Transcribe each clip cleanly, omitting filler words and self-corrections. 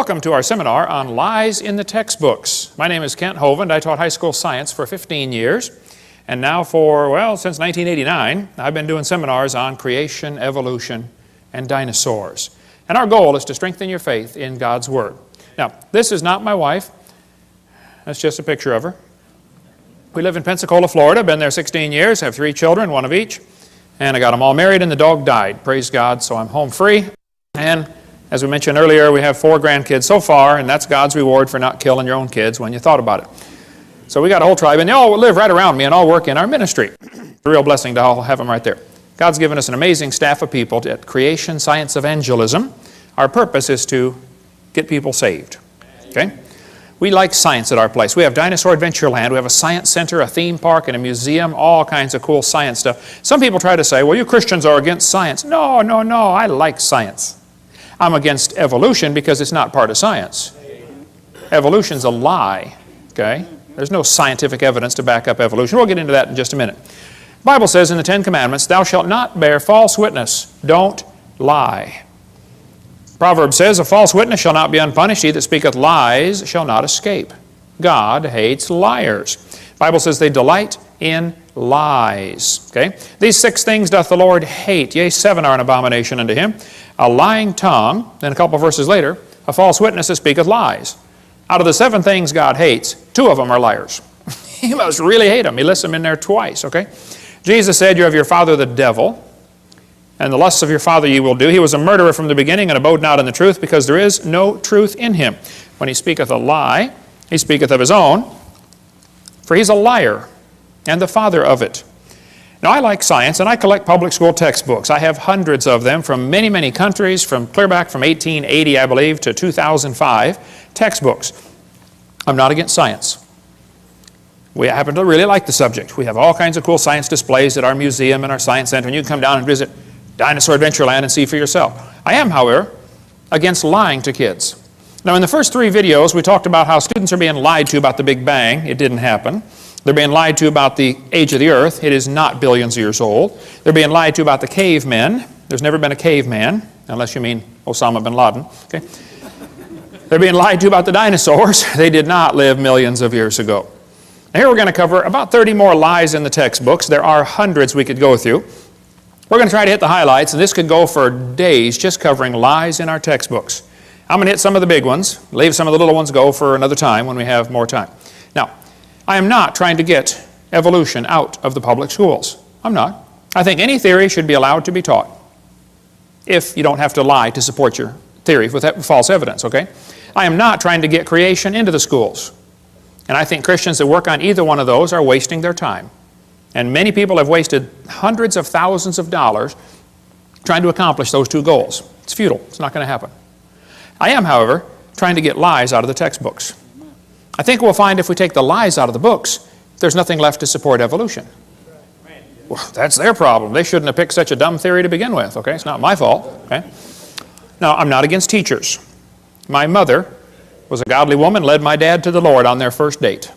Welcome to our seminar on lies in the textbooks. My name is Kent Hovind. I taught high school science for 15 years. And now since 1989, I've been doing seminars on creation, evolution, and dinosaurs. And our goal is to strengthen your faith in God's Word. Now, this is not my wife. That's just a picture of her. We live in Pensacola, Florida. Been there 16 years, have 3 children, 1 of each. And I got them all married and the dog died. Praise God, so I'm home free. And as we mentioned earlier, we have 4 grandkids so far, and that's God's reward for not killing your own kids when you thought about it. So we got a whole tribe, and they all live right around me and all work in our ministry. It's a real blessing to all have them right there. God's given us an amazing staff of people at Creation Science Evangelism. Our purpose is to get people saved. Okay? We like science at our place. We have Dinosaur Adventureland. We have a science center, a theme park, and a museum, all kinds of cool science stuff. Some people try to say, well, you Christians are against science. No, I like science. I'm against evolution because it's not part of science. Evolution's a lie, okay? There's no scientific evidence to back up evolution. We'll get into that in just a minute. The Bible says in the 10 Commandments, thou shalt not bear false witness. Don't lie. Proverbs says, a false witness shall not be unpunished. He that speaketh lies shall not escape. God hates liars. The Bible says they delight in lies. Okay? These 6 things doth the Lord hate. Yea, 7 are an abomination unto him. A lying tongue, then a couple of verses later, a false witness that speaketh lies. Out of the 7 things God hates, 2 of them are liars. He must really hate them. He lists them in there twice, okay? Jesus said, you have your father the devil, and the lusts of your father ye will do. He was a murderer from the beginning and abode not in the truth, because there is no truth in him. When he speaketh a lie, he speaketh of his own, for he's a liar and the father of it. Now, I like science, and I collect public school textbooks. I have hundreds of them from many, many countries, from clear back from 1880, I believe, to 2005, textbooks. I'm not against science. We happen to really like the subject. We have all kinds of cool science displays at our museum and our science center, and you can come down and visit Dinosaur Adventureland and see for yourself. I am, however, against lying to kids. Now, in the first 3 videos, we talked about how students are being lied to about the Big Bang. It didn't happen. They're being lied to about the age of the earth. It is not billions of years old. They're being lied to about the cavemen. There's never been a caveman, unless you mean Osama bin Laden. Okay? They're being lied to about the dinosaurs. They did not live millions of years ago. Now, here we're going to cover about 30 more lies in the textbooks. There are hundreds we could go through. We're going to try to hit the highlights, and this could go for days just covering lies in our textbooks. I'm going to hit some of the big ones, leave some of the little ones go for another time when we have more time. Now, I am not trying to get evolution out of the public schools. I'm not. I think any theory should be allowed to be taught if you don't have to lie to support your theory with false evidence, okay? I am not trying to get creation into the schools. And I think Christians that work on either one of those are wasting their time. And many people have wasted hundreds of thousands of dollars trying to accomplish those 2 goals. It's futile. It's not going to happen. I am, however, trying to get lies out of the textbooks. I think we'll find if we take the lies out of the books, there's nothing left to support evolution. Well, that's their problem. They shouldn't have picked such a dumb theory to begin with, okay? It's not my fault, okay? Now, I'm not against teachers. My mother was a godly woman, led my dad to the Lord on their first date.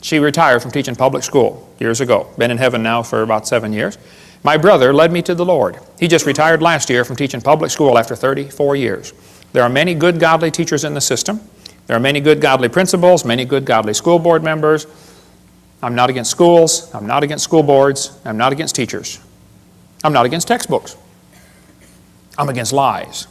She retired from teaching public school years ago. Been in heaven now for about 7 years. My brother led me to the Lord. He just retired last year from teaching public school after 34 years. There are many good godly teachers in the system. There are many good godly principals, many good godly school board members. I'm not against schools. I'm not against school boards. I'm not against teachers. I'm not against textbooks. I'm against lies.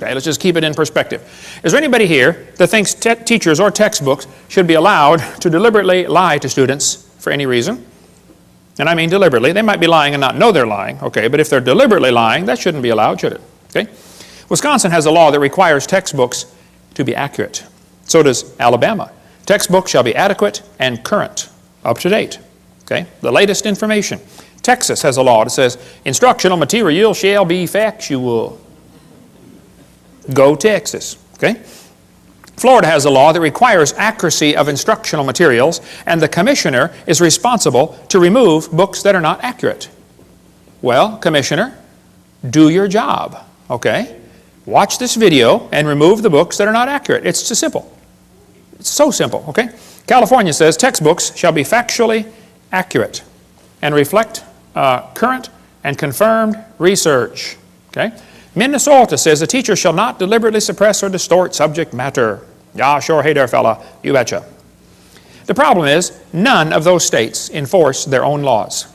Okay, let's just keep it in perspective. Is there anybody here that thinks teachers or textbooks should be allowed to deliberately lie to students for any reason? And I mean deliberately. They might be lying and not know they're lying, okay, but if they're deliberately lying, that shouldn't be allowed, should it? Okay? Wisconsin has a law that requires textbooks to be accurate. So does Alabama. Textbooks shall be adequate and current, up to date. Okay? The latest information. Texas has a law that says instructional material shall be factual. Go Texas. Okay? Florida has a law that requires accuracy of instructional materials, and the commissioner is responsible to remove books that are not accurate. Well, commissioner, do your job. Okay? Watch this video and remove the books that are not accurate. It's so simple. It's so simple, okay? California says textbooks shall be factually accurate and reflect current and confirmed research, okay? Minnesota says the teacher shall not deliberately suppress or distort subject matter. Yeah, sure, hey there, fella. You betcha. The problem is, none of those states enforce their own laws.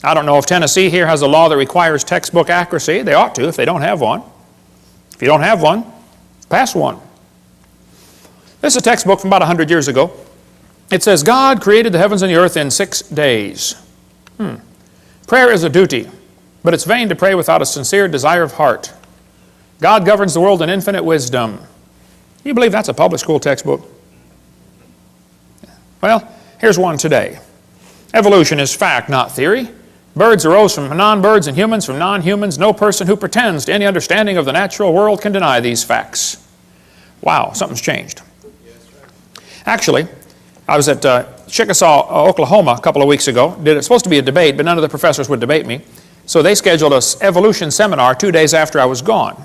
I don't know if Tennessee here has a law that requires textbook accuracy. They ought to if they don't have one. If you don't have one, pass one. This is a textbook from about 100 years ago. It says, God created the heavens and the earth in 6 days. Prayer is a duty, but it's vain to pray without a sincere desire of heart. God governs the world in infinite wisdom. You believe that's a public school textbook? Well, here's one today. Evolution is fact, not theory. Birds arose from non-birds and humans from non-humans. No person who pretends to any understanding of the natural world can deny these facts. Wow, something's changed. Actually, I was at Chickasaw, Oklahoma a couple of weeks ago. It was supposed to be a debate, but none of the professors would debate me. So they scheduled an evolution seminar 2 days after I was gone.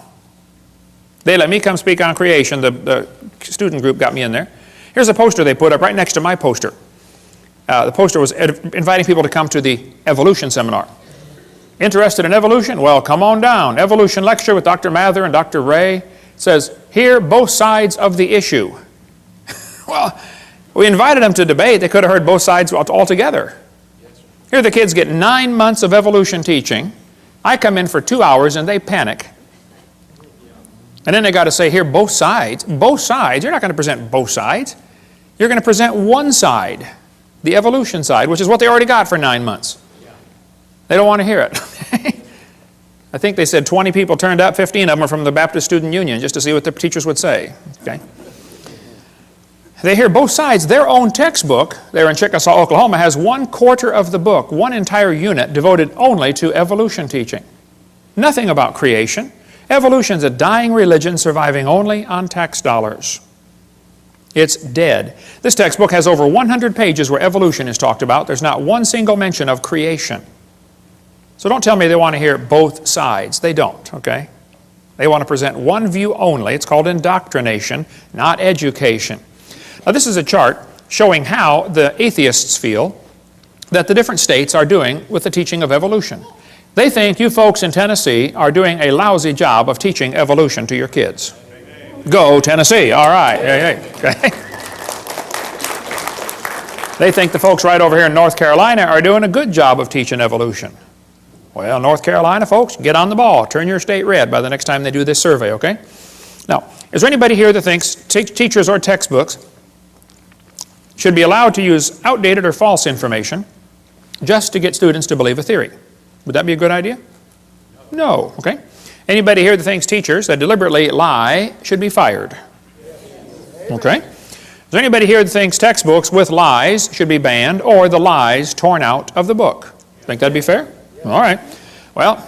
They let me come speak on creation. The student group got me in there. Here's a poster they put up right next to my poster. The poster was inviting people to come to the evolution seminar. Interested in evolution? Well, come on down. Evolution lecture with Dr. Mather and Dr. Ray. It says, hear both sides of the issue. Well, we invited them to debate. They could have heard both sides altogether. Here the kids get 9 months of evolution teaching. I come in for 2 hours and they panic. And then they got to say, here, both sides. Both sides. You're not going to present both sides. You're going to present one side, the evolution side, which is what they already got for 9 months. They don't want to hear it. I think they said 20 people turned up, 15 of them are from the Baptist Student Union, just to see what the teachers would say. Okay? They hear both sides. Their own textbook, there in Chickasaw, Oklahoma, has 1/4 of the book, one entire unit devoted only to evolution teaching. Nothing about creation. Evolution's a dying religion surviving only on tax dollars. It's dead. This textbook has over 100 pages where evolution is talked about. There's not one single mention of creation. So don't tell me they want to hear both sides. They don't, okay? They want to present one view only. It's called indoctrination, not education. Now this is a chart showing how the atheists feel that the different states are doing with the teaching of evolution. They think you folks in Tennessee are doing a lousy job of teaching evolution to your kids. Go Tennessee, all right. Okay. They think the folks right over here in North Carolina are doing a good job of teaching evolution. Well, North Carolina folks, get on the ball. Turn your state red by the next time they do this survey, okay? Now, is there anybody here that thinks teachers or textbooks should be allowed to use outdated or false information just to get students to believe a theory? Would that be a good idea? No, okay? Anybody here that thinks teachers that deliberately lie should be fired? Okay? Is there anybody here that thinks textbooks with lies should be banned or the lies torn out of the book? Think that'd be fair? All right. Well,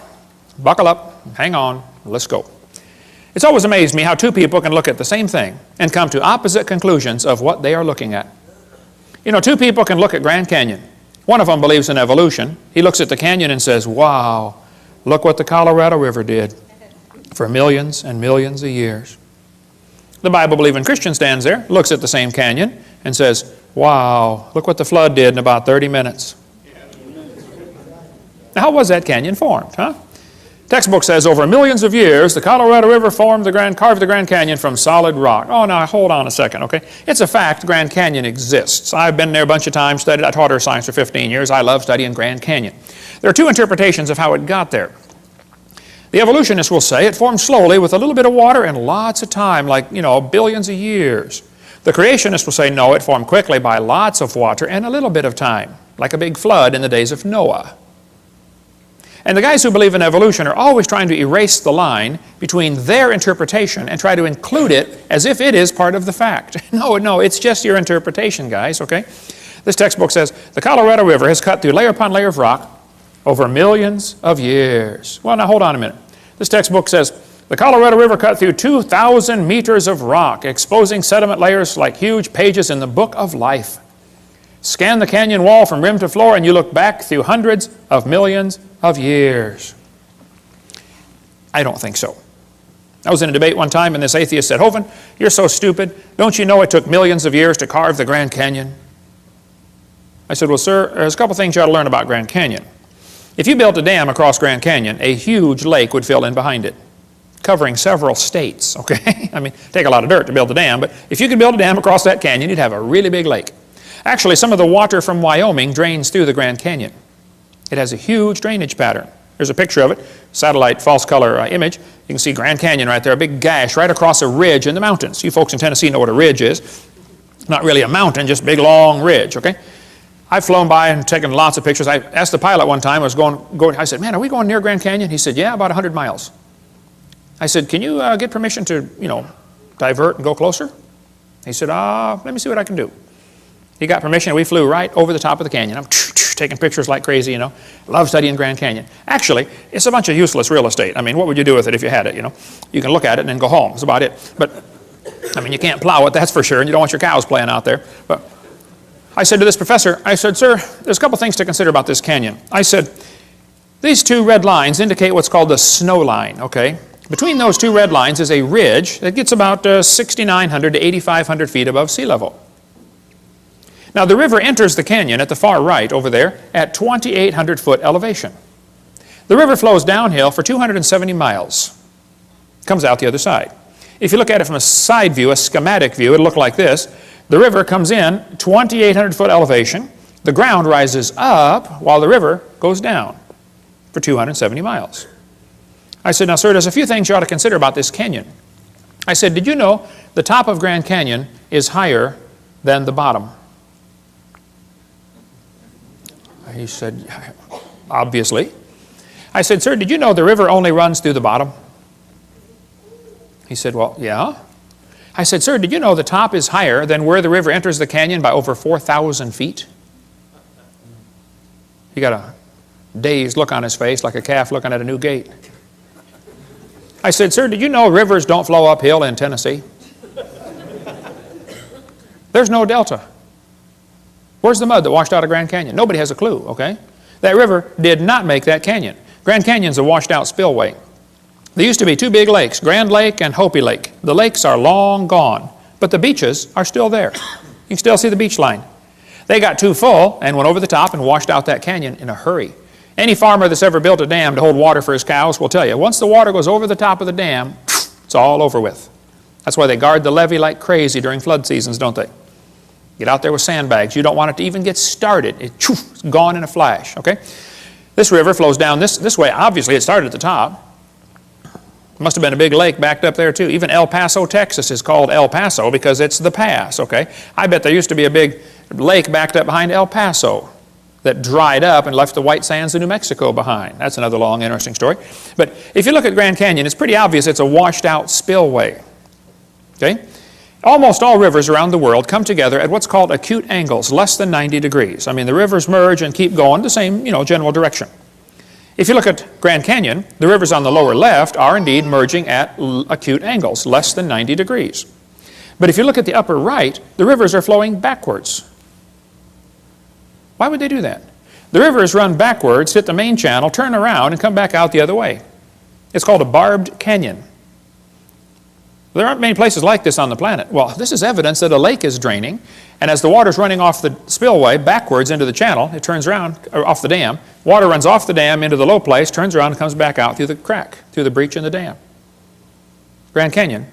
buckle up, hang on, let's go. It's always amazed me how two people can look at the same thing and come to opposite conclusions of what they are looking at. You know, two people can look at Grand Canyon. One of them believes in evolution. He looks at the canyon and says, wow, look what the Colorado River did for millions and millions of years. The Bible-believing Christian stands there, looks at the same canyon, and says, wow, look what the flood did in about 30 minutes. Now, how was that canyon formed, huh? Textbook says over millions of years, the Colorado River carved the Grand Canyon from solid rock. Oh, now hold on a second, okay? It's a fact the Grand Canyon exists. I've been there a bunch of times, studied. I taught earth science for 15 years. I love studying Grand Canyon. There are two interpretations of how it got there. The evolutionists will say it formed slowly with a little bit of water and lots of time, like, you know, billions of years. The creationists will say, no, it formed quickly by lots of water and a little bit of time, like a big flood in the days of Noah. And the guys who believe in evolution are always trying to erase the line between their interpretation and try to include it as if it is part of the fact. No, it's just your interpretation, guys, okay? This textbook says, the Colorado River has cut through layer upon layer of rock over millions of years. Well, now hold on a minute. This textbook says, the Colorado River cut through 2,000 meters of rock, exposing sediment layers like huge pages in the book of life. Scan the canyon wall from rim to floor and you look back through hundreds of millions of years. I don't think so. I was in a debate one time and this atheist said, Hovind, you're so stupid. Don't you know it took millions of years to carve the Grand Canyon? I said, well, sir, there's a couple things you ought to learn about Grand Canyon. If you built a dam across Grand Canyon, a huge lake would fill in behind it, covering several states, okay? I mean, take a lot of dirt to build a dam, but if you could build a dam across that canyon, you'd have a really big lake. Actually, some of the water from Wyoming drains through the Grand Canyon. It has a huge drainage pattern. There's a picture of it, satellite false color image. You can see Grand Canyon right there, a big gash right across a ridge in the mountains. You folks in Tennessee know what a ridge is. Not really a mountain, just a big long ridge, okay? I've flown by and taken lots of pictures. I asked the pilot one time, I said, man, are we going near Grand Canyon? He said, yeah, about 100 miles. I said, can you get permission to, divert and go closer? He said, let me see what I can do. He got permission, and we flew right over the top of the canyon. I'm taking pictures like crazy, Love studying Grand Canyon. Actually, it's a bunch of useless real estate. I mean, what would you do with it if you had it, You can look at it and then go home. That's about it. But, I mean, you can't plow it, that's for sure, and you don't want your cows playing out there. But I said to this professor, I said, sir, there's a couple things to consider about this canyon. I said, these two red lines indicate what's called the snow line, okay? Between those two red lines is a ridge that gets about 6,900 to 8,500 feet above sea level. Now, the river enters the canyon at the far right over there at 2,800 foot elevation. The river flows downhill for 270 miles. Comes out the other side. If you look at it from a side view, a schematic view, it'll look like this. The river comes in 2,800 foot elevation. The ground rises up while the river goes down for 270 miles. I said, now, sir, there's a few things you ought to consider about this canyon. I said, did you know the top of Grand Canyon is higher than the bottom? He said, obviously. I said, sir, did you know the river only runs through the bottom? He said, well, yeah. I said, sir, did you know the top is higher than where the river enters the canyon by over 4,000 feet? He got a dazed look on his face like a calf looking at a new gate. I said, sir, did you know rivers don't flow uphill in Tennessee? There's no delta. Where's the mud that washed out of Grand Canyon? Nobody has a clue, okay? That river did not make that canyon. Grand Canyon's a washed out spillway. There used to be two big lakes, Grand Lake and Hopi Lake. The lakes are long gone, but the beaches are still there. You can still see the beach line. They got too full and went over the top and washed out that canyon in a hurry. Any farmer that's ever built a dam to hold water for his cows will tell you, once the water goes over the top of the dam, it's all over with. That's why they guard the levee like crazy during flood seasons, don't they? Get out there with sandbags. You don't want it to even get started. It's gone in a flash, okay? This river flows down this way. Obviously, it started at the top. Must have been a big lake backed up there, too. Even El Paso, Texas is called El Paso because it's the pass, okay? I bet there used to be a big lake backed up behind El Paso that dried up and left the white sands of New Mexico behind. That's another long, interesting story. But if you look at Grand Canyon, it's pretty obvious it's a washed-out spillway, okay? Almost all rivers around the world come together at what's called acute angles, less than 90 degrees. I mean, the rivers merge and keep going the same, general direction. If you look at Grand Canyon, the rivers on the lower left are indeed merging at acute angles, less than 90 degrees. But if you look at the upper right, the rivers are flowing backwards. Why would they do that? The rivers run backwards, hit the main channel, turn around, and come back out the other way. It's called a barbed canyon. There aren't many places like this on the planet. Well, this is evidence that a lake is draining, and as the water's running off the spillway backwards into the channel, it turns around, or off the dam. Water runs off the dam into the low place, turns around and comes back out through the crack, through the breach in the dam. Grand Canyon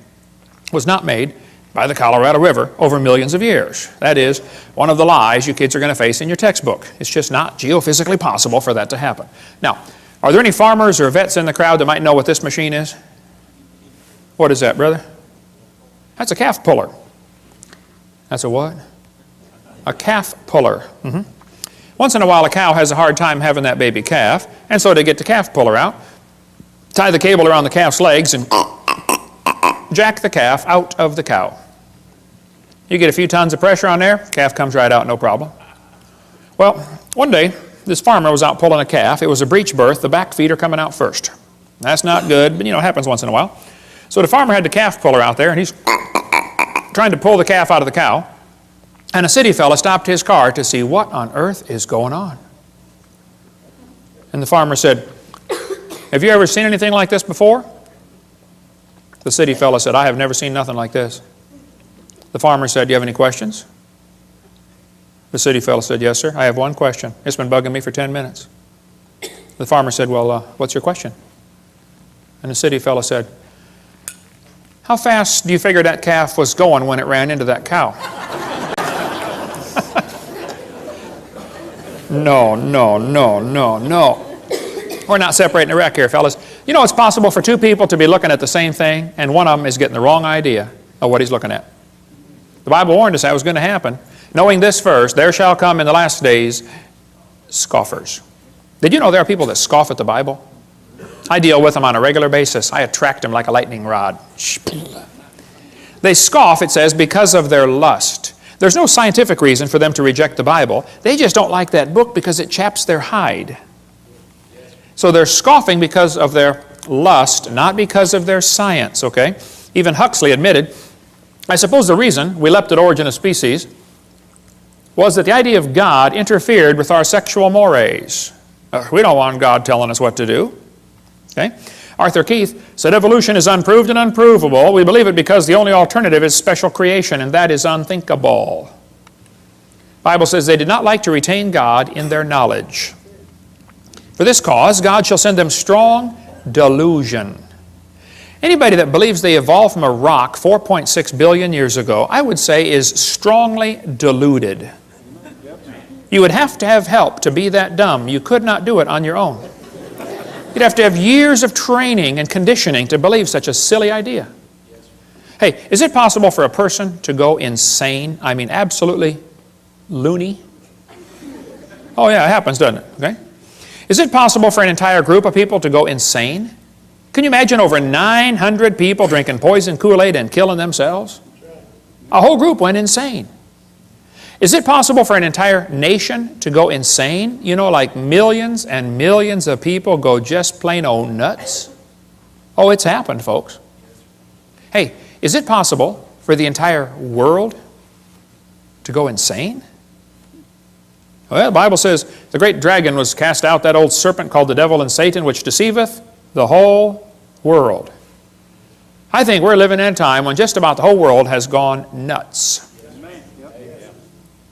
was not made by the Colorado River over millions of years. That is one of the lies you kids are going to face in your textbook. It's just not geophysically possible for that to happen. Now, are there any farmers or vets in the crowd that might know what this machine is? What is that, brother? That's a calf puller. That's a what? A calf puller. Once in a while, a cow has a hard time having that baby calf, and so they get the calf puller out, tie the cable around the calf's legs, and jack the calf out of the cow. You get a few tons of pressure on there, calf comes right out, no problem. Well, one day, this farmer was out pulling a calf. It was a breech birth. The back feet are coming out first. That's not good, but it happens once in a while. So the farmer had the calf puller out there, and he's trying to pull the calf out of the cow. And a city fella stopped his car to see what on earth is going on. And the farmer said, have you ever seen anything like this before? The city fella said, I have never seen nothing like this. The farmer said, do you have any questions? The city fella said, yes, sir. I have one question. It's been bugging me for 10 minutes. The farmer said, well, what's your question? And the city fellow said, how fast do you figure that calf was going when it ran into that cow? No. We're not separating the wreck here, fellas. You know, it's possible for two people to be looking at the same thing, and one of them is getting the wrong idea of what he's looking at. The Bible warned us that was going to happen. Knowing this first, there shall come in the last days scoffers. Did you know there are people that scoff at the Bible? I deal with them on a regular basis. I attract them like a lightning rod. They scoff, it says, because of their lust. There's no scientific reason for them to reject the Bible. They just don't like that book because it chaps their hide. So they're scoffing because of their lust, not because of their science, okay? Even Huxley admitted, I suppose the reason we leapt at origin of species was that the idea of God interfered with our sexual mores. We don't want God telling us what to do. Okay? Arthur Keith said evolution is unproved and unprovable. We believe it because the only alternative is special creation, and that is unthinkable. The Bible says they did not like to retain God in their knowledge. For this cause, God shall send them strong delusion. Anybody that believes they evolved from a rock 4.6 billion years ago, I would say is strongly deluded. You would have to have help to be that dumb. You could not do it on your own. You'd have to have years of training and conditioning to believe such a silly idea. Hey, is it possible for a person to go insane? I mean, absolutely loony? Oh yeah, it happens, doesn't it? Okay. Is it possible for an entire group of people to go insane? Can you imagine over 900 people drinking poison Kool-Aid and killing themselves? A whole group went insane. Is it possible for an entire nation to go insane? You know, like millions and millions of people go just plain old nuts? Oh, it's happened, folks. Hey, is it possible for the entire world to go insane? Well, the Bible says the great dragon was cast out, that old serpent called the devil and Satan, which deceiveth the whole world. I think we're living in a time when just about the whole world has gone nuts.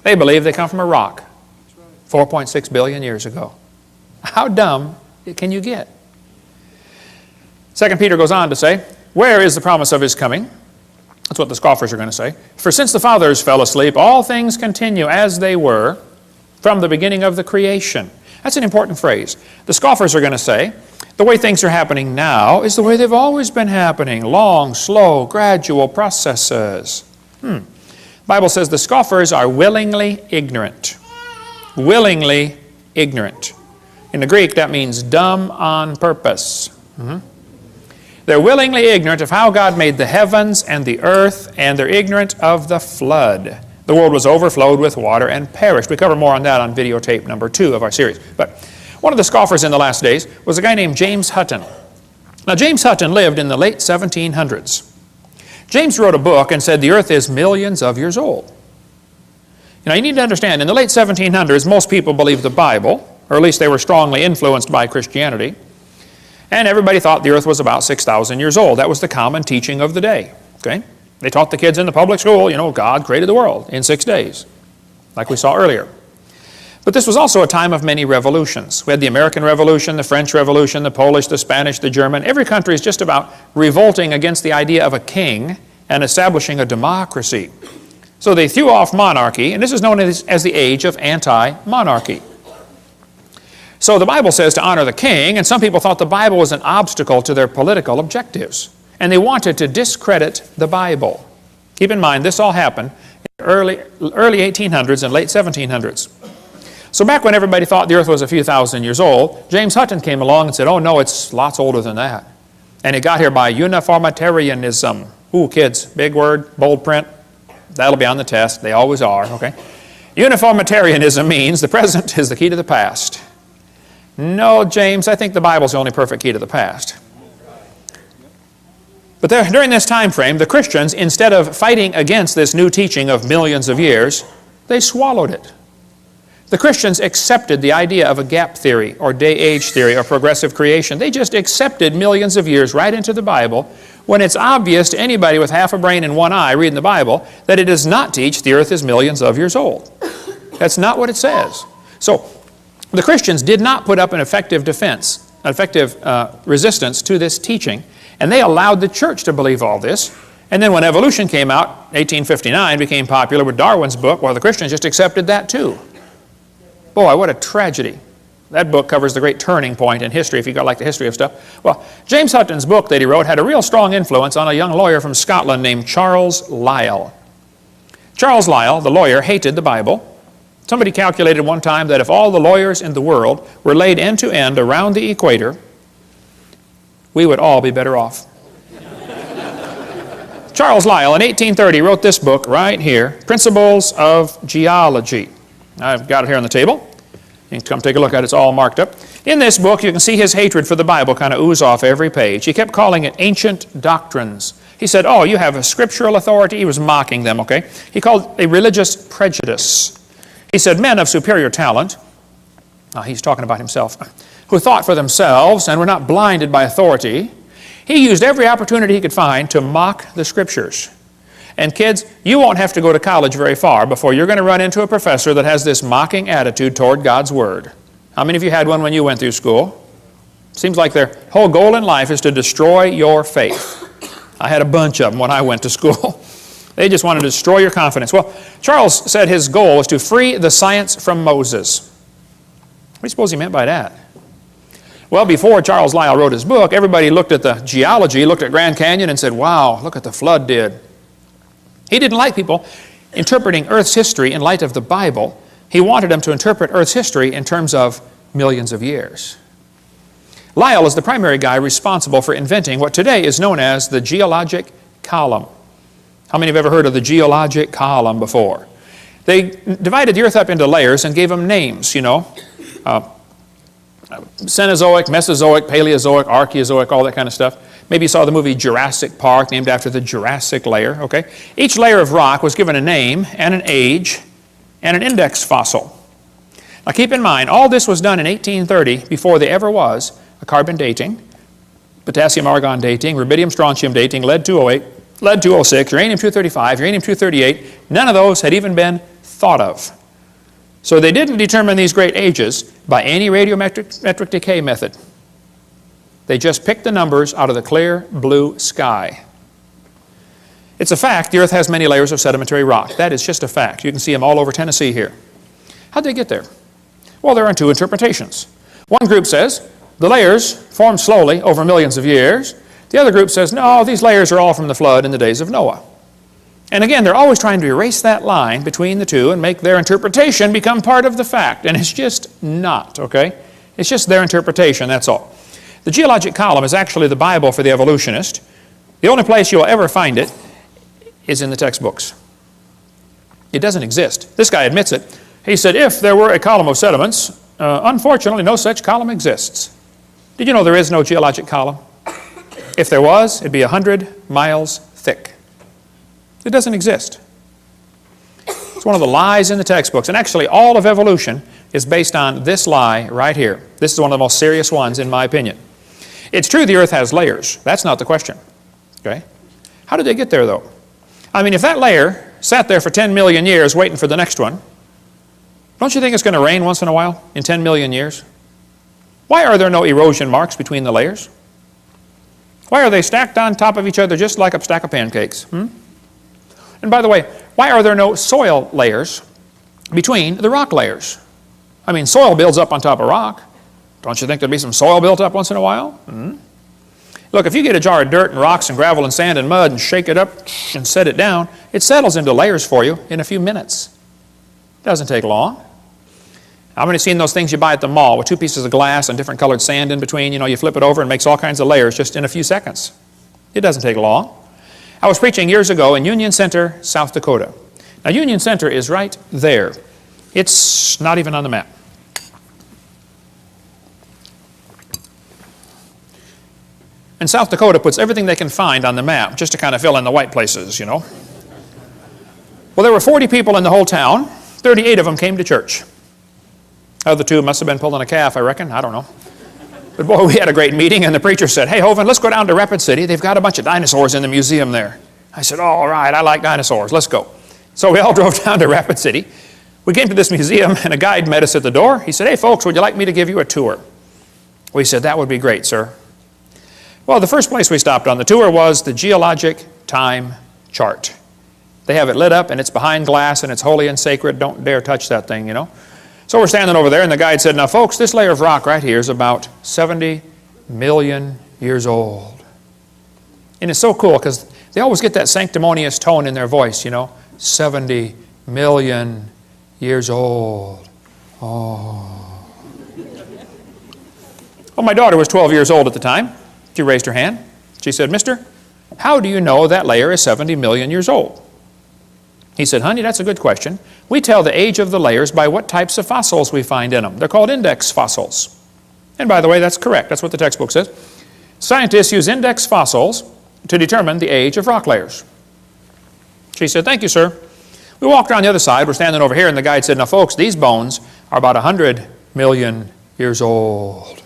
They believe they come from a rock 4.6 billion years ago. How dumb can you get? 2 Peter goes on to say, where is the promise of His coming? That's what the scoffers are going to say. For since the fathers fell asleep, all things continue as they were from the beginning of the creation. That's an important phrase. The scoffers are going to say, the way things are happening now is the way they've always been happening. Long, slow, gradual processes. The Bible says the scoffers are willingly ignorant. Willingly ignorant. In the Greek, that means dumb on purpose. They're willingly ignorant of how God made the heavens and the earth, and they're ignorant of the flood. The world was overflowed with water and perished. We cover more on that on videotape number 2 of our series. But one of the scoffers in the last days was a guy named James Hutton. Now, James Hutton lived in the late 1700s. James wrote a book and said the earth is millions of years old. Now, you need to understand, in the late 1700s, most people believed the Bible, or at least they were strongly influenced by Christianity, and everybody thought the earth was about 6,000 years old. That was the common teaching of the day. Okay? They taught the kids in the public school, you know, God created the world in 6 days, like we saw earlier. But this was also a time of many revolutions. We had the American Revolution, the French Revolution, the Polish, the Spanish, the German. Every country is just about revolting against the idea of a king and establishing a democracy. So they threw off monarchy, and this is known as the age of anti-monarchy. So the Bible says to honor the king, and some people thought the Bible was an obstacle to their political objectives, and they wanted to discredit the Bible. Keep in mind, this all happened in the early 1800s and late 1700s. So back when everybody thought the earth was a few thousand years old, James Hutton came along and said, oh no, it's lots older than that. And it got here by uniformitarianism. Ooh, kids, big word, bold print. That'll be on the test. They always are, okay? Uniformitarianism means the present is the key to the past. No, James, I think the Bible's the only perfect key to the past. But during this time frame, the Christians, instead of fighting against this new teaching of millions of years, they swallowed it. The Christians accepted the idea of a gap theory or day-age theory or progressive creation. They just accepted millions of years right into the Bible when it's obvious to anybody with half a brain and one eye reading the Bible that it does not teach the earth is millions of years old. That's not what it says. So The Christians did not put up an effective defense, an effective resistance to this teaching, and they allowed the church to believe all this. And then when evolution came out, 1859 became popular with Darwin's book, well, the Christians just accepted that too. Boy, what a tragedy. That book covers the great turning point in history, if you like the history of stuff. Well, James Hutton's book that he wrote had a real strong influence on a young lawyer from Scotland named Charles Lyell. Charles Lyell, the lawyer, hated the Bible. Somebody calculated one time that if all the lawyers in the world were laid end to end around the equator, we would all be better off. Charles Lyell, in 1830, wrote this book right here, Principles of Geology. I've got it here on the table. You can come take a look at it. It's all marked up. In this book, you can see his hatred for the Bible kind of ooze off every page. He kept calling it ancient doctrines. He said, oh, you have a scriptural authority. He was mocking them, okay? He called it a religious prejudice. He said, men of superior talent, he's talking about himself, who thought for themselves and were not blinded by authority, he used every opportunity he could find to mock the Scriptures. And kids, you won't have to go to college very far before you're going to run into a professor that has this mocking attitude toward God's Word. How many of you had one when you went through school? Seems like their whole goal in life is to destroy your faith. I had a bunch of them when I went to school. They just wanted to destroy your confidence. Well, Charles said his goal was to free the science from Moses. What do you suppose he meant by that? Well, before Charles Lyell wrote his book, everybody looked at the geology, looked at Grand Canyon and said, wow, look what the flood did. He didn't like people interpreting Earth's history in light of the Bible. He wanted them to interpret Earth's history in terms of millions of years. Lyell is the primary guy responsible for inventing what today is known as the geologic column. How many have ever heard of the geologic column before? They divided the Earth up into layers and gave them names, you know. Cenozoic, Mesozoic, Paleozoic, Archaeozoic, all that kind of stuff. Maybe you saw the movie Jurassic Park, named after the Jurassic layer, okay? Each layer of rock was given a name and an age and an index fossil. Now keep in mind, all this was done in 1830 before there ever was a carbon dating, potassium-argon dating, rubidium-strontium dating, lead-208, lead-206, uranium-235, uranium-238. None of those had even been thought of. So they didn't determine these great ages by any radiometric decay method. They just picked the numbers out of the clear blue sky. It's a fact the Earth has many layers of sedimentary rock. That is just a fact. You can see them all over Tennessee here. How'd they get there? Well, there are two interpretations. One group says the layers formed slowly over millions of years. The other group says, no, these layers are all from the flood in the days of Noah. And again, they're always trying to erase that line between the two and make their interpretation become part of the fact. And it's just not, okay? It's just their interpretation, that's all. The geologic column is actually the Bible for the evolutionist. The only place you'll ever find it is in the textbooks. It doesn't exist. This guy admits it. He said, if there were a column of sediments, unfortunately, no such column exists. Did you know there is no geologic column? If there was, it'd be 100 miles thick. It doesn't exist. It's one of the lies in the textbooks. And actually, all of evolution is based on this lie right here. This is one of the most serious ones, in my opinion. It's true the Earth has layers. That's not the question. Okay? How did they get there, though? I mean, if that layer sat there for 10 million years waiting for the next one, don't you think it's going to rain once in a while in 10 million years? Why are there no erosion marks between the layers? Why are they stacked on top of each other just like a stack of pancakes? And by the way, why are there no soil layers between the rock layers? I mean, soil builds up on top of rock. Don't you think there'd be some soil built up once in a while? Look, if you get a jar of dirt and rocks and gravel and sand and mud and shake it up and set it down, it settles into layers for you in a few minutes. It doesn't take long. How many have seen those things you buy at the mall with two pieces of glass and different colored sand in between? You know, you flip it over and it makes all kinds of layers just in a few seconds. It doesn't take long. I was preaching years ago in Union Center, South Dakota. Now, Union Center is right there. It's not even on the map. And South Dakota puts everything they can find on the map just to kind of fill in the white places, you know. Well, there were 40 people in the whole town. 38 of them came to church. The other two must have been pulling a calf, I reckon. I don't know. But boy, we had a great meeting, and the preacher said, hey, Hovind, let's go down to Rapid City. They've got a bunch of dinosaurs in the museum there. I said, all right, I like dinosaurs. Let's go. So we all drove down to Rapid City. We came to this museum, and a guide met us at the door. He said, "Hey, folks, would you like me to give you a tour?" We said, "That would be great, sir." Well, the first place we stopped on the tour was the geologic time chart. They have it lit up, and it's behind glass, and it's holy and sacred. Don't dare touch that thing, you know. So we're standing over there, and the guide said, "Now, folks, this layer of rock right here is about 70 million years old." And it's so cool because they always get that sanctimonious tone in their voice, you know. 70 million years old. Oh. Well, my daughter was 12 years old at the time. She raised her hand. She said, "Mister, how do you know that layer is 70 million years old?" He said, "Honey, that's a good question. We tell the age of the layers by what types of fossils we find in them. They're called index fossils." And by the way, that's correct. That's what the textbook says. Scientists use index fossils to determine the age of rock layers. She said, "Thank you, sir." We walked around the other side. We're standing over here, and the guide said, "Now, folks, these bones are about 100 million years old."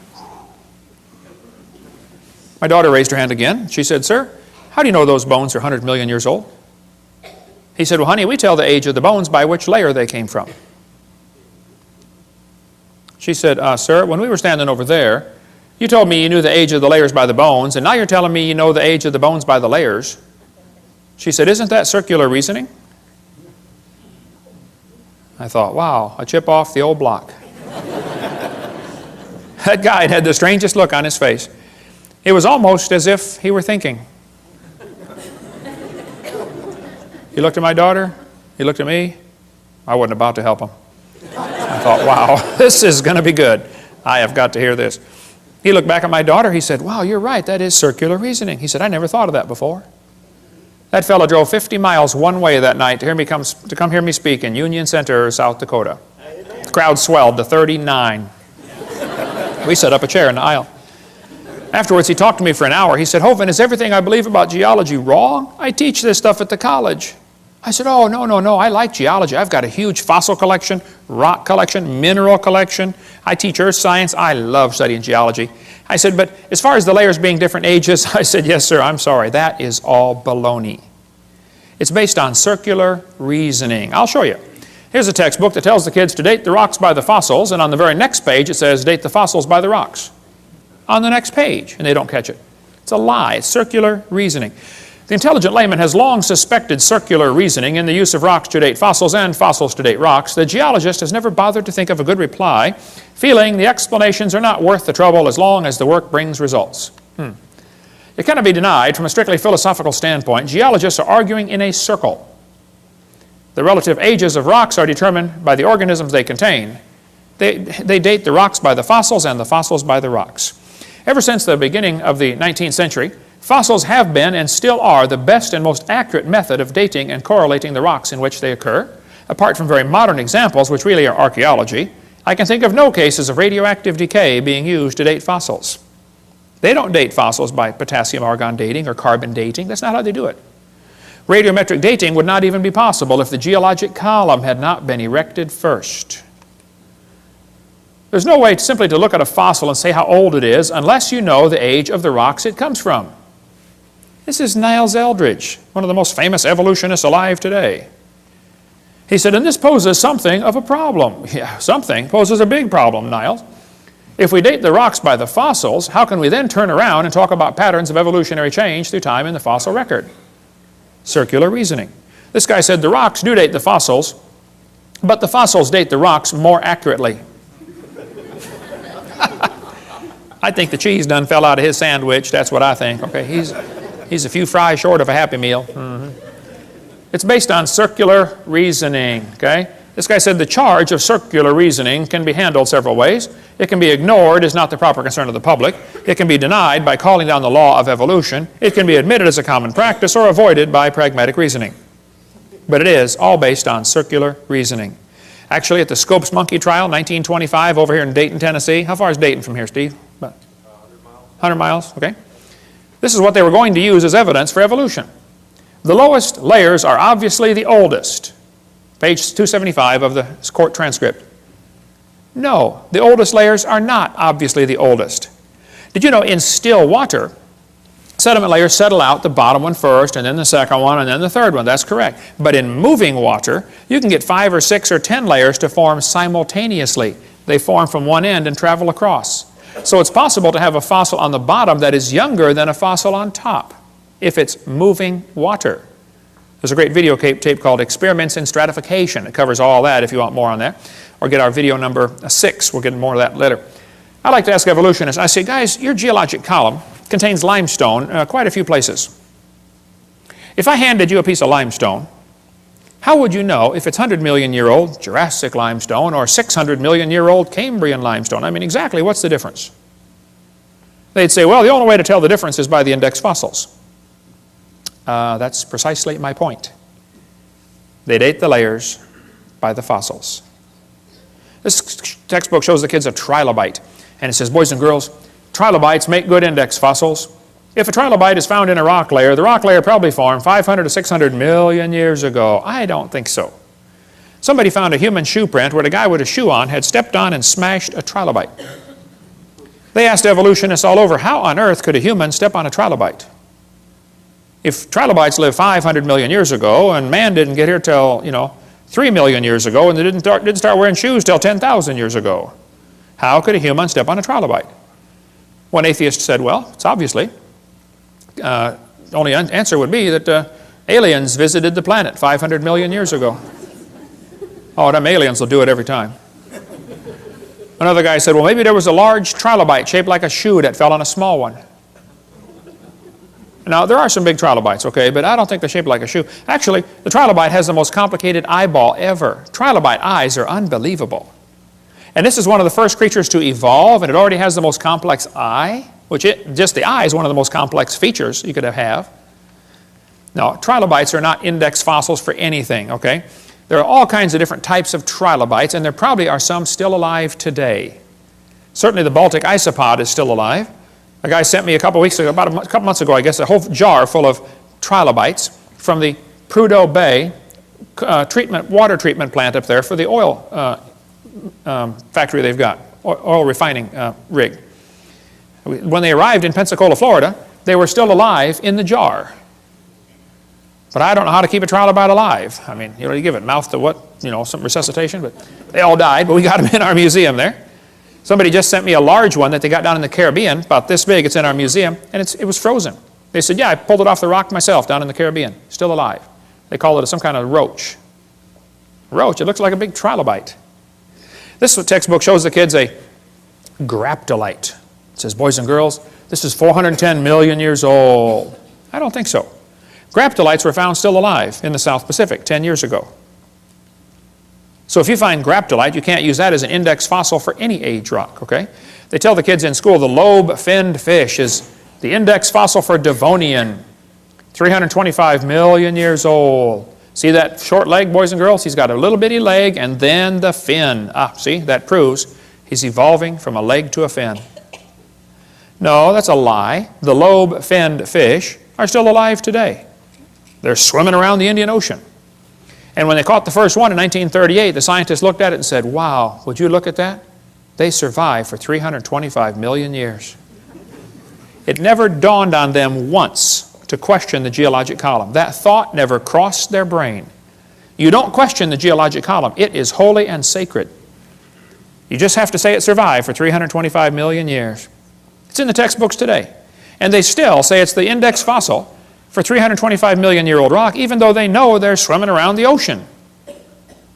My daughter raised her hand again. She said, "Sir, how do you know those bones are 100 million years old?" He said, "Well, honey, we tell the age of the bones by which layer they came from." She said, "Sir, when we were standing over there, you told me you knew the age of the layers by the bones, and now you're telling me you know the age of the bones by the layers." She said, "Isn't that circular reasoning?" I thought, wow, a chip off the old block. That guide had the strangest look on his face. It was almost as if he were thinking. He looked at my daughter. He looked at me. I wasn't about to help him. I thought, wow, this is going to be good. I have got to hear this. He looked back at my daughter. He said, "Wow, you're right. That is circular reasoning." He said, "I never thought of that before." That fellow drove 50 miles one way that night to come hear me speak in Union Center, South Dakota. The crowd swelled to 39. We set up a chair in the aisle. Afterwards, he talked to me for an hour. He said, "Hovind, is everything I believe about geology wrong? I teach this stuff at the college." I said, "Oh, no. I like geology. I've got a huge fossil collection, rock collection, mineral collection. I teach earth science. I love studying geology." I said, "But as far as the layers being different ages," I said, "Yes, sir, I'm sorry. That is all baloney. It's based on circular reasoning." I'll show you. Here's a textbook that tells the kids to date the rocks by the fossils, and on the very next page it says, "Date the fossils by the rocks." On the next page, and they don't catch it. It's a lie. It's circular reasoning. The intelligent layman has long suspected circular reasoning in the use of rocks to date fossils and fossils to date rocks. The geologist has never bothered to think of a good reply, feeling the explanations are not worth the trouble as long as the work brings results. It cannot be denied from a strictly philosophical standpoint, geologists are arguing in a circle. The relative ages of rocks are determined by the organisms they contain. They date the rocks by the fossils and the fossils by the rocks. Ever since the beginning of the 19th century, fossils have been and still are the best and most accurate method of dating and correlating the rocks in which they occur. Apart from very modern examples, which really are archaeology, I can think of no cases of radioactive decay being used to date fossils. They don't date fossils by potassium-argon dating or carbon dating. That's not how they do it. Radiometric dating would not even be possible if the geologic column had not been erected first. There's no way simply to look at a fossil and say how old it is unless you know the age of the rocks it comes from. This is Niles Eldredge, one of the most famous evolutionists alive today. He said, "And this poses something of a problem." Yeah, something poses a big problem, Niles. If we date the rocks by the fossils, how can we then turn around and talk about patterns of evolutionary change through time in the fossil record? Circular reasoning. This guy said the rocks do date the fossils, but the fossils date the rocks more accurately. I think the cheese done fell out of his sandwich. That's what I think. Okay, he's a few fries short of a Happy Meal. It's based on circular reasoning. Okay, this guy said the charge of circular reasoning can be handled several ways. It can be ignored as not the proper concern of the public. It can be denied by calling down the law of evolution. It can be admitted as a common practice or avoided by pragmatic reasoning. But it is all based on circular reasoning. Actually, at the Scopes Monkey Trial, 1925, over here in Dayton, Tennessee. How far is Dayton from here, Steve? About 100 miles, okay. This is what they were going to use as evidence for evolution. The lowest layers are obviously the oldest. Page 275 of the court transcript. No, the oldest layers are not obviously the oldest. Did you know in still water, sediment layers settle out, the bottom one first, and then the second one, and then the third one. That's correct. But in moving water, you can get 5 or 6 or 10 layers to form simultaneously. They form from one end and travel across. So it's possible to have a fossil on the bottom that is younger than a fossil on top if it's moving water. There's a great video tape called Experiments in Stratification. It covers all that if you want more on that. Or get our video number 6. We'll get more of that later. I like to ask evolutionists, I say, guys, your geologic column contains limestone quite a few places. If I handed you a piece of limestone, how would you know if it's 100 million year old Jurassic limestone or 600 million year old Cambrian limestone? I mean, exactly what's the difference? They'd say, well, the only way to tell the difference is by the index fossils. That's precisely my point. They date the layers by the fossils. This textbook shows the kids a trilobite, and it says, boys and girls, trilobites make good index fossils. If a trilobite is found in a rock layer, the rock layer probably formed 500 to 600 million years ago. I don't think so. Somebody found a human shoe print where the guy with a shoe on had stepped on and smashed a trilobite. They asked evolutionists all over, how on earth could a human step on a trilobite? If trilobites lived 500 million years ago and man didn't get here till, 3 million years ago, and they didn't start wearing shoes till 10,000 years ago, how could a human step on a trilobite? One atheist said, well, it's obviously. The only answer would be that aliens visited the planet 500 million years ago. Oh, them aliens will do it every time. Another guy said, well, maybe there was a large trilobite shaped like a shoe that fell on a small one. Now, there are some big trilobites, okay, but I don't think they're shaped like a shoe. Actually, the trilobite has the most complicated eyeball ever. Trilobite eyes are unbelievable. And this is one of the first creatures to evolve, and it already has the most complex eye, just the eye is one of the most complex features you could have. Now, trilobites are not index fossils for anything, okay? There are all kinds of different types of trilobites, and there probably are some still alive today. Certainly the Baltic isopod is still alive. A guy sent me a couple weeks ago, about a couple months ago, I guess, a whole jar full of trilobites from the Prudhoe Bay water treatment plant up there for the oil factory they've got, oil refining rig. When they arrived in Pensacola, Florida, they were still alive in the jar. But I don't know how to keep a trilobite alive. I mean, you give it mouth to what, some resuscitation, but they all died, but we got them in our museum there. Somebody just sent me a large one that they got down in the Caribbean, about this big, it's in our museum, and it was frozen. They said, yeah, I pulled it off the rock myself down in the Caribbean, still alive. They call it some kind of roach. Roach, it looks like a big trilobite. This textbook shows the kids a graptolite. It says, boys and girls, this is 410 million years old. I don't think so. Graptolites were found still alive in the South Pacific 10 years ago. So if you find graptolite, you can't use that as an index fossil for any age rock, okay? They tell the kids in school the lobe-finned fish is the index fossil for Devonian, 325 million years old. See that short leg, boys and girls? He's got a little bitty leg and then the fin. See, that proves he's evolving from a leg to a fin. No, that's a lie. The lobe-finned fish are still alive today. They're swimming around the Indian Ocean. And when they caught the first one in 1938, the scientists looked at it and said, wow, would you look at that? They survived for 325 million years. It never dawned on them once to question the geologic column. That thought never crossed their brain. You don't question the geologic column. It is holy and sacred. You just have to say it survived for 325 million years. It's in the textbooks today. And they still say it's the index fossil for 325 million year old rock, even though they know they're swimming around the ocean.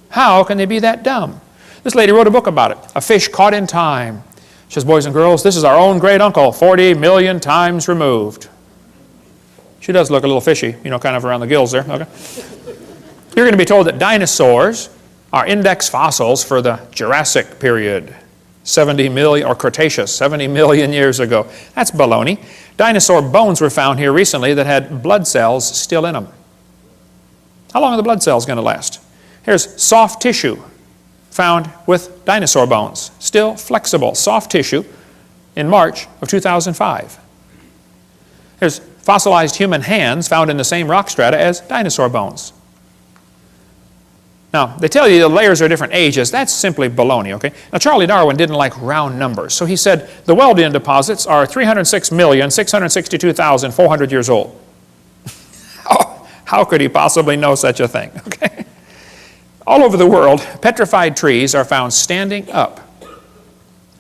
How can they be that dumb? This lady wrote a book about it, A Fish Caught in Time. She says, boys and girls, this is our own great uncle, 40 million times removed. She does look a little fishy, kind of around the gills there. Okay. You're going to be told that dinosaurs are index fossils for the Jurassic period, 70 million, or Cretaceous, 70 million years ago. That's baloney. Dinosaur bones were found here recently that had blood cells still in them. How long are the blood cells going to last? Here's soft tissue found with dinosaur bones, still flexible, soft tissue in March of 2005. There's fossilized human hands found in the same rock strata as dinosaur bones. Now, they tell you the layers are different ages. That's simply baloney, okay? Now, Charlie Darwin didn't like round numbers, so he said the Wealden deposits are 306,662,400 years old. How could he possibly know such a thing, okay? All over the world, petrified trees are found standing up,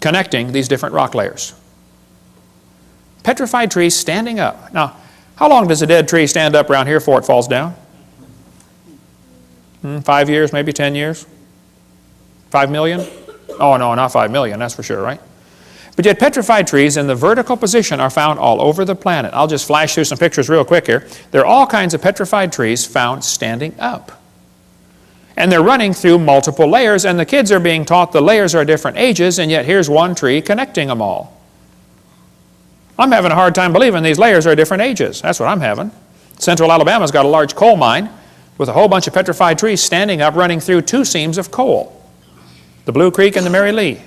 connecting these different rock layers. Petrified trees standing up. Now, how long does a dead tree stand up around here before it falls down? 5 years, maybe 10 years? 5 million? Oh, no, not 5 million, that's for sure, right? But yet petrified trees in the vertical position are found all over the planet. I'll just flash through some pictures real quick here. There are all kinds of petrified trees found standing up. And they're running through multiple layers, and the kids are being taught the layers are different ages, and yet here's one tree connecting them all. I'm having a hard time believing these layers are different ages. That's what I'm having. Central Alabama's got a large coal mine with a whole bunch of petrified trees standing up running through 2 seams of coal, the Blue Creek and the Mary Lee.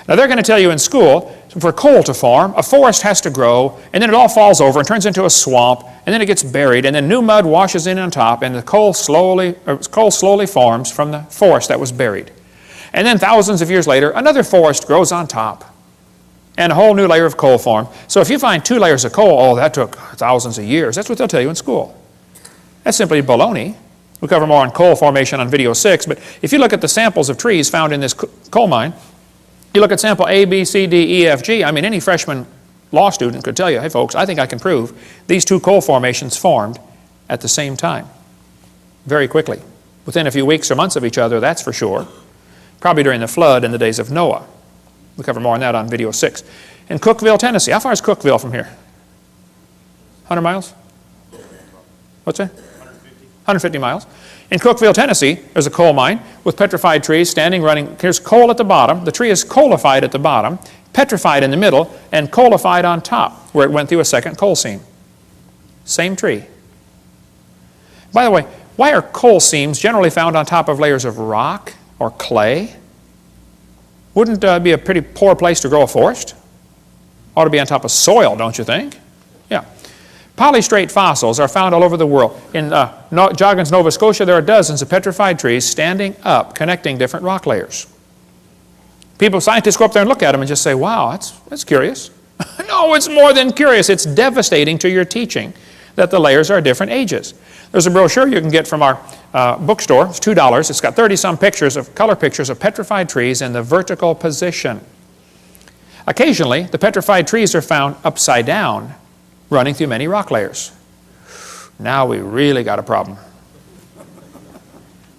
Now they're going to tell you in school, for coal to form, a forest has to grow, and then it all falls over and turns into a swamp, and then it gets buried, and then new mud washes in on top, and the coal slowly forms from the forest that was buried. And then thousands of years later, another forest grows on top, and a whole new layer of coal formed. So if you find 2 layers of coal, oh, that took thousands of years. That's what they'll tell you in school. That's simply baloney. We'll cover more on coal formation on video 6, but if you look at the samples of trees found in this coal mine, you look at sample A, B, C, D, E, F, G, I mean, any freshman law student could tell you, hey folks, I think I can prove these 2 coal formations formed at the same time, very quickly. Within a few weeks or months of each other, that's for sure. Probably during the flood in the days of Noah. We'll cover more on that on video 6. In Cookeville, Tennessee, how far is Cookeville from here? 100 miles? What's that? 150 miles. In Cookeville, Tennessee, there's a coal mine with petrified trees standing, running. Here's coal at the bottom. The tree is coalified at the bottom, petrified in the middle, and coalified on top, where it went through a second coal seam. Same tree. By the way, why are coal seams generally found on top of layers of rock or clay? Wouldn't be a pretty poor place to grow a forest? Ought to be on top of soil, don't you think? Yeah. Polystrate fossils are found all over the world. In Joggins, Nova Scotia, there are dozens of petrified trees standing up, connecting different rock layers. Scientists go up there and look at them and just say, wow, that's curious. No, it's more than curious. It's devastating to your teaching that the layers are different ages. There's a brochure you can get from our bookstore. It's $2. It's got 30-some color pictures of petrified trees in the vertical position. Occasionally, the petrified trees are found upside down, running through many rock layers. Now we really got a problem.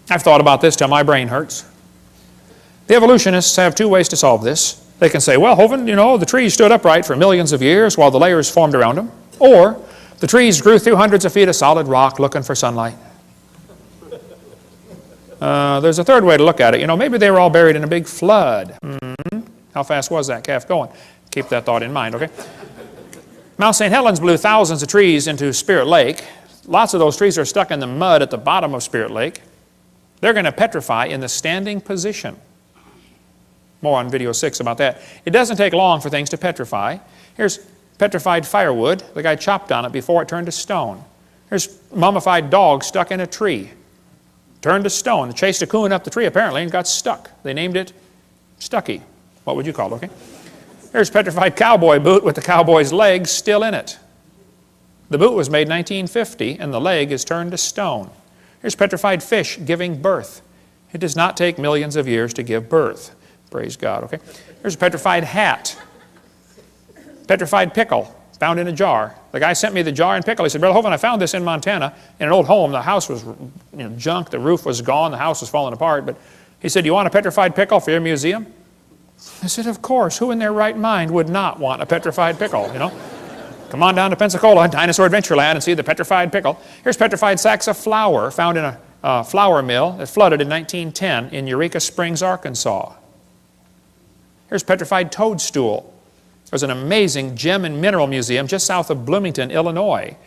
I've thought about this till my brain hurts. The evolutionists have 2 ways to solve this. They can say, well, Hovind, you know, the trees stood upright for millions of years while the layers formed around them. Or the trees grew through hundreds of feet of solid rock looking for sunlight. There's a 3rd way to look at it. You know, maybe they were all buried in a big flood. How fast was that calf going? Keep that thought in mind, okay? Mount St. Helens blew thousands of trees into Spirit Lake. Lots of those trees are stuck in the mud at the bottom of Spirit Lake. They're going to petrify in the standing position. More on video 6 about that. It doesn't take long for things to petrify. Here's petrified firewood. The guy chopped on it before it turned to stone. Here's mummified dog stuck in a tree. Turned to stone. They chased a coon up the tree apparently and got stuck. They named it Stucky. What would you call it, okay? Here's petrified cowboy boot with the cowboy's legs still in it. The boot was made in 1950 and the leg is turned to stone. Here's petrified fish giving birth. It does not take millions of years to give birth. Praise God, okay? Here's a petrified hat. Petrified pickle found in a jar. The guy sent me the jar and pickle. He said, Brother Hovind, I found this in Montana in an old home. The house was junk. The roof was gone. The house was falling apart. But he said, you want a petrified pickle for your museum? I said, of course. Who in their right mind would not want a petrified pickle, you know? Come on down to Pensacola, Dinosaur Adventureland, and see the petrified pickle. Here's petrified sacks of flour found in a flour mill that flooded in 1910 in Eureka Springs, Arkansas. Here's petrified toadstool. There's an amazing gem and mineral museum just south of Bloomington, Illinois,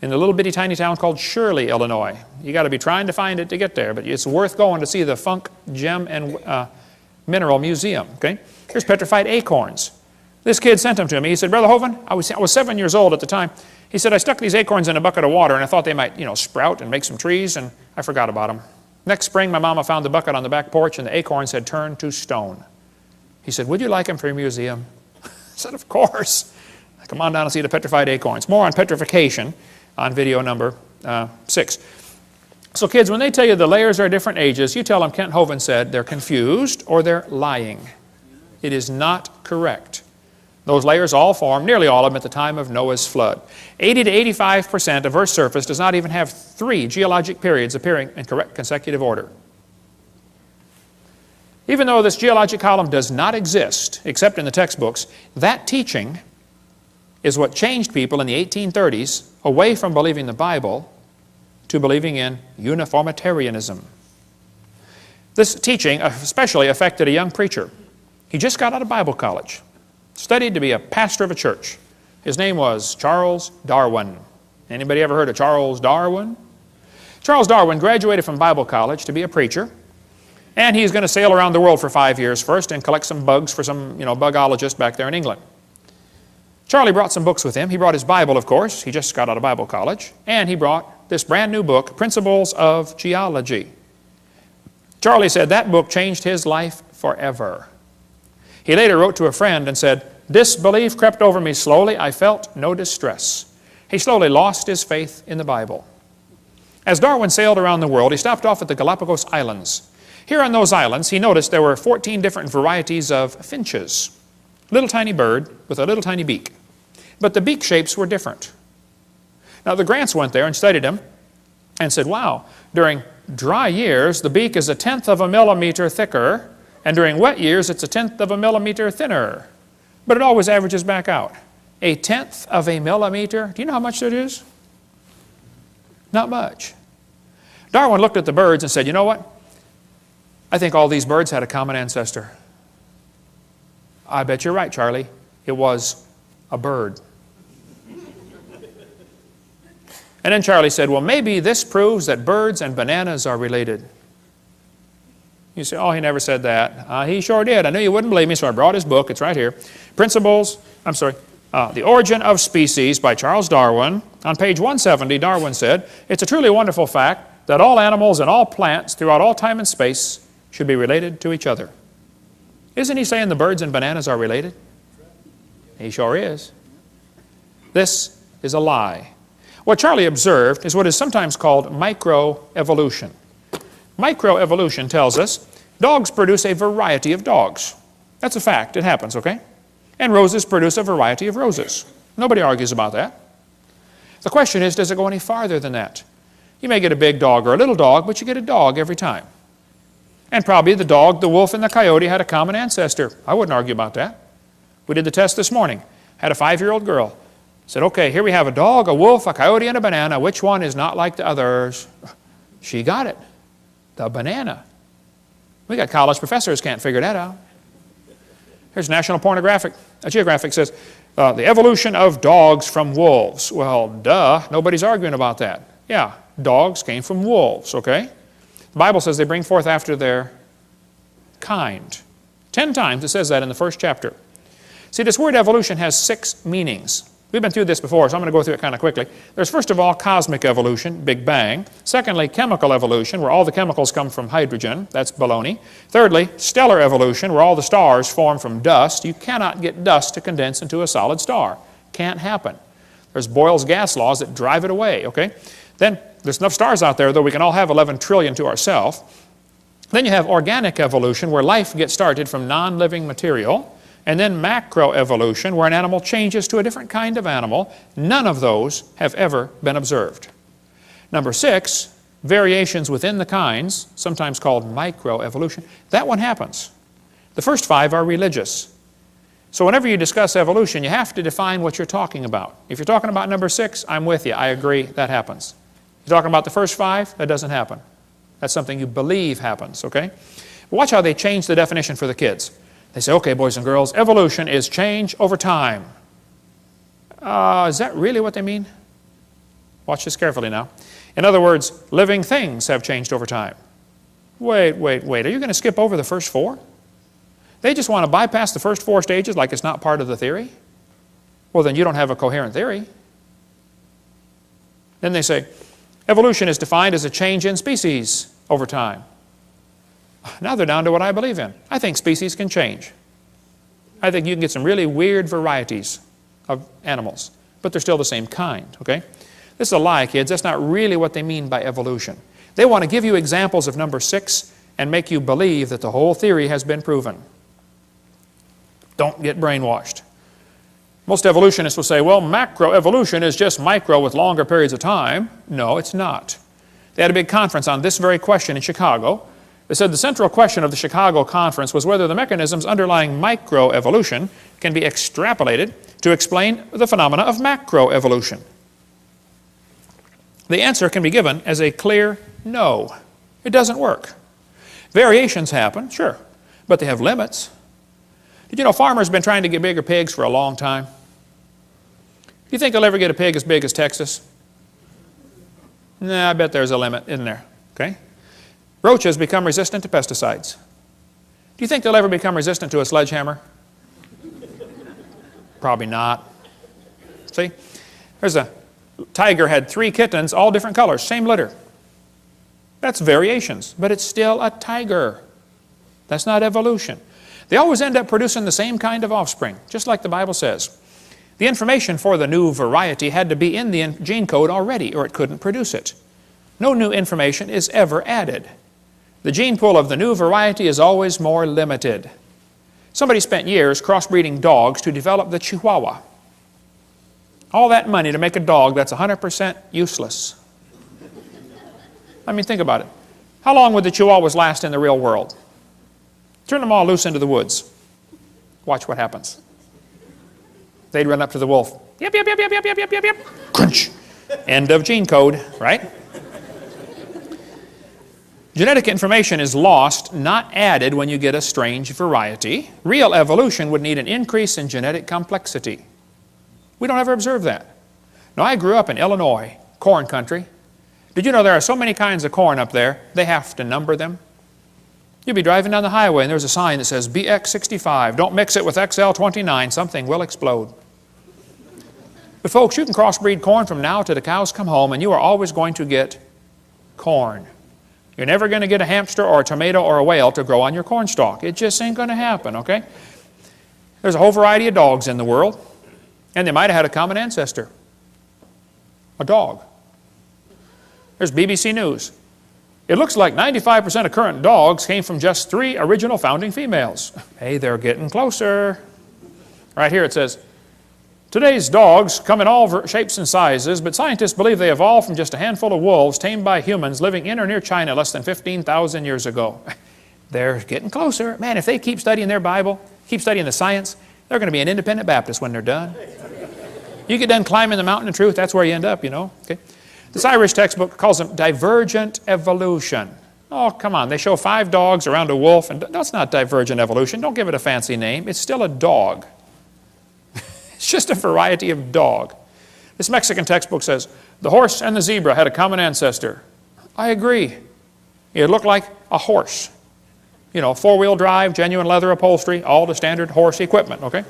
in the little bitty tiny town called Shirley, Illinois. You got to be trying to find it to get there, but it's worth going to see the Funk Gem and Mineral Museum, okay? Here's petrified acorns. This kid sent them to me. He said, Brother Hovind, I was 7 years old at the time. He said, I stuck these acorns in a bucket of water and I thought they might, sprout and make some trees, and I forgot about them. Next spring, my mama found the bucket on the back porch and the acorns had turned to stone. He said, would you like them for your museum? I said, of course. Come on down and see the petrified acorns. More on petrification on video number 6. So kids, when they tell you the layers are different ages, you tell them Kent Hovind said they're confused or they're lying. It is not correct. Those layers all formed, nearly all of them, at the time of Noah's flood. 80 to 85% of Earth's surface does not even have 3 geologic periods appearing in correct consecutive order. Even though this geologic column does not exist, except in the textbooks, that teaching is what changed people in the 1830s away from believing the Bible to believing in uniformitarianism. This teaching especially affected a young preacher. He just got out of Bible college, studied to be a pastor of a church. His name was Charles Darwin. Anybody ever heard of Charles Darwin? Charles Darwin graduated from Bible college to be a preacher, and he's going to sail around the world for 5 years first and collect some bugs for some, bugologist back there in England. Charlie brought some books with him. He brought his Bible, of course. He just got out of Bible college. And he brought this brand new book, Principles of Geology. Charlie said that book changed his life forever. He later wrote to a friend and said, disbelief crept over me slowly. I felt no distress. He slowly lost his faith in the Bible. As Darwin sailed around the world, he stopped off at the Galapagos Islands. Here on those islands, he noticed there were 14 different varieties of finches. Little tiny bird with a little tiny beak. But the beak shapes were different. Now the Grants went there and studied them and said, wow, during dry years, the beak is 1/10 of a millimeter thicker, and during wet years, it's 1/10 of a millimeter thinner. But it always averages back out. 1/10 of a millimeter, do you know how much that is? Not much. Darwin looked at the birds and said, you know what? I think all these birds had a common ancestor. I bet you're right, Charlie. It was a bird. And then Charlie said, well, maybe this proves that birds and bananas are related. You say, oh, he never said that. He sure did. I knew you wouldn't believe me, so I brought his book. It's right here. The Origin of Species by Charles Darwin. On page 170, Darwin said, it's a truly wonderful fact that all animals and all plants throughout all time and space should be related to each other. Isn't he saying the birds and bananas are related? He sure is. This is a lie. What Charlie observed is what is sometimes called microevolution. Microevolution tells us dogs produce a variety of dogs. That's a fact. It happens, okay? And roses produce a variety of roses. Nobody argues about that. The question is, does it go any farther than that? You may get a big dog or a little dog, but you get a dog every time. And probably the dog, the wolf, and the coyote had a common ancestor. I wouldn't argue about that. We did the test this morning. Had a 5-year-old girl. Said, okay, here we have a dog, a wolf, a coyote, and a banana. Which one is not like the others? She got it. The banana. We got college professors can't figure that out. Here's National Geographic says, the evolution of dogs from wolves. Well, duh, nobody's arguing about that. Yeah, dogs came from wolves, okay? The Bible says they bring forth after their kind. 10 times it says that in the first chapter. See, this word evolution has 6 meanings. We've been through this before, so I'm going to go through it kind of quickly. There's first of all cosmic evolution, Big Bang. Secondly, chemical evolution, where all the chemicals come from hydrogen. That's baloney. Thirdly, stellar evolution, where all the stars form from dust. You cannot get dust to condense into a solid star. Can't happen. There's Boyle's gas laws that drive it away, okay? Then there's enough stars out there, though we can all have 11 trillion to ourselves. Then you have organic evolution, where life gets started from non-living material. And then macroevolution, where an animal changes to a different kind of animal. None of those have ever been observed. Number 6, variations within the kinds, sometimes called microevolution. That one happens. The first 5 are religious. So whenever you discuss evolution, you have to define what you're talking about. If you're talking about number 6, I'm with you. I agree, that happens. If you're talking about the first 5, that doesn't happen. That's something you believe happens, okay? Watch how they change the definition for the kids. They say, okay, boys and girls, evolution is change over time. Is that really what they mean? Watch this carefully now. In other words, living things have changed over time. Wait. Are you going to skip over the first 4? They just want to bypass the first 4 stages like it's not part of the theory? Well, then you don't have a coherent theory. Then they say, evolution is defined as a change in species. over time. Now they're down to what I believe in. I think species can change. I think you can get some really weird varieties of animals, but they're still the same kind, okay? This is a lie, kids. That's not really what they mean by evolution. They want to give you examples of number 6 and make you believe that the whole theory has been proven. Don't get brainwashed. Most evolutionists will say, well, macroevolution is just micro with longer periods of time. No, it's not. They had a big conference on this very question in Chicago. They said the central question of the Chicago conference was whether the mechanisms underlying microevolution can be extrapolated to explain the phenomena of macroevolution. The answer can be given as a clear no. It doesn't work. Variations happen, sure, but they have limits. Did you know farmers have been trying to get bigger pigs for a long time? Do you think they'll ever get a pig as big as Texas? Nah, I bet there's a limit, isn't there? Okay? Roaches become resistant to pesticides. Do you think they'll ever become resistant to a sledgehammer? Probably not. See? There's a tiger had 3 kittens, all different colors, same litter. That's variations, but it's still a tiger. That's not evolution. They always end up producing the same kind of offspring, just like the Bible says. The information for the new variety had to be in the gene code already, or it couldn't produce it. No new information is ever added. The gene pool of the new variety is always more limited. Somebody spent years crossbreeding dogs to develop the Chihuahua. All that money to make a dog that's 100% useless. I mean, think about it. How long would the Chihuahuas last in the real world? Turn them all loose into the woods. Watch what happens. They'd run up to the wolf. Yep, yep, yep, yep, yep, yep, yep, yep, yep. Crunch. End of gene code, right? Genetic information is lost, not added when you get a strange variety. Real evolution would need an increase in genetic complexity. We don't ever observe that. Now, I grew up in Illinois, corn country. Did you know there are so many kinds of corn up there, they have to number them? You'll be driving down the highway and there's a sign that says BX65. Don't mix it with XL29. Something will explode. But folks, you can crossbreed corn from now to the cows come home and you are always going to get corn. You're never going to get a hamster or a tomato or a whale to grow on your corn stalk. It just ain't going to happen, okay? There's a whole variety of dogs in the world, and they might have had a common ancestor. A dog. There's BBC News. It looks like 95% of current dogs came from just 3 original founding females. Hey, they're getting closer. Right here it says, today's dogs come in all shapes and sizes, but scientists believe they evolved from just a handful of wolves tamed by humans living in or near China less than 15,000 years ago. They're getting closer. Man, if they keep studying their Bible, keep studying the science, they're going to be an independent Baptist when they're done. You get done climbing the mountain of truth, that's where you end up, you know. Okay. This Irish textbook calls them divergent evolution. Oh, come on. They show 5 dogs around a wolf, and that's not divergent evolution. Don't give it a fancy name. It's still a dog. It's just a variety of dog. This Mexican textbook says, the horse and the zebra had a common ancestor. I agree. It looked like a horse. You know, 4-wheel drive, genuine leather upholstery, all the standard horse equipment, okay?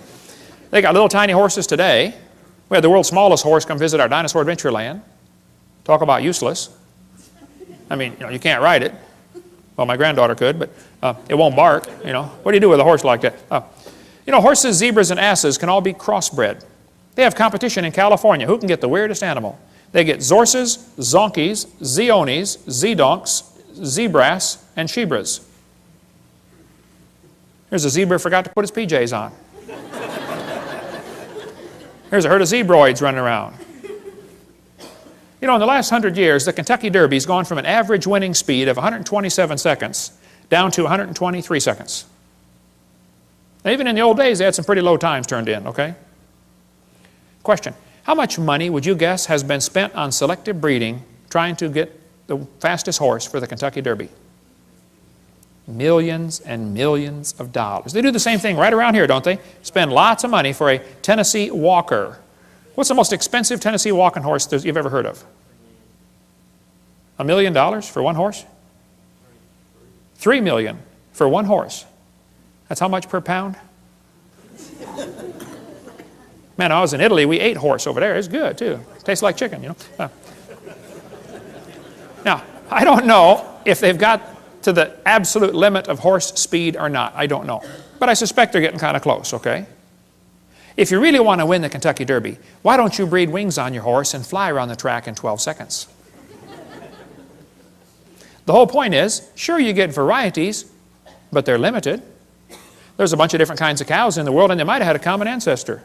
They got little tiny horses today. We had the world's smallest horse come visit our dinosaur adventure land. Talk about useless. I mean, you know, you can't ride it. Well, my granddaughter could, but it won't bark, you know. What do you do with a horse like that? You know, horses, zebras, and asses can all be crossbred. They have competition in California. Who can get the weirdest animal? They get Zorses, Zonkies, Zeonies, Zedonks, Zebras, and Shebras. Here's a zebra who forgot to put his PJs on. Here's a herd of zebroids running around. You know, in the last 100 years, the Kentucky Derby has gone from an average winning speed of 127 seconds down to 123 seconds. Now, even in the old days, they had some pretty low times turned in, okay? Question, how much money would you guess has been spent on selective breeding trying to get the fastest horse for the Kentucky Derby? Millions and millions of dollars. They do the same thing right around here, don't they? Spend lots of money for a Tennessee Walker. What's the most expensive Tennessee walking horse you've ever heard of? $1 million for one horse? $3 million for one horse. That's how much per pound? Man, I was in Italy, we ate horse over there. It's good too. Tastes like chicken, you know. Now, I don't know if they've got to the absolute limit of horse speed or not, I don't know. But I suspect they're getting kind of close, okay? If you really want to win the Kentucky Derby, why don't you breed wings on your horse and fly around the track in 12 seconds? The whole point is, sure, you get varieties, but they're limited. There's a bunch of different kinds of cows in the world, and they might have had a common ancestor.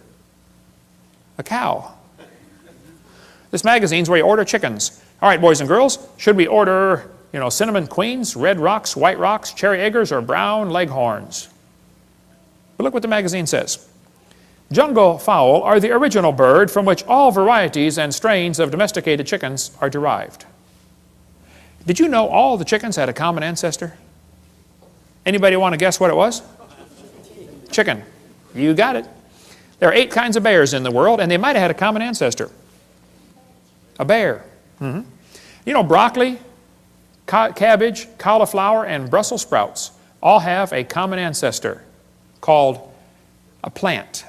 A cow. This magazine's where you order chickens. All right, boys and girls, should we order, cinnamon queens, red rocks, white rocks, cherry eggers, or brown leghorns? But look what the magazine says. Jungle fowl are the original bird from which all varieties and strains of domesticated chickens are derived. Did you know all the chickens had a common ancestor? Anybody want to guess what it was? Chicken. You got it. There are 8 kinds of bears in the world, and they might have had a common ancestor. A bear. Broccoli, cabbage, cauliflower, and Brussels sprouts all have a common ancestor called a plant.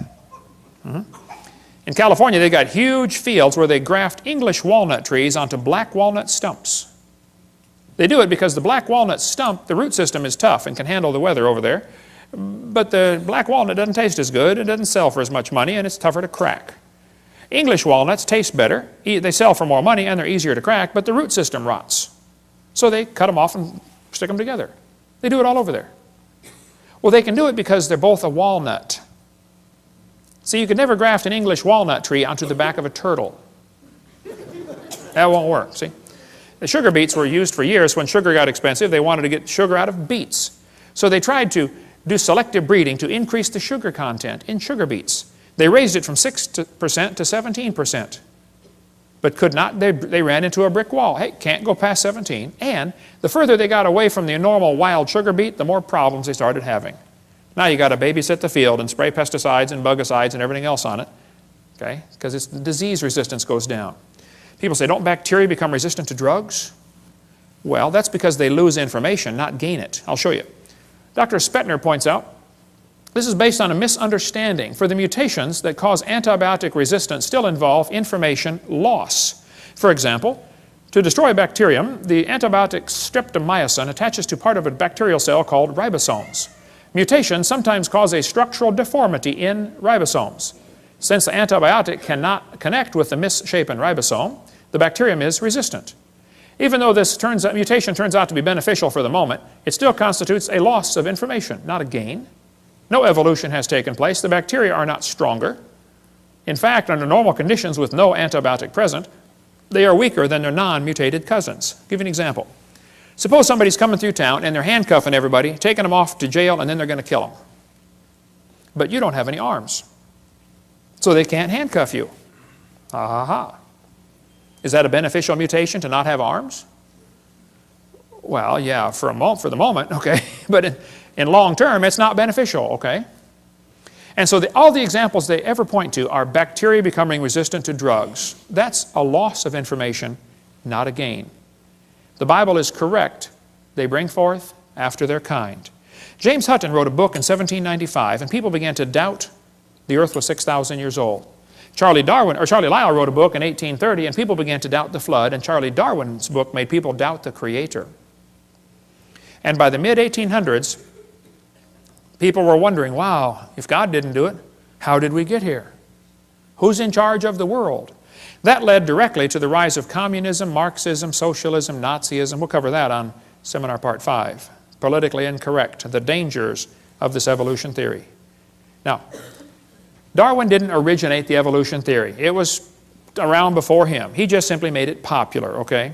In California, they've got huge fields where they graft English walnut trees onto black walnut stumps. They do it because the black walnut stump, the root system is tough and can handle the weather over there. But the black walnut doesn't taste as good, it doesn't sell for as much money, and it's tougher to crack. English walnuts taste better, they sell for more money, and they're easier to crack, but the root system rots. So they cut them off and stick them together. They do it all over there. Well, they can do it because they're both a walnut. See, you could never graft an English walnut tree onto the back of a turtle. That won't work, see? The sugar beets were used for years. When sugar got expensive, they wanted to get sugar out of beets. So they tried to do selective breeding to increase the sugar content in sugar beets. They raised it from 6% to 17%, but could not. They ran into a brick wall. Hey, can't go past 17. And the further they got away from the normal wild sugar beet, the more problems they started having. Now you got to babysit the field and spray pesticides and bugicides and everything else on it, okay? Because its disease resistance goes down. People say, don't bacteria become resistant to drugs? Well, that's because they lose information, not gain it. I'll show you. Dr. Spettner points out, this is based on a misunderstanding, for the mutations that cause antibiotic resistance still involve information loss. For example, to destroy a bacterium, the antibiotic streptomycin attaches to part of a bacterial cell called ribosomes. Mutations sometimes cause a structural deformity in ribosomes. Since the antibiotic cannot connect with the misshapen ribosome, the bacterium is resistant. Even though this mutation turns out to be beneficial for the moment, it still constitutes a loss of information, not a gain. No evolution has taken place. The bacteria are not stronger. In fact, under normal conditions with no antibiotic present, they are weaker than their non-mutated cousins. I'll give you an example. Suppose somebody's coming through town and they're handcuffing everybody, taking them off to jail, and then they're going to kill them. But you don't have any arms, so they can't handcuff you. Is that a beneficial mutation to not have arms? Well, yeah, for the moment, okay. But in long term, it's not beneficial, okay? And so all the examples they ever point to are bacteria becoming resistant to drugs. That's a loss of information, not a gain. The Bible is correct. They bring forth after their kind. James Hutton wrote a book in 1795, and people began to doubt the earth was 6,000 years old. Charlie Lyell wrote a book in 1830, and people began to doubt the flood, and Charlie Darwin's book made people doubt the Creator. And by the mid-1800s, people were wondering, wow, if God didn't do it, how did we get here? Who's in charge of the world? That led directly to the rise of communism, Marxism, socialism, Nazism. We'll cover that on Seminar Part 5. Politically incorrect, the dangers of this evolution theory. Now, Darwin didn't originate the evolution theory. It was around before him. He just simply made it popular, okay?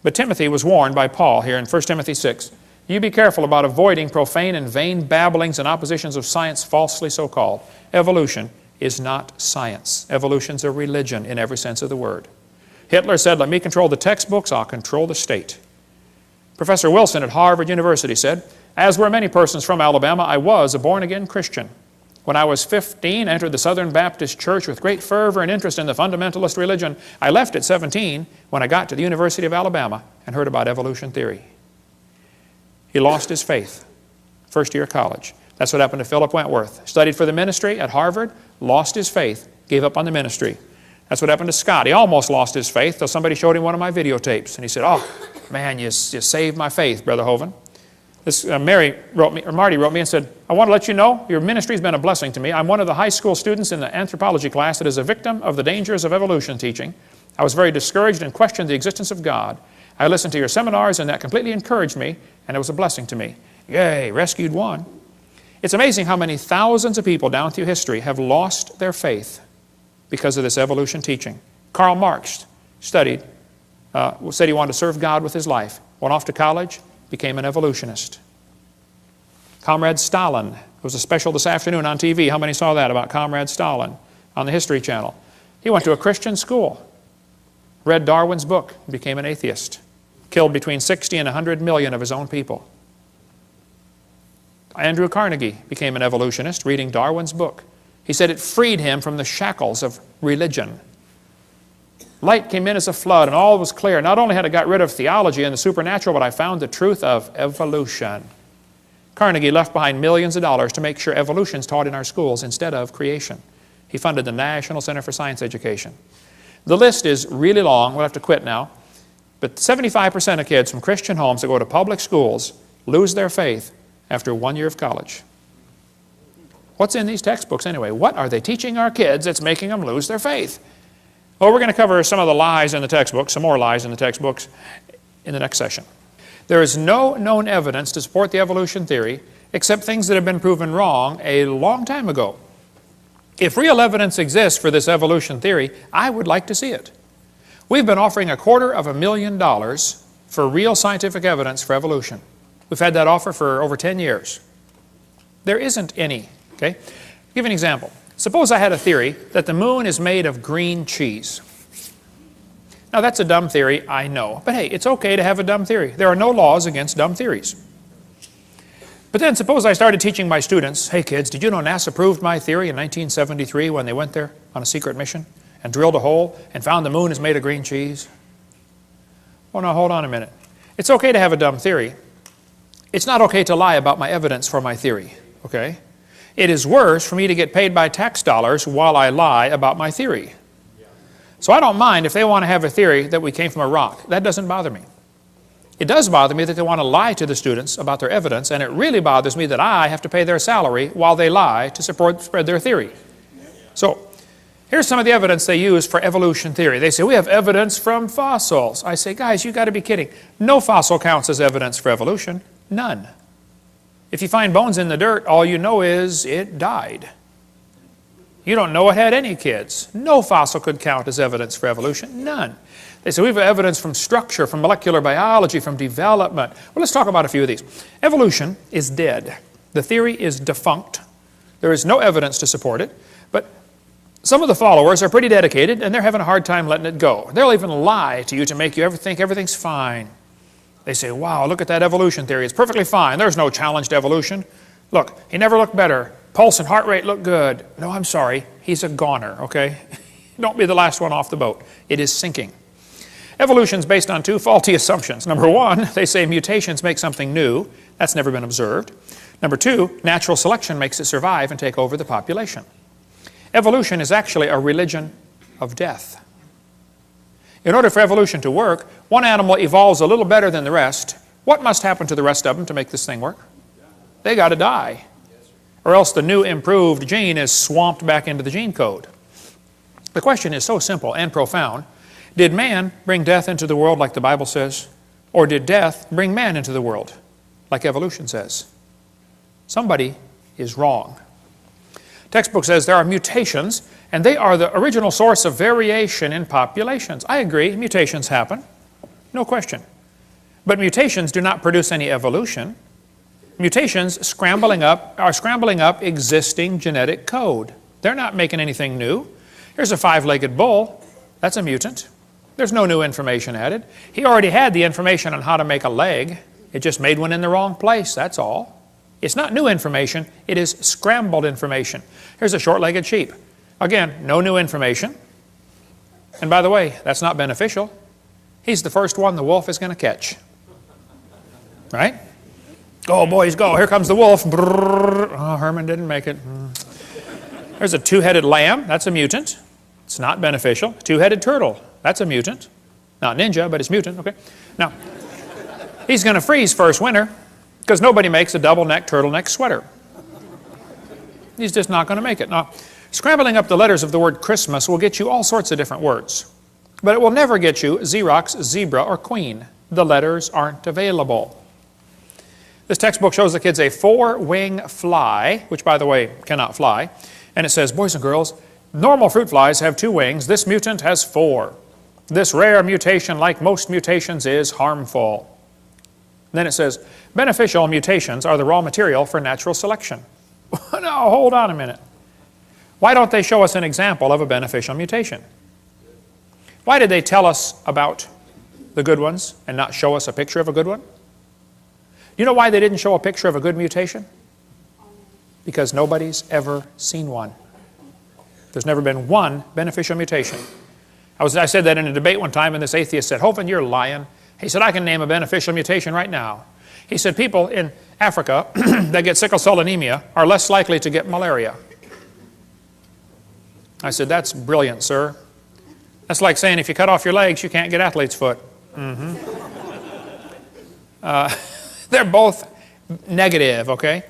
But Timothy was warned by Paul here in 1 Timothy 6. You be careful about avoiding profane and vain babblings and oppositions of science falsely so called. Evolution is not science. Evolution's a religion in every sense of the word. Hitler said, let me control the textbooks, I'll control the state. Professor Wilson at Harvard University said, as were many persons from Alabama, I was a born-again Christian. When I was 15, I entered the Southern Baptist Church with great fervor and interest in the fundamentalist religion. I left at 17 when I got to the University of Alabama and heard about evolution theory. He lost his faith, first year of college. That's what happened to Philip Wentworth. Studied for the ministry at Harvard, lost his faith, gave up on the ministry. That's what happened to Scott. He almost lost his faith till somebody showed him one of my videotapes. And he said, oh, Man, you saved my faith, Brother Hovind. This Marty wrote me and said, I want to let you know your ministry has been a blessing to me. I'm one of the high school students in the anthropology class that is a victim of the dangers of evolution teaching. I was very discouraged and questioned the existence of God. I listened to your seminars and that completely encouraged me, and it was a blessing to me. Yay, rescued one. It's amazing how many thousands of people down through history have lost their faith because of this evolution teaching. Karl Marx said he wanted to serve God with his life. Went off to college, became an evolutionist. Comrade Stalin. There was a special this afternoon on TV. How many saw that about Comrade Stalin on the History Channel? He went to a Christian school, read Darwin's book, and became an atheist. Killed between 60 and 100 million of his own people. Andrew Carnegie became an evolutionist reading Darwin's book. He said it freed him from the shackles of religion. Light came in as a flood and all was clear. Not only had I got rid of theology and the supernatural, but I found the truth of evolution. Carnegie left behind millions of dollars to make sure evolution is taught in our schools instead of creation. He funded the National Center for Science Education. The list is really long. We'll have to quit now. But 75% of kids from Christian homes that go to public schools lose their faith after 1 year of college. What's in these textbooks anyway? What are they teaching our kids that's making them lose their faith? Well, we're going to cover some of the lies in the textbooks, some more lies in the textbooks in the next session. There is no known evidence to support the evolution theory except things that have been proven wrong a long time ago. If real evidence exists for this evolution theory, I would like to see it. We've been offering $250,000 for real scientific evidence for evolution. We've had that offer for over 10 years. There isn't any, okay? I'll give you an example. Suppose I had a theory that the moon is made of green cheese. Now that's a dumb theory, I know. But hey, it's okay to have a dumb theory. There are no laws against dumb theories. But then suppose I started teaching my students, hey kids, did you know NASA proved my theory in 1973 when they went there on a secret mission and drilled a hole and found the moon is made of green cheese? Well, now hold on a minute. It's okay to have a dumb theory. It's not okay to lie about my evidence for my theory, okay? It is worse for me to get paid by tax dollars while I lie about my theory. So I don't mind if they want to have a theory that we came from a rock. That doesn't bother me. It does bother me that they want to lie to the students about their evidence, and it really bothers me that I have to pay their salary while they lie to spread their theory. So here's some of the evidence they use for evolution theory. They say, we have evidence from fossils. I say, guys, you've got to be kidding. No fossil counts as evidence for evolution. None. If you find bones in the dirt, all you know is it died. You don't know it had any kids. No fossil could count as evidence for evolution. None. They say we have evidence from structure, from molecular biology, from development. Well, let's talk about a few of these. Evolution is dead. The theory is defunct. There is no evidence to support it. But some of the followers are pretty dedicated, and they're having a hard time letting it go. They'll even lie to you to make you think everything's fine. They say, wow, look at that evolution theory. It's perfectly fine. There's no challenge to evolution. Look, he never looked better. Pulse and heart rate look good. No, I'm sorry. He's a goner, okay? Don't be the last one off the boat. It is sinking. Evolution is based on two faulty assumptions. Number one, they say mutations make something new. That's never been observed. Number two, natural selection makes it survive and take over the population. Evolution is actually a religion of death. In order for evolution to work, one animal evolves a little better than the rest. What must happen to the rest of them to make this thing work? They got to die. Or else the new improved gene is swamped back into the gene code. The question is so simple and profound. Did man bring death into the world like the Bible says? Or did death bring man into the world like evolution says? Somebody is wrong. Textbook says there are mutations, and they are the original source of variation in populations. I agree, mutations happen, no question. But mutations do not produce any evolution. Mutations are scrambling up existing genetic code. They're not making anything new. Here's a 5-legged bull. That's a mutant. There's no new information added. He already had the information on how to make a leg. It just made one in the wrong place, that's all. It's not new information, it is scrambled information. Here's a short-legged sheep. Again, no new information. And by the way, that's not beneficial. He's the first one the wolf is going to catch. Right? Go, boys, go. Here comes the wolf. Brrr. Oh, Herman didn't make it. There's a 2-headed lamb. That's a mutant. It's not beneficial. 2-headed turtle. That's a mutant. Not ninja, but it's mutant. Okay. Now, He's going to freeze first winter because nobody makes a double-neck turtleneck sweater. He's just not going to make it. Now, scrambling up the letters of the word Christmas will get you all sorts of different words. But it will never get you Xerox, zebra, or queen. The letters aren't available. This textbook shows the kids a 4-wing fly, which, by the way, cannot fly. And it says, boys and girls, normal fruit flies have 2 wings. This mutant has 4. This rare mutation, like most mutations, is harmful. Then it says, beneficial mutations are the raw material for natural selection. Now, hold on a minute. Why don't they show us an example of a beneficial mutation? Why did they tell us about the good ones and not show us a picture of a good one? You know why they didn't show a picture of a good mutation? Because nobody's ever seen one. There's never been one beneficial mutation. I said that in a debate one time, and this atheist said, Hovind, you're lying. He said, I can name a beneficial mutation right now. He said, people in Africa that get sickle cell anemia are less likely to get malaria. I said, that's brilliant, sir. That's like saying if you cut off your legs, you can't get athlete's foot. They're both negative, okay?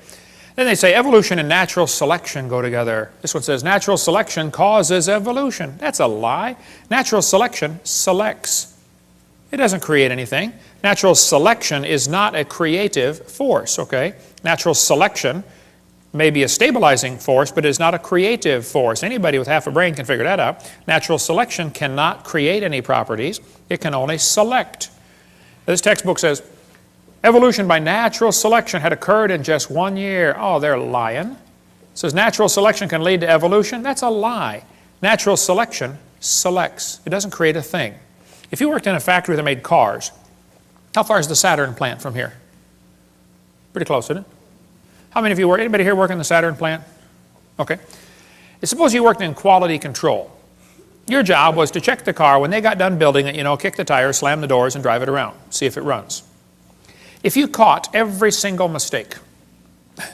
Then they say evolution and natural selection go together. This one says natural selection causes evolution. That's a lie. Natural selection selects. It doesn't create anything. Natural selection is not a creative force, okay? Natural selection may be a stabilizing force, but it is not a creative force. Anybody with half a brain can figure that out. Natural selection cannot create any properties. It can only select. This textbook says, evolution by natural selection had occurred in just 1 year. Oh, they're lying. It says natural selection can lead to evolution. That's a lie. Natural selection selects. It doesn't create a thing. If you worked in a factory that made cars, how far is the Saturn plant from here? Pretty close, isn't it? How many of you work? Anybody here work in the Saturn plant? Okay. Suppose you worked in quality control. Your job was to check the car when they got done building it, you know, kick the tires, slam the doors, and drive it around, see if it runs. If you caught every single mistake,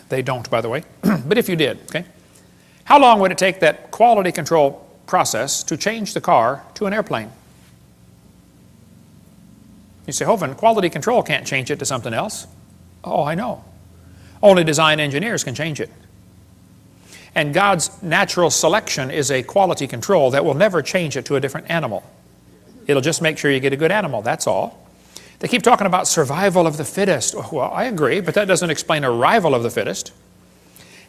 they don't, by the way, but if you did, okay, how long would it take that quality control process to change the car to an airplane? You say, Hovind, quality control can't change it to something else. Oh, I know. Only design engineers can change it. And God's natural selection is a quality control that will never change it to a different animal. It'll just make sure you get a good animal, that's all. They keep talking about survival of the fittest. Well, I agree, but that doesn't explain arrival of the fittest.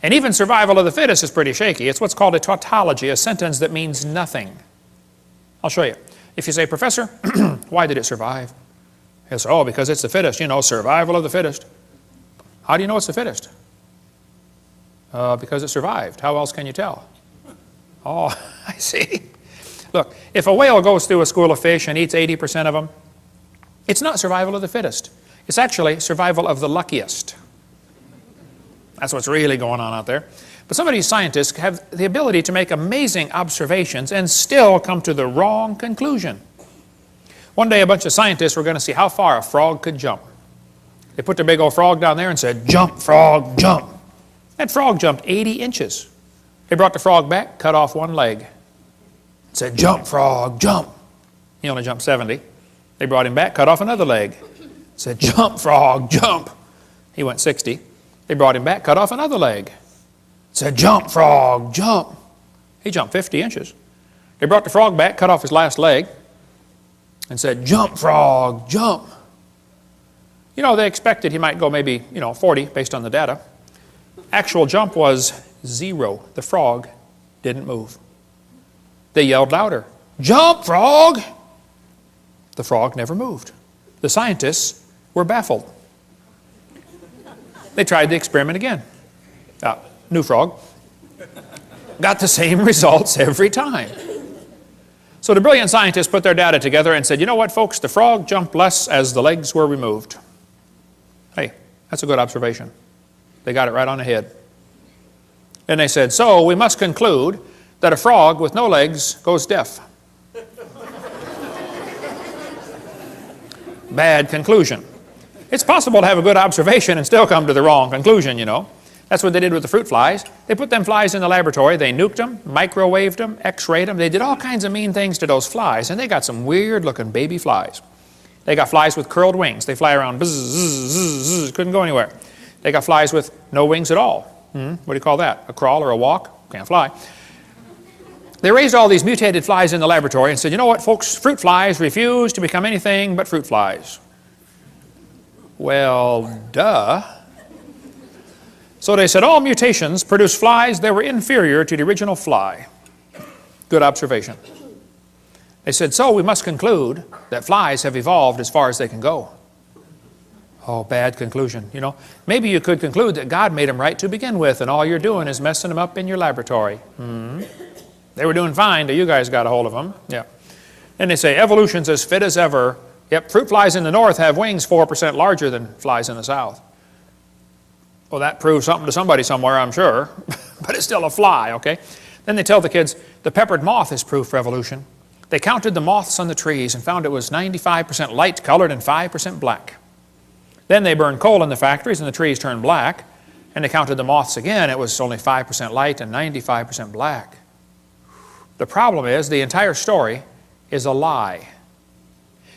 And even survival of the fittest is pretty shaky. It's what's called a tautology, a sentence that means nothing. I'll show you. If you say, Professor, why did it survive? He'll say, oh, because it's the fittest, you know, survival of the fittest. How do you know it's the fittest? Because it survived. How else can you tell? Oh, I see. Look, if a whale goes through a school of fish and eats 80% of them, it's not survival of the fittest. It's actually survival of the luckiest. That's what's really going on out there. But some of these scientists have the ability to make amazing observations and still come to the wrong conclusion. One day a bunch of scientists were going to see how far a frog could jump. They put their big old frog down there and said, jump, frog, jump. That frog jumped 80 inches. They brought the frog back, cut off one leg. Said, jump, frog, jump. He only jumped 70. They brought him back, cut off another leg. Said, jump, frog, jump. He went 60. They brought him back, cut off another leg. Said, jump, frog, jump. He jumped 50 inches. They brought the frog back, cut off his last leg, and said, jump, frog, jump. You know, they expected he might go maybe, 40 based on the data. Actual jump was 0. The frog didn't move. They yelled louder, jump, frog! The frog never moved. The scientists were baffled. They tried the experiment again. New frog. Got the same results every time. So the brilliant scientists put their data together and said, you know what, folks, the frog jumped less as the legs were removed. Hey, that's a good observation. They got it right on the head. Then they said, so we must conclude that a frog with no legs goes deaf. Bad conclusion. It's possible to have a good observation and still come to the wrong conclusion, you know. That's what they did with the fruit flies. They put them flies in the laboratory. They nuked them, microwaved them, x-rayed them. They did all kinds of mean things to those flies, and they got some weird-looking baby flies. They got flies with curled wings. They fly around, bzz, zzz, zzz, zzz, couldn't go anywhere. They got flies with no wings at all. What do you call that? A crawl or a walk? Can't fly. They raised all these mutated flies in the laboratory and said, you know what, folks, fruit flies refuse to become anything but fruit flies. Well, duh. So they said all mutations produce flies that were inferior to the original fly. Good observation. They said, so we must conclude that flies have evolved as far as they can go. Oh, bad conclusion, you know. Maybe you could conclude that God made them right to begin with, and all you're doing is messing them up in your laboratory. They were doing fine till you guys got a hold of them. Yeah. And they say evolution's as fit as ever. Yep, fruit flies in the north have wings 4% larger than flies in the south. Well, that proves something to somebody somewhere, I'm sure. But it's still a fly, okay? Then they tell the kids, the peppered moth is proof for evolution. They counted the moths on the trees and found it was 95% light colored and 5% black. Then they burned coal in the factories and the trees turned black. And they counted the moths again. It was only 5% light and 95% black. The problem is the entire story is a lie.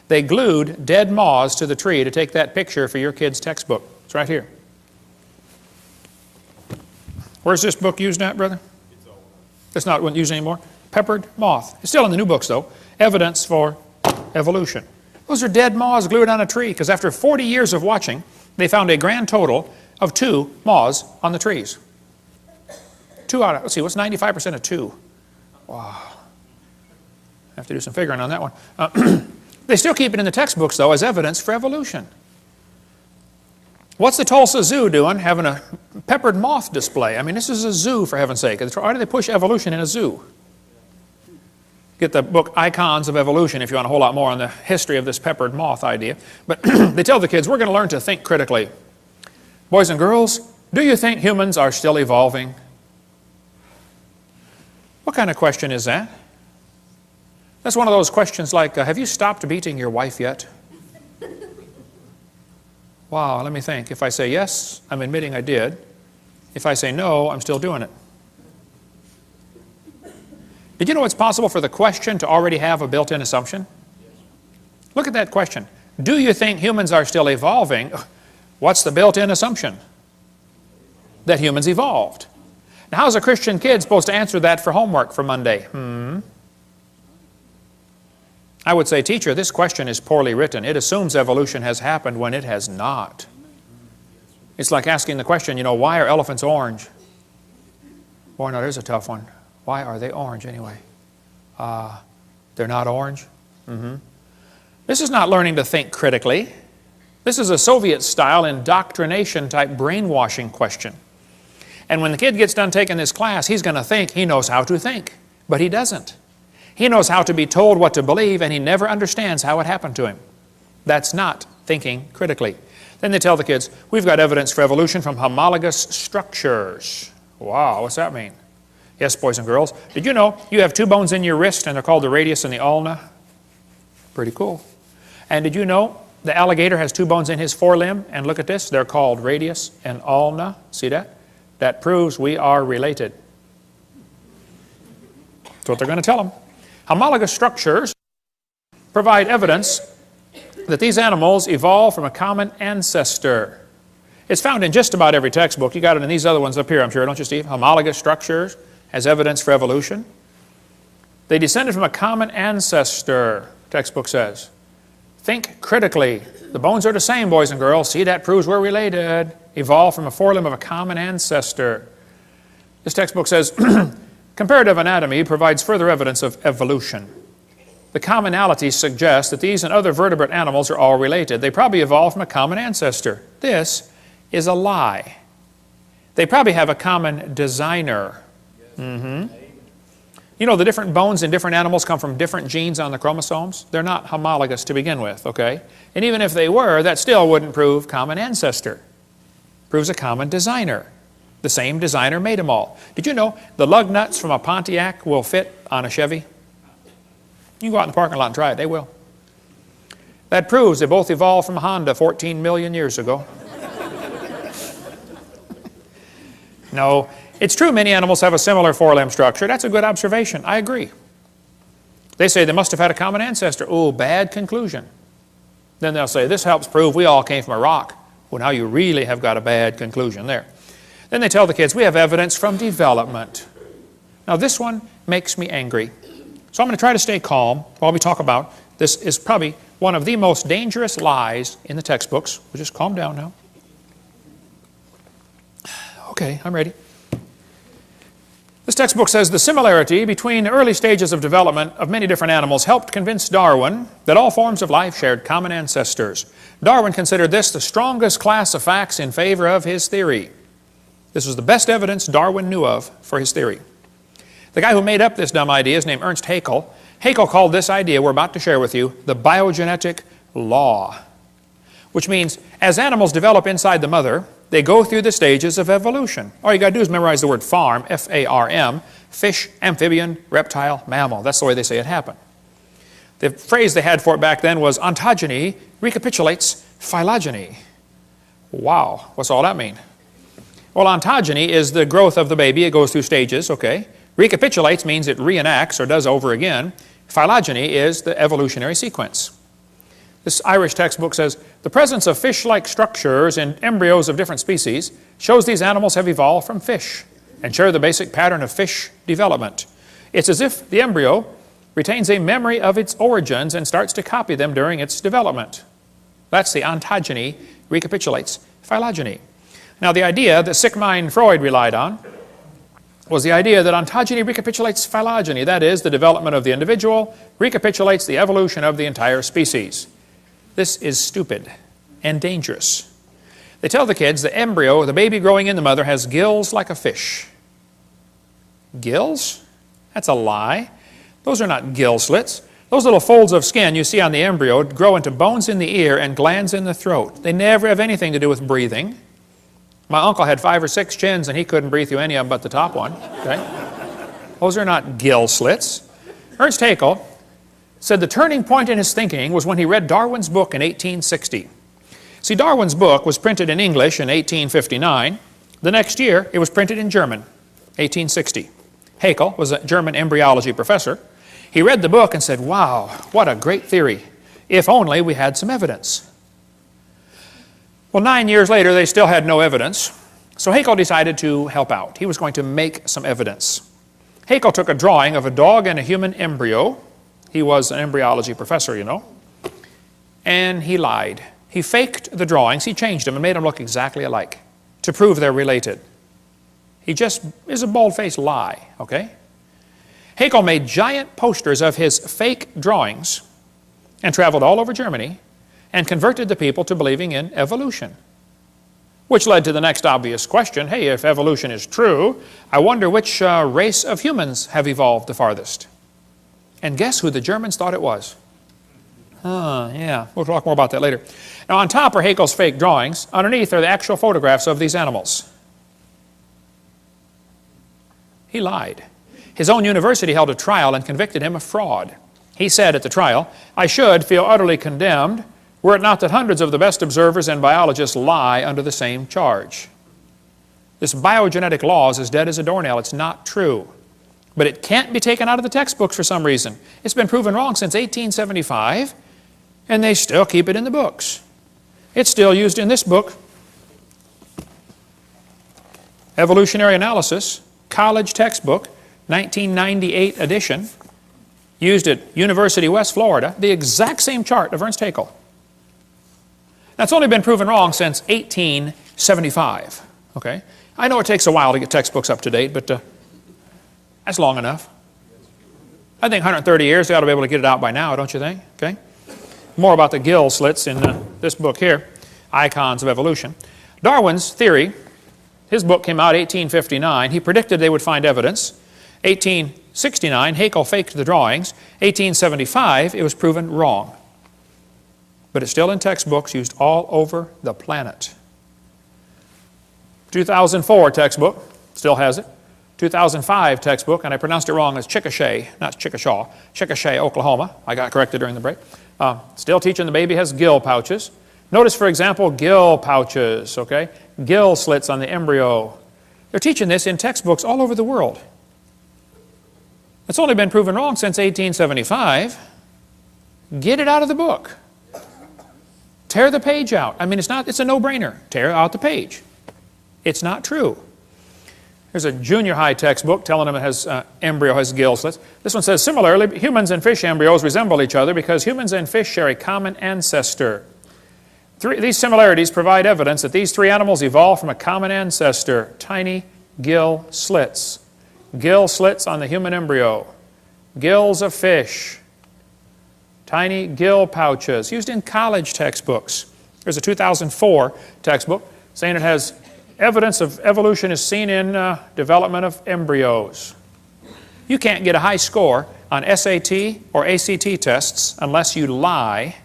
They glued dead moths to the tree to take that picture for your kid's textbook. It's right here. Where's this book used at, brother? It's not used anymore. Peppered moth. It's still in the new books, though. Evidence for evolution. Those are dead moths glued on a tree because after 40 years of watching, they found a grand total of 2 moths on the trees. 2 out of, let's see, what's 95% of 2? Wow. I have to do some figuring on that one. They still keep it in the textbooks, though, as evidence for evolution. What's the Tulsa Zoo doing having a peppered moth display? I mean, this is a zoo, for heaven's sake. Why do they push evolution in a zoo? Get the book Icons of Evolution if you want a whole lot more on the history of this peppered moth idea. But they tell the kids, we're going to learn to think critically. Boys and girls, do you think humans are still evolving? What kind of question is that? That's one of those questions like, have you stopped beating your wife yet? Wow, let me think. If I say yes, I'm admitting I did. If I say no, I'm still doing it. Did you know it's possible for the question to already have a built-in assumption? Look at that question. Do you think humans are still evolving? What's the built-in assumption? That humans evolved. Now, how's a Christian kid supposed to answer that for homework for Monday? I would say, teacher, this question is poorly written. It assumes evolution has happened when it has not. It's like asking the question, you know, why are elephants orange? Boy, no, there's a tough one. Why are they orange anyway? They're not orange? This is not learning to think critically. This is a Soviet-style indoctrination type brainwashing question. And when the kid gets done taking this class, he's going to think he knows how to think. But he doesn't. He knows how to be told what to believe, and he never understands how it happened to him. That's not thinking critically. Then they tell the kids, we've got evidence for evolution from homologous structures. Wow, what's that mean? Yes, boys and girls. Did you know you have 2 bones in your wrist, and they're called the radius and the ulna? Pretty cool. And did you know the alligator has 2 bones in his forelimb? And look at this, they're called radius and ulna. See that? That proves we are related. That's what they're going to tell them. Homologous structures provide evidence that these animals evolved from a common ancestor. It's found in just about every textbook. You got it in these other ones up here, I'm sure, don't you, Steve? Homologous structures as evidence for evolution. They descended from a common ancestor, textbook says. Think critically. The bones are the same, boys and girls. See, that proves we're related. Evolved from a forelimb of a common ancestor. This textbook says, comparative anatomy provides further evidence of evolution. The commonalities suggest that these and other vertebrate animals are all related. They probably evolved from a common ancestor. This is a lie. They probably have a common designer. You know, the different bones in different animals come from different genes on the chromosomes. They're not homologous to begin with, okay? And even if they were, that still wouldn't prove common ancestor. Proves a common designer. The same designer made them all. Did you know the lug nuts from a Pontiac will fit on a Chevy? You can go out in the parking lot and try it. They will. That proves they both evolved from Honda 14 million years ago. No, it's true many animals have a similar forelimb structure. That's a good observation. I agree. They say they must have had a common ancestor. Oh, bad conclusion. Then they'll say, this helps prove we all came from a rock. Well, now you really have got a bad conclusion there. Then they tell the kids, we have evidence from development. Now this one makes me angry. So I'm going to try to stay calm while we talk about this. Is probably one of the most dangerous lies in the textbooks. We'll just calm down now. Okay, I'm ready. This textbook says the similarity between the early stages of development of many different animals helped convince Darwin that all forms of life shared common ancestors. Darwin considered this the strongest class of facts in favor of his theory. This was the best evidence Darwin knew of for his theory. The guy who made up this dumb idea is named Ernst Haeckel. Haeckel called this idea we're about to share with you the biogenetic law, which means as animals develop inside the mother, they go through the stages of evolution. All you got to do is memorize the word farm, F-A-R-M, fish, amphibian, reptile, mammal. That's the way they say it happened. The phrase they had for it back then was ontogeny recapitulates phylogeny. Wow, what's all that mean? Well, ontogeny is the growth of the baby. It goes through stages, okay? Recapitulates means it reenacts or does over again. Phylogeny is the evolutionary sequence. This Irish textbook says, the presence of fish-like structures in embryos of different species shows these animals have evolved from fish and share the basic pattern of fish development. It's as if the embryo retains a memory of its origins and starts to copy them during its development. That's the ontogeny recapitulates phylogeny. Now the idea that Sigmund Freud relied on was the idea that ontogeny recapitulates phylogeny, that is, the development of the individual recapitulates the evolution of the entire species. This is stupid and dangerous. They tell the kids the embryo, the baby growing in the mother, has gills like a fish. Gills? That's a lie. Those are not gill slits. Those little folds of skin you see on the embryo grow into bones in the ear and glands in the throat. They never have anything to do with breathing. My uncle had 5 or 6 chins and he couldn't breathe through any of them but the top one. Okay? Those are not gill slits. Ernst Haeckel said the turning point in his thinking was when he read Darwin's book in 1860. See, Darwin's book was printed in English in 1859. The next year, it was printed in German, 1860. Haeckel was a German embryology professor. He read the book and said, wow, what a great theory. If only we had some evidence. Well, 9 years later, they still had no evidence. So Haeckel decided to help out. He was going to make some evidence. Haeckel took a drawing of a dog and a human embryo. He was an embryology professor, you know. And he lied. He faked the drawings. He changed them and made them look exactly alike to prove they're related. He just is a bald-faced lie, okay? Haeckel made giant posters of his fake drawings and traveled all over Germany and converted the people to believing in evolution, which led to the next obvious question. Hey, if evolution is true, I wonder which race of humans have evolved the farthest. And guess who the Germans thought it was? Yeah, we'll talk more about that later. Now, on top are Haeckel's fake drawings. Underneath are the actual photographs of these animals. He lied. His own university held a trial and convicted him of fraud. He said at the trial, I should feel utterly condemned were it not that hundreds of the best observers and biologists lie under the same charge. This biogenetic law is as dead as a doornail. It's not true. But it can't be taken out of the textbooks for some reason. It's been proven wrong since 1875, and they still keep it in the books. It's still used in this book, Evolutionary Analysis, college textbook, 1998 edition, used at University West Florida, the exact same chart of Ernst Haeckel. That's only been proven wrong since 1875. Okay? I know it takes a while to get textbooks up to date, but that's long enough. I think 130 years, they ought to be able to get it out by now, don't you think? Okay? More about the gill slits in this book here, Icons of Evolution. Darwin's theory, his book came out 1859. He predicted they would find evidence. 1869, Haeckel faked the drawings. 1875, it was proven wrong. But it's still in textbooks used all over the planet. 2004 textbook, still has it. 2005 textbook, and I pronounced it wrong as Chickasha, not Chickashaw, Chickasha, Oklahoma. I got corrected during the break. Still teaching the baby has gill pouches. Notice, for example, gill pouches, okay? Gill slits on the embryo. They're teaching this in textbooks all over the world. It's only been proven wrong since 1875. Get it out of the book. Tear the page out. I mean, it's a no-brainer. Tear out the page. It's not true. There's a junior high textbook telling them it has embryo has gill slits. This one says, similarly, humans and fish embryos resemble each other because humans and fish share a common ancestor. These similarities provide evidence that these three animals evolved from a common ancestor, tiny gill slits. Gill slits on the human embryo. Gills of fish. Tiny gill pouches, used in college textbooks. There's a 2004 textbook saying it has evidence of evolution is seen in development of embryos. You can't get a high score on SAT or ACT tests unless you lie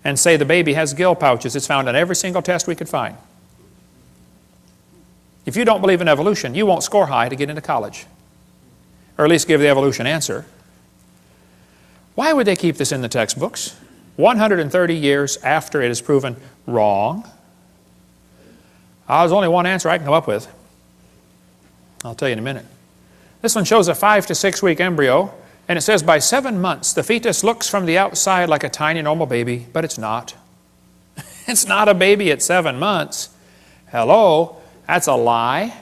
and say the baby has gill pouches. It's found on every single test we could find. If you don't believe in evolution, you won't score high to get into college, or at least give the evolution answer. Why would they keep this in the textbooks 130 years after it is proven wrong? There's only one answer I can come up with. I'll tell you in a minute. This one shows a 5 to 6 week embryo, and it says by 7 months the fetus looks from the outside like a tiny normal baby, but it's not. It's not a baby at 7 months. Hello, that's a lie.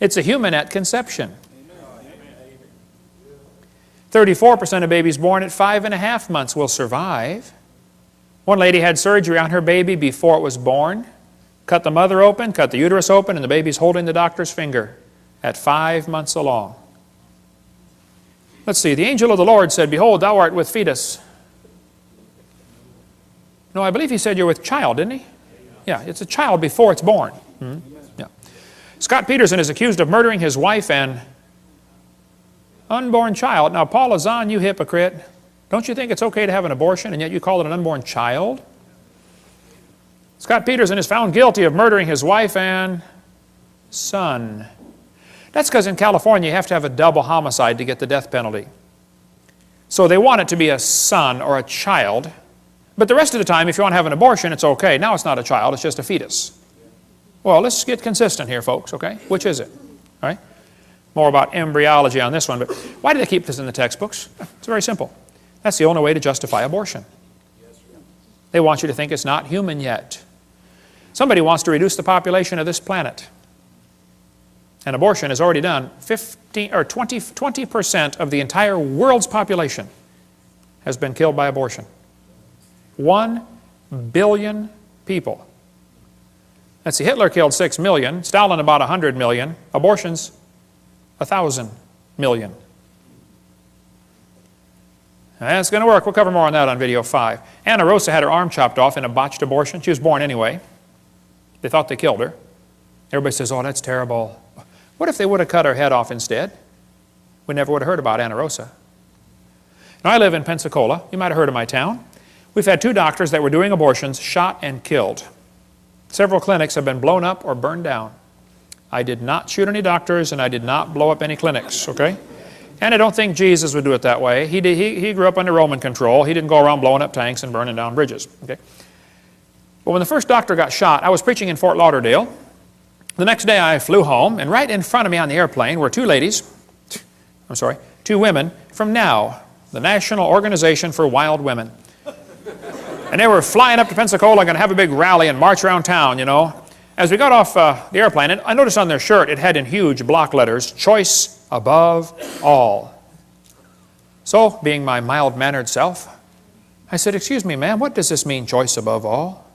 It's a human at conception. 34% of babies born at 5.5 months will survive. One lady had surgery on her baby before it was born. Cut the mother open, cut the uterus open, and the baby's holding the doctor's finger at 5 months along. Let's see, the angel of the Lord said, behold, thou art with fetus. No, I believe he said you're with child, didn't he? Yeah, it's a child before it's born. Yeah. Scott Peterson is accused of murdering his wife and unborn child. Now, Paul Azan, you hypocrite. Don't you think it's okay to have an abortion, and yet you call it an unborn child? Scott Peterson is found guilty of murdering his wife and son. That's because in California you have to have a double homicide to get the death penalty. So they want it to be a son or a child, but the rest of the time if you want to have an abortion it's okay. Now it's not a child, it's just a fetus. Well, let's get consistent here, folks, okay? Which is it? All right? More about embryology on this one, but why do they keep this in the textbooks? It's very simple. That's the only way to justify abortion. They want you to think it's not human yet. Somebody wants to reduce the population of this planet. And abortion has already done 20% of the entire world's population has been killed by abortion. 1 billion people. Let's see, Hitler killed 6 million, Stalin about 100 million, abortions 1,000 million. That's going to work. We'll cover more on that on video 5. Anna Rosa had her arm chopped off in a botched abortion. She was born anyway. They thought they killed her. Everybody says, oh, that's terrible. What if they would have cut her head off instead? We never would have heard about Anna Rosa. Now, I live in Pensacola. You might have heard of my town. We've had 2 doctors that were doing abortions shot and killed. Several clinics have been blown up or burned down. I did not shoot any doctors, and I did not blow up any clinics, okay? And I don't think Jesus would do it that way. He grew up under Roman control. He didn't go around blowing up tanks and burning down bridges, okay? But when the first doctor got shot, I was preaching in Fort Lauderdale. The next day I flew home, and right in front of me on the airplane were 2 women from NOW, the National Organization for Wild Women. And they were flying up to Pensacola, going to have a big rally and march around town, you know. As we got off the airplane, I noticed on their shirt it had in huge block letters, choice above all. So, being my mild-mannered self, I said, excuse me, ma'am, what does this mean, choice above all?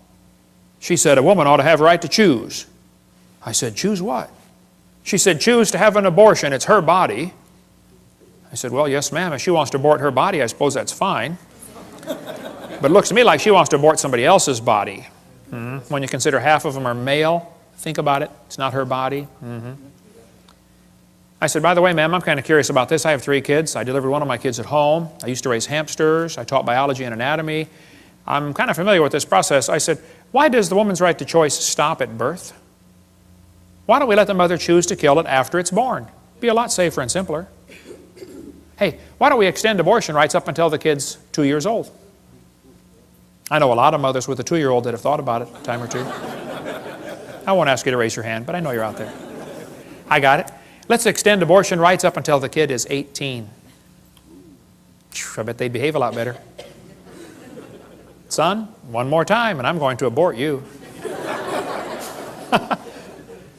She said, a woman ought to have a right to choose. I said, choose what? She said, choose to have an abortion. It's her body. I said, well, yes, ma'am. If she wants to abort her body, I suppose that's fine. But it looks to me like she wants to abort somebody else's body. When you consider half of them are male, think about it. It's not her body. I said, by the way, ma'am, I'm kind of curious about this. I have 3 kids. I delivered one of my kids at home. I used to raise hamsters. I taught biology and anatomy. I'm kind of familiar with this process. I said, why does the woman's right to choice stop at birth? Why don't we let the mother choose to kill it after it's born? Be a lot safer and simpler. Hey, why don't we extend abortion rights up until the kid's 2 years old? I know a lot of mothers with a 2-year-old that have thought about it a time or 2. I won't ask you to raise your hand, but I know you're out there. I got it. Let's extend abortion rights up until the kid is 18. I bet they'd behave a lot better. Son, one more time and I'm going to abort you.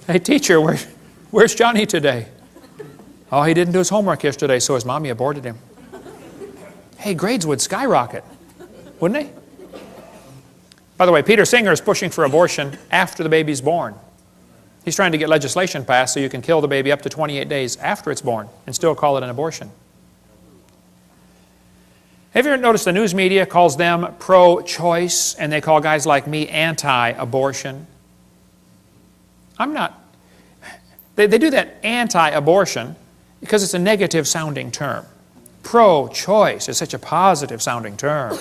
Hey, teacher, where's Johnny today? Oh, he didn't do his homework yesterday, so his mommy aborted him. Hey, grades would skyrocket, wouldn't they? By the way, Peter Singer is pushing for abortion after the baby's born. He's trying to get legislation passed so you can kill the baby up to 28 days after it's born and still call it an abortion. Have you ever noticed the news media calls them pro-choice and they call guys like me anti-abortion? I'm not. They do that anti-abortion because it's a negative sounding term. Pro-choice is such a positive sounding term.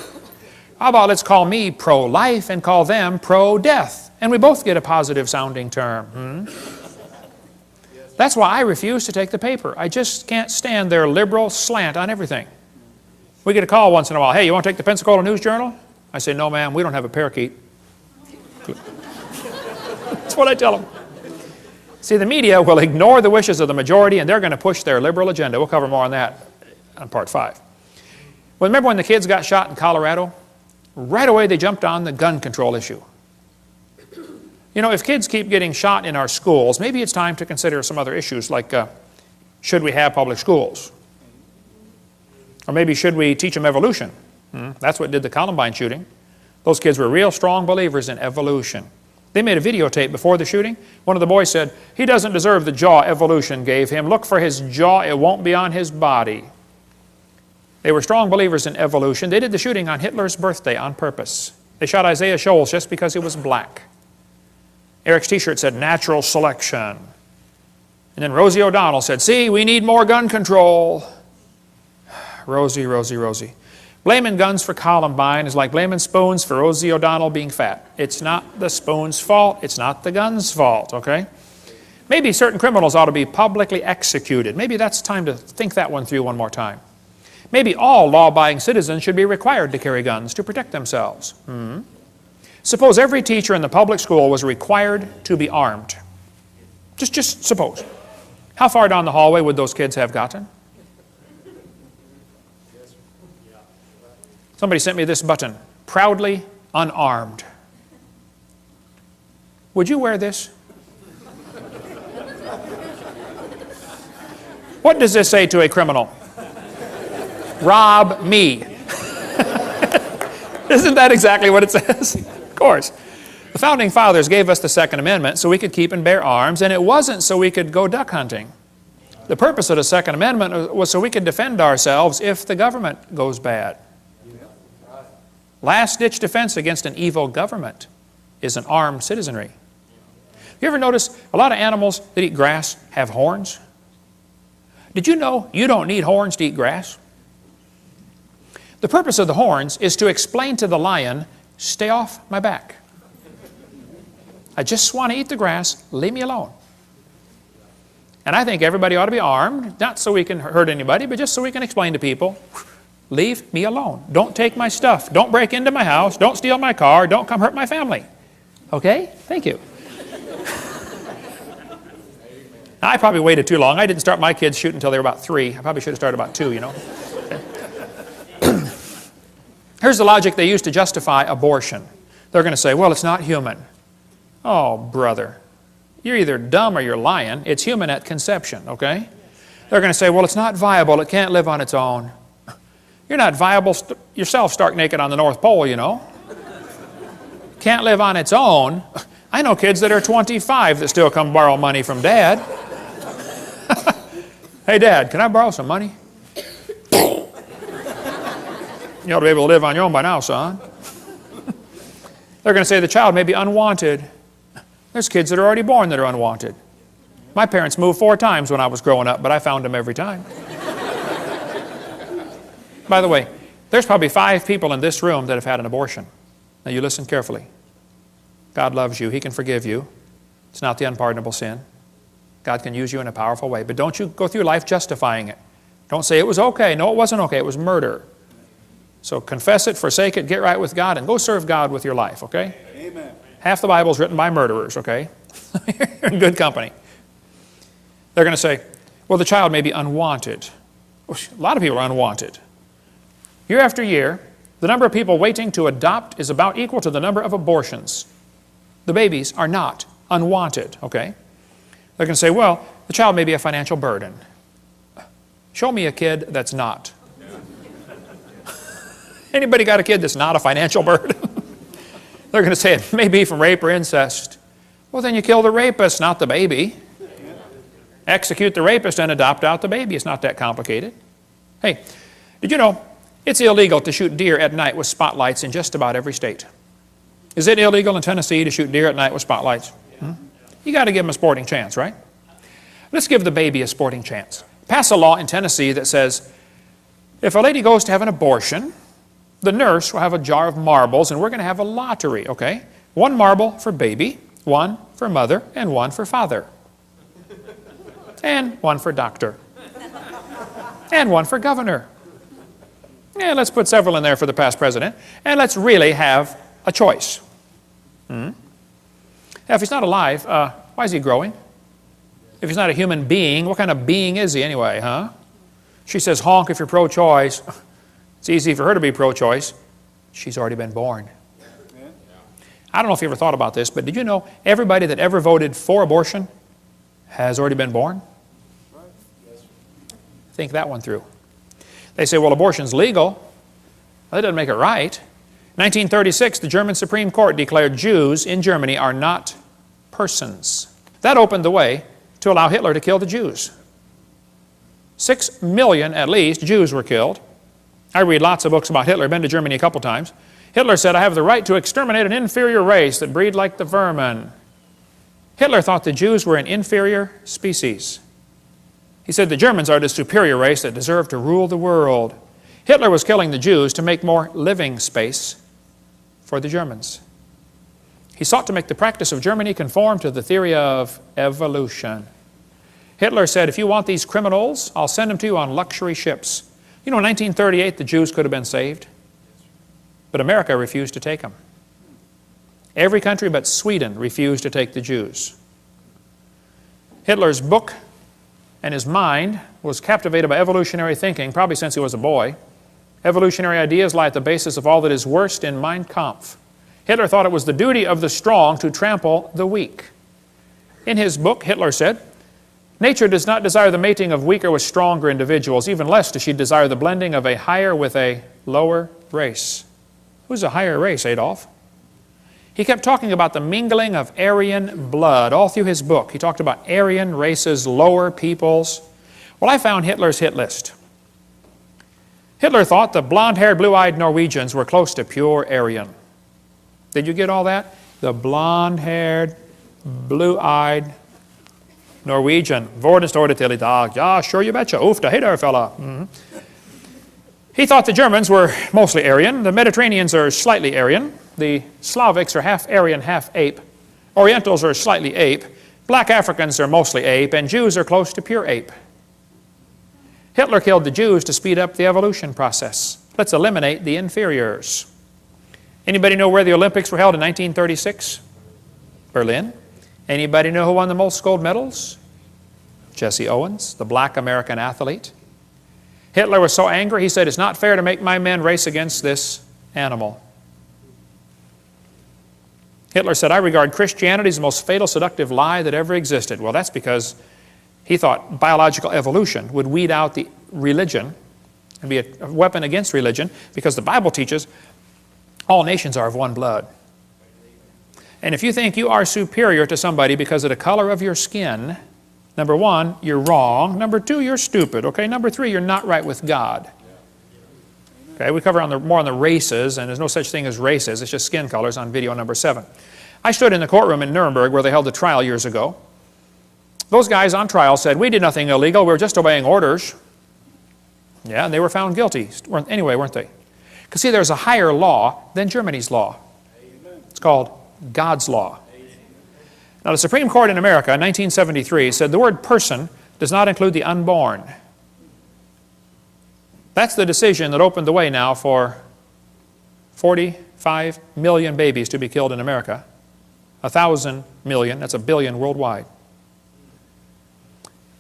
How about let's call me pro-life and call them pro-death, and we both get a positive sounding term. That's why I refuse to take the paper. I just can't stand their liberal slant on everything. We get a call once in a while, hey, you want to take the Pensacola News Journal? I say, no ma'am, we don't have a parakeet. That's what I tell them. See, the media will ignore the wishes of the majority and they're going to push their liberal agenda. We'll cover more on that on part 5. Well, remember when the kids got shot in Colorado? Right away they jumped on the gun control issue. You know, if kids keep getting shot in our schools, maybe it's time to consider some other issues like should we have public schools? Or maybe should we teach them evolution? That's what did the Columbine shooting. Those kids were real strong believers in evolution. They made a videotape before the shooting. One of the boys said, he doesn't deserve the jaw evolution gave him. Look for his jaw, it won't be on his body. They were strong believers in evolution. They did the shooting on Hitler's birthday on purpose. They shot Isaiah Shoals just because he was black. Eric's t-shirt said natural selection. And then Rosie O'Donnell said, see, we need more gun control. Rosie, Rosie, Rosie. Blaming guns for Columbine is like blaming spoons for Rosie O'Donnell being fat. It's not the spoon's fault. It's not the gun's fault, okay? Maybe certain criminals ought to be publicly executed. Maybe that's time to think that one through one more time. Maybe all law-abiding citizens should be required to carry guns to protect themselves. Suppose every teacher in the public school was required to be armed. Just suppose. How far down the hallway would those kids have gotten? Somebody sent me this button, proudly unarmed. Would you wear this? What does this say to a criminal? Rob me. Isn't that exactly what it says? Of course. The Founding Fathers gave us the Second Amendment so we could keep and bear arms, and it wasn't so we could go duck hunting. The purpose of the Second Amendment was so we could defend ourselves if the government goes bad. Last-ditch defense against an evil government is an armed citizenry. You ever notice a lot of animals that eat grass have horns? Did you know you don't need horns to eat grass? The purpose of the horns is to explain to the lion, stay off my back. I just want to eat the grass, leave me alone. And I think everybody ought to be armed, not so we can hurt anybody, but just so we can explain to people, leave me alone. Don't take my stuff. Don't break into my house. Don't steal my car. Don't come hurt my family. Okay? Thank you. I probably waited too long. I didn't start my kids shooting until they were about 3. I probably should have started about 2, you know. Here's the logic they use to justify abortion. They're going to say, well, it's not human. Oh, brother. You're either dumb or you're lying. It's human at conception, okay? They're going to say, well, it's not viable. It can't live on its own. You're not viable yourself stark naked on the North Pole, you know. Can't live on its own. I know kids that are 25 that still come borrow money from Dad. Hey, Dad, can I borrow some money? You ought to be able to live on your own by now, son. They're going to say the child may be unwanted. There's kids that are already born that are unwanted. My parents moved 4 times when I was growing up, but I found them every time. By the way, there's probably 5 people in this room that have had an abortion. Now you listen carefully. God loves you. He can forgive you. It's not the unpardonable sin. God can use you in a powerful way. But don't you go through life justifying it. Don't say it was okay. No, it wasn't okay. It was murder. So confess it, forsake it, get right with God, and go serve God with your life, okay? Amen. Half the Bible is written by murderers, okay? You're in good company. They're going to say, well, the child may be unwanted. A lot of people are unwanted. Year after year, The number of people waiting to adopt is about equal to the number of abortions. The babies are not unwanted, okay? They're going to say, well, the child may be a financial burden. Show me a kid that's not. Anybody got a kid that's not a financial burden? They're going to say it may be from rape or incest. Well, then you kill the rapist, not the baby. Execute the rapist and adopt out the baby. It's not that complicated. Hey, did you know it's illegal to shoot deer at night with spotlights in just about every state? Is it illegal in Tennessee to shoot deer at night with spotlights? You got to give them a sporting chance, right? Let's give the baby a sporting chance. Pass a law in Tennessee that says if a lady goes to have an abortion, the nurse will have a jar of marbles, and we're going to have a lottery, okay? 1 marble for baby, 1 for mother, and 1 for father. And 1 for doctor. And 1 for governor. And let's put several in there for the past president. And let's really have a choice. Now, if he's not alive, why is he growing? If he's not a human being, what kind of being is he anyway, huh? She says, honk if you're pro-choice. It's easy for her to be pro-choice. She's already been born. I don't know if you ever thought about this, but did you know everybody that ever voted for abortion has already been born? Think that one through. They say, well, abortion's legal. Well, that doesn't make it right. In 1936, the German Supreme Court declared Jews in Germany are not persons. That opened the way to allow Hitler to kill the Jews. 6 million, at least, Jews were killed. I read lots of books about Hitler. I've been to Germany a couple times. Hitler said, I have the right to exterminate an inferior race that breed like the vermin. Hitler thought the Jews were an inferior species. He said the Germans are the superior race that deserve to rule the world. Hitler was killing the Jews to make more living space for the Germans. He sought to make the practice of Germany conform to the theory of evolution. Hitler said, if you want these criminals, I'll send them to you on luxury ships. You know, in 1938, the Jews could have been saved, but America refused to take them. Every country but Sweden refused to take the Jews. Hitler's book and his mind was captivated by evolutionary thinking, probably since he was a boy. Evolutionary ideas lie at the basis of all that is worst in Mein Kampf. Hitler thought it was the duty of the strong to trample the weak. In his book, Hitler said, nature does not desire the mating of weaker with stronger individuals, even less does she desire the blending of a higher with a lower race. Who's a higher race, Adolf? He kept talking about the mingling of Aryan blood all through his book. He talked about Aryan races, lower peoples. Well, I found Hitler's hit list. Hitler thought the blonde-haired, blue-eyed Norwegians were close to pure Aryan. Did you get all that? The blonde-haired, blue-eyed Norwegian. Hvordan står det til I dag? Ja, sure you betcha. Ufta, hey there, fella. He thought the Germans were mostly Aryan. The Mediterraneans are slightly Aryan. The Slavics are half Aryan, half ape. Orientals are slightly ape. Black Africans are mostly ape. And Jews are close to pure ape. Hitler killed the Jews to speed up the evolution process. Let's eliminate the inferiors. Anybody know where the Olympics were held in 1936? Berlin. Anybody know who won the most gold medals? Jesse Owens, the black American athlete. Hitler was so angry, he said, it's not fair to make my men race against this animal. Hitler said, I regard Christianity as the most fatal, seductive lie that ever existed. Well, that's because he thought biological evolution would weed out the religion and be a weapon against religion, because the Bible teaches all nations are of one blood. And if you think you are superior to somebody because of the color of your skin, number one, you're wrong. Number two, you're stupid. Okay, number three, you're not right with God. Okay, we cover more on the races, and there's no such thing as races. It's just skin colors on video number 7. I stood in the courtroom in Nuremberg where they held the trial years ago. Those guys on trial said, we did nothing illegal. We were just obeying orders. Yeah, and they were found guilty. Anyway, weren't they? Because see, there's a higher law than Germany's law. It's called God's law. Now, the Supreme Court in America in 1973 said the word person does not include the unborn. That's the decision that opened the way now for 45 million babies to be killed in America. 1,000 million, that's a billion worldwide.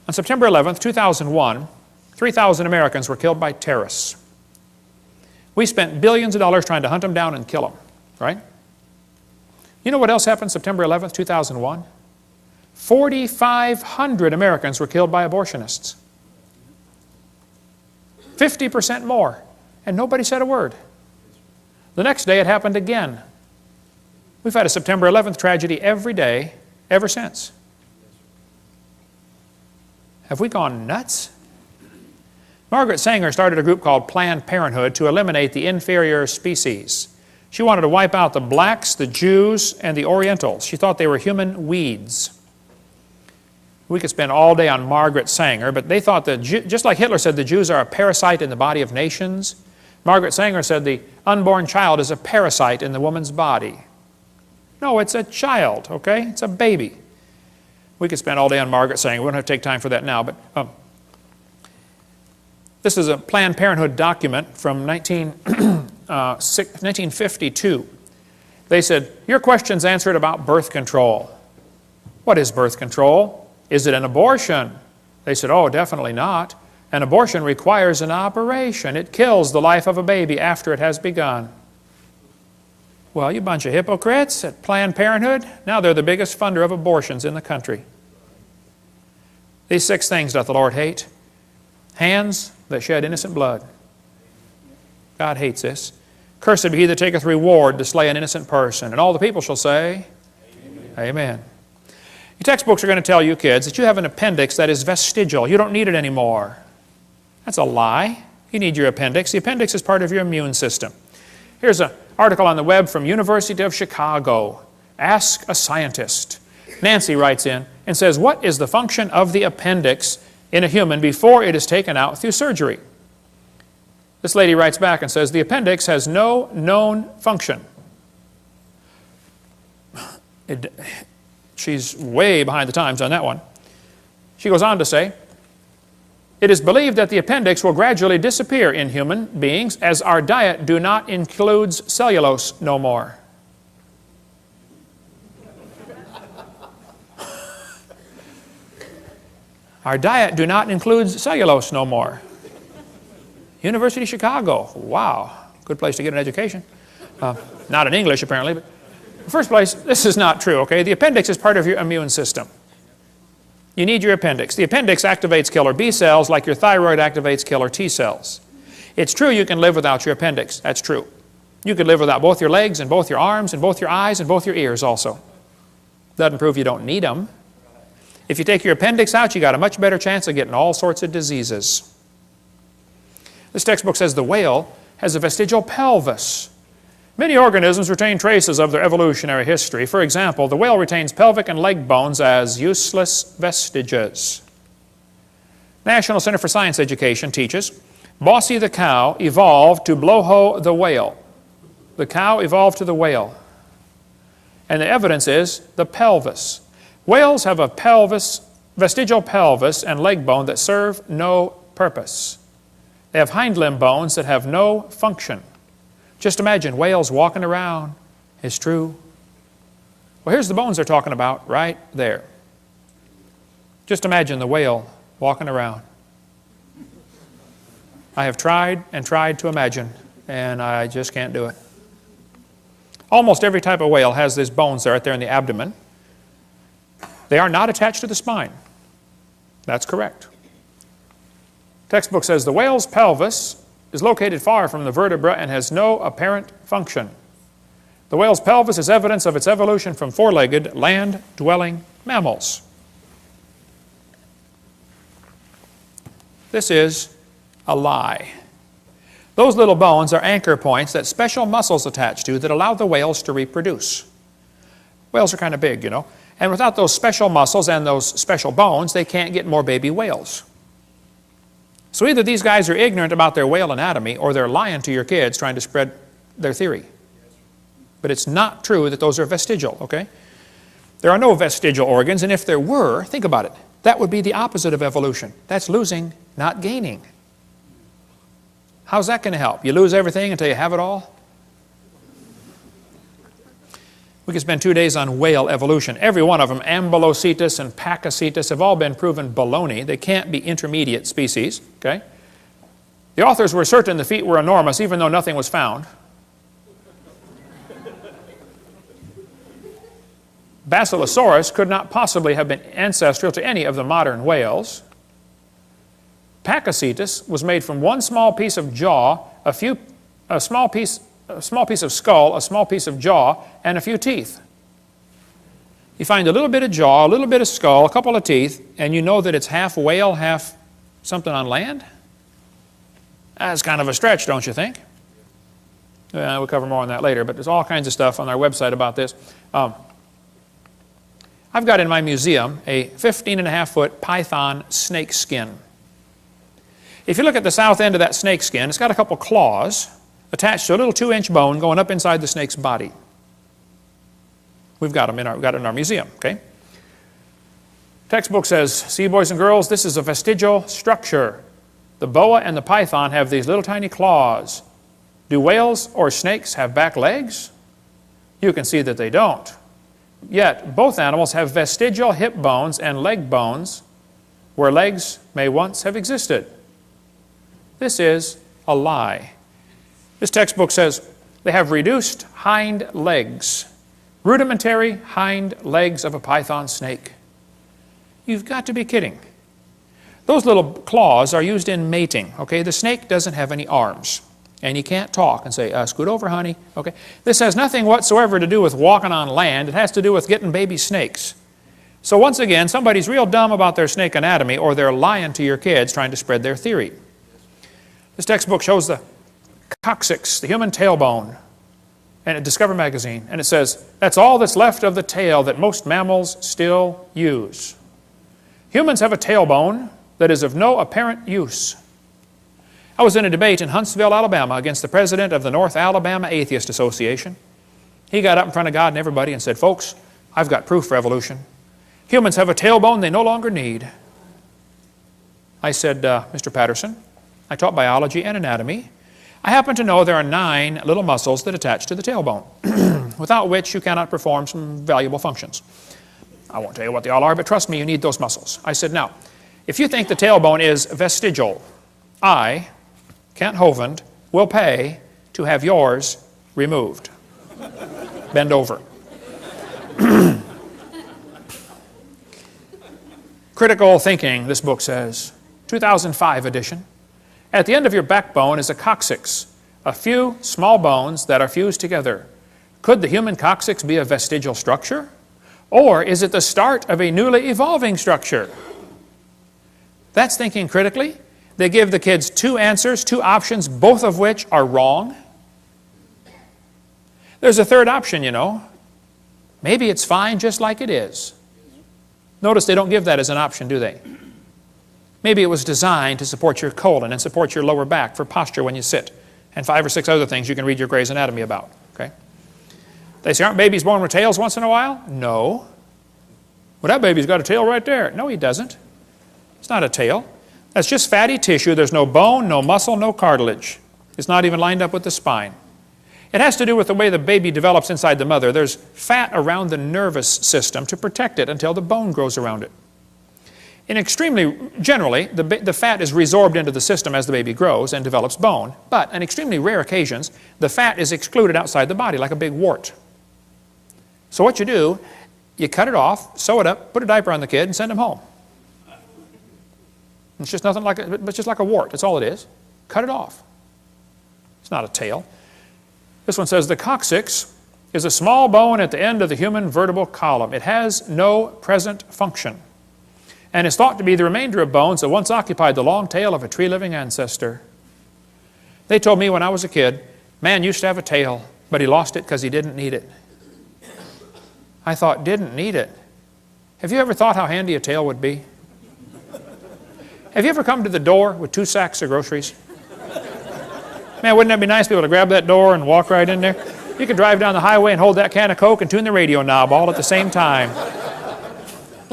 On September 11th, 2001, 3,000 Americans were killed by terrorists. We spent billions of dollars trying to hunt them down and kill them, right? You know what else happened September 11th, 2001? 4,500 Americans were killed by abortionists. 50% more, and nobody said a word. The next day it happened again. We've had a September 11th tragedy every day ever since. Have we gone nuts? Margaret Sanger started a group called Planned Parenthood to eliminate the inferior species. She wanted to wipe out the blacks, the Jews, and the Orientals. She thought they were human weeds. We could spend all day on Margaret Sanger, but they thought that, just like Hitler said the Jews are a parasite in the body of nations, Margaret Sanger said the unborn child is a parasite in the woman's body. No, it's a child, okay? It's a baby. We could spend all day on Margaret Sanger. We don't have to take time for that now, but this is a Planned Parenthood document from 1952. They said, your question's answered about birth control. What is birth control? Is it an abortion? They said, oh, definitely not. An abortion requires an operation. It kills the life of a baby after it has begun. Well, you bunch of hypocrites at Planned Parenthood. Now they're the biggest funder of abortions in the country. These 6 things doth the Lord hate. Hands that shed innocent blood. God hates this. Cursed be he that taketh reward to slay an innocent person. And all the people shall say, Amen. Amen. Your textbooks are going to tell you kids that you have an appendix that is vestigial. You don't need it anymore. That's a lie. You need your appendix. The appendix is part of your immune system. Here's an article on the web from University of Chicago. Ask a scientist. Nancy writes in and says, what is the function of the appendix in a human before it is taken out through surgery? This lady writes back and says, the appendix has no known function. She's way behind the times on that one. She goes on to say, it is believed that the appendix will gradually disappear in human beings as our diet do not includes cellulose no more. Our diet do not include cellulose no more. University of Chicago. Wow. Good place to get an education. Not in English, apparently. But in the first place, this is not true, okay? The appendix is part of your immune system. You need your appendix. The appendix activates killer B cells like your thyroid activates killer T cells. It's true you can live without your appendix. That's true. You could live without both your legs and both your arms and both your eyes and both your ears also. Doesn't prove you don't need them. If you take your appendix out, you got a much better chance of getting all sorts of diseases. This textbook says the whale has a vestigial pelvis. Many organisms retain traces of their evolutionary history. For example, the whale retains pelvic and leg bones as useless vestiges. National Center for Science Education teaches, Bossy the cow evolved to blowho the whale. The cow evolved to the whale. And the evidence is the pelvis. Whales have a vestigial pelvis and leg bone that serve no purpose. They have hind limb bones that have no function. Just imagine whales walking around. It's true. Well, here's the bones they're talking about right there. Just imagine the whale walking around. I have tried and tried to imagine, and I just can't do it. Almost every type of whale has these bones right there in the abdomen. They are not attached to the spine. That's correct. Textbook says the whale's pelvis is located far from the vertebra and has no apparent function. The whale's pelvis is evidence of its evolution from four-legged, land-dwelling mammals. This is a lie. Those little bones are anchor points that special muscles attach to that allow the whales to reproduce. Whales are kind of big, you know. And without those special muscles and those special bones, they can't get more baby whales. So either these guys are ignorant about their whale anatomy or they're lying to your kids trying to spread their theory. But it's not true that those are vestigial, okay? There are no vestigial organs, and if there were, think about it, that would be the opposite of evolution. That's losing, not gaining. How's that going to help? You lose everything until you have it all? We could spend 2 days on whale evolution. Every one of them, Ambulocetus and Pakicetus, have all been proven baloney. They can't be intermediate species, okay? The authors were certain the feet were enormous, even though nothing was found. Basilosaurus could not possibly have been ancestral to any of the modern whales. Pakicetus was made from one small piece of jaw, a small piece of skull, a small piece of jaw, and a few teeth. You find a little bit of jaw, a little bit of skull, a couple of teeth, and you know that it's half whale, half something on land? That's kind of a stretch, don't you think? We'll cover more on that later, but there's all kinds of stuff on our website about this. I've got in my museum a 15.5-foot python snake skin. If you look at the south end of that snake skin, it's got a couple claws attached to a little 2-inch bone going up inside the snake's body. We've got it in our museum, okay? Textbook says, see, boys and girls, this is a vestigial structure. The boa and the python have these little tiny claws. Do whales or snakes have back legs? You can see that they don't. Yet, both animals have vestigial hip bones and leg bones where legs may once have existed. This is a lie. This textbook says they have reduced hind legs, rudimentary hind legs of a python snake. You've got to be kidding. Those little claws are used in mating, okay? The snake doesn't have any arms, and you can't talk and say, scoot over, honey, okay? This has nothing whatsoever to do with walking on land. It has to do with getting baby snakes. So once again, somebody's real dumb about their snake anatomy, or they're lying to your kids trying to spread their theory. This textbook shows the coccyx, the human tailbone, and at Discover magazine, and it says, that's all that's left of the tail that most mammals still use. Humans have a tailbone that is of no apparent use. I was in a debate in Huntsville, Alabama, against the president of the North Alabama Atheist Association. He got up in front of God and everybody and said, folks, I've got proof for evolution. Humans have a tailbone they no longer need. I said, Mr. Patterson, I taught biology and anatomy. I happen to know there are 9 little muscles that attach to the tailbone, without which you cannot perform some valuable functions. I won't tell you what they all are, but trust me, you need those muscles. I said, now, if you think the tailbone is vestigial, I, Kent Hovind, will pay to have yours removed. Bend over. Critical thinking, this book says, 2005 edition. At the end of your backbone is a coccyx, a few small bones that are fused together. Could the human coccyx be a vestigial structure? Or is it the start of a newly evolving structure? That's thinking critically. They give the kids 2 answers, 2 options, both of which are wrong. There's a third option, you know. Maybe it's fine just like it is. Notice they don't give that as an option, do they? Maybe it was designed to support your colon and support your lower back for posture when you sit, and 5 or 6 other things you can read your Gray's Anatomy about. Okay? They say, aren't babies born with tails once in a while? No. Well, that baby's got a tail right there. No, he doesn't. It's not a tail. That's just fatty tissue. There's no bone, no muscle, no cartilage. It's not even lined up with the spine. It has to do with the way the baby develops inside the mother. There's fat around the nervous system to protect it until the bone grows around it. Generally, the fat is resorbed into the system as the baby grows and develops bone. But on extremely rare occasions, the fat is excluded outside the body like a big wart. So what you do, you cut it off, sew it up, put a diaper on the kid, and send him home. It's just nothing like it's just like a wart. That's all it is. Cut it off. It's not a tail. This one says the coccyx is a small bone at the end of the human vertebral column. It has no present function, and is thought to be the remainder of bones that once occupied the long tail of a tree-living ancestor. They told me when I was a kid, man used to have a tail, but he lost it because he didn't need it. I thought, didn't need it. Have you ever thought how handy a tail would be? Have you ever come to the door with 2 sacks of groceries? Man, wouldn't that be nice to be able to grab that door and walk right in there? You could drive down the highway and hold that can of Coke and tune the radio knob all at the same time.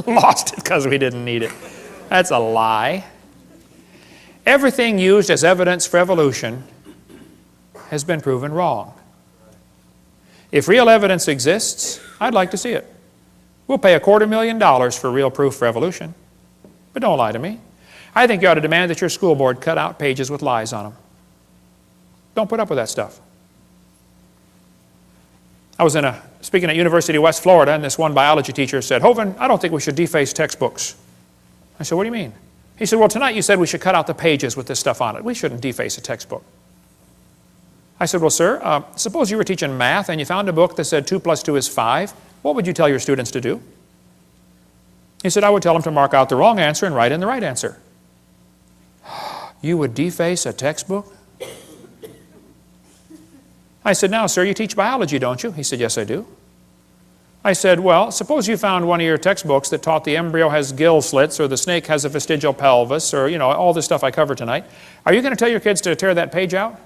Lost it because we didn't need it. That's a lie. Everything used as evidence for evolution has been proven wrong. If real evidence exists, I'd like to see it. We'll pay $250,000 for real proof for evolution. But don't lie to me. I think you ought to demand that your school board cut out pages with lies on them. Don't put up with that stuff. I was speaking at University of West Florida, and this one biology teacher said, Hovind, I don't think we should deface textbooks. I said, what do you mean? He said, well, tonight you said we should cut out the pages with this stuff on it. We shouldn't deface a textbook. I said, well, sir, suppose you were teaching math and you found a book that said 2 + 2 is 5. What would you tell your students to do? He said, I would tell them to mark out the wrong answer and write in the right answer. You would deface a textbook? I said, now, sir, you teach biology, don't you? He said, yes, I do. I said, well, suppose you found one of your textbooks that taught the embryo has gill slits or the snake has a vestigial pelvis or, you know, all this stuff I covered tonight. Are you going to tell your kids to tear that page out?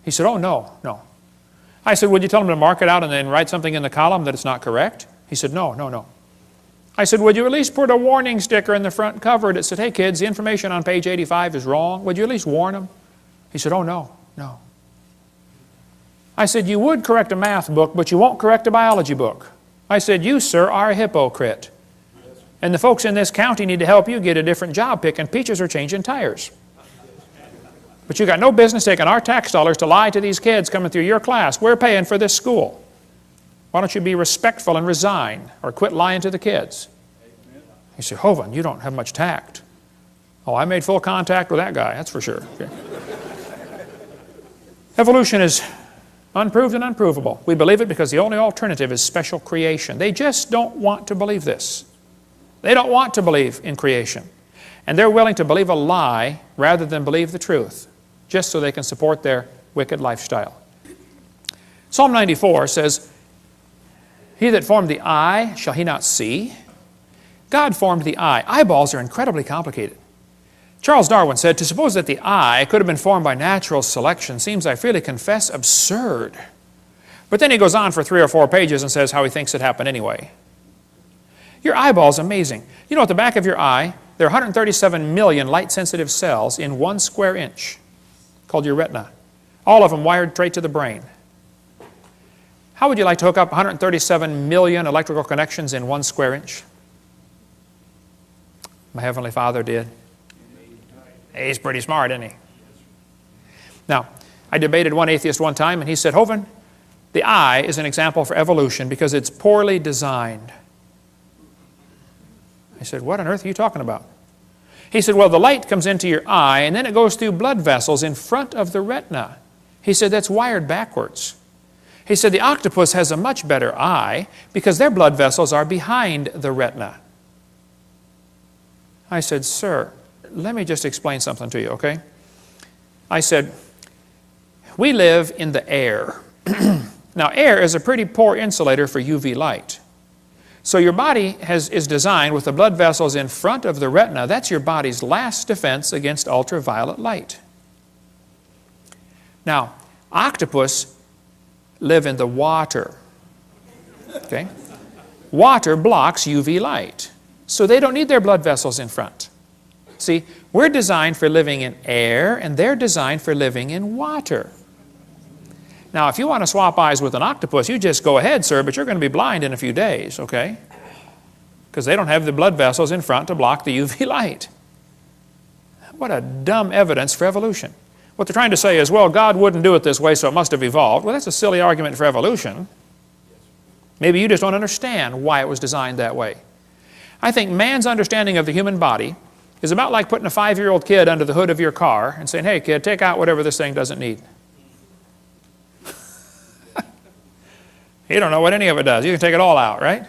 He said, oh, no, no. I said, would you tell them to mark it out and then write something in the column that it's not correct? He said, no, no, no. I said, would you at least put a warning sticker in the front cover that said, hey, kids, the information on page 85 is wrong. Would you at least warn them? He said, oh, no, no. I said, you would correct a math book, but you won't correct a biology book. I said, you, sir, are a hypocrite. And the folks in this county need to help you get a different job picking peaches or changing tires. But you got no business taking our tax dollars to lie to these kids coming through your class. We're paying for this school. Why don't you be respectful and resign or quit lying to the kids? He said, Hovind, you don't have much tact. Oh, I made full contact with that guy, that's for sure. Okay. Evolution is unproved and unprovable. We believe it because the only alternative is special creation. They just don't want to believe this. They don't want to believe in creation. And they're willing to believe a lie rather than believe the truth, just so they can support their wicked lifestyle. Psalm 94 says, he that formed the eye, shall he not see? God formed the eye. Eyeballs are incredibly complicated. Charles Darwin said, to suppose that the eye could have been formed by natural selection seems, I freely confess, absurd. But then he goes on for 3 or 4 pages and says how he thinks it happened anyway. Your eyeball's amazing. You know, at the back of your eye, there are 137 million light-sensitive cells in 1 square inch, called your retina. All of them wired straight to the brain. How would you like to hook up 137 million electrical connections in 1 square inch? My Heavenly Father did. He's pretty smart, isn't he? Now, I debated one atheist one time, and he said, Hovind, the eye is an example for evolution because it's poorly designed. I said, what on earth are you talking about? He said, well, the light comes into your eye, and then it goes through blood vessels in front of the retina. He said, that's wired backwards. He said, the octopus has a much better eye because their blood vessels are behind the retina. I said, sir, let me just explain something to you, okay? I said, we live in the air. Now, air is a pretty poor insulator for UV light. So your body is designed with the blood vessels in front of the retina. That's your body's last defense against ultraviolet light. Now, octopus live in the water, okay? Water blocks UV light, so they don't need their blood vessels in front. See, we're designed for living in air, and they're designed for living in water. Now, if you want to swap eyes with an octopus, you just go ahead, sir, but you're going to be blind in a few days, okay? Because they don't have the blood vessels in front to block the UV light. What a dumb evidence for evolution. What they're trying to say is, well, God wouldn't do it this way, so it must have evolved. Well, that's a silly argument for evolution. Maybe you just don't understand why it was designed that way. I think man's understanding of the human body is about like putting a 5-year-old kid under the hood of your car and saying, hey, kid, take out whatever this thing doesn't need. You don't know what any of it does. You can take it all out, right?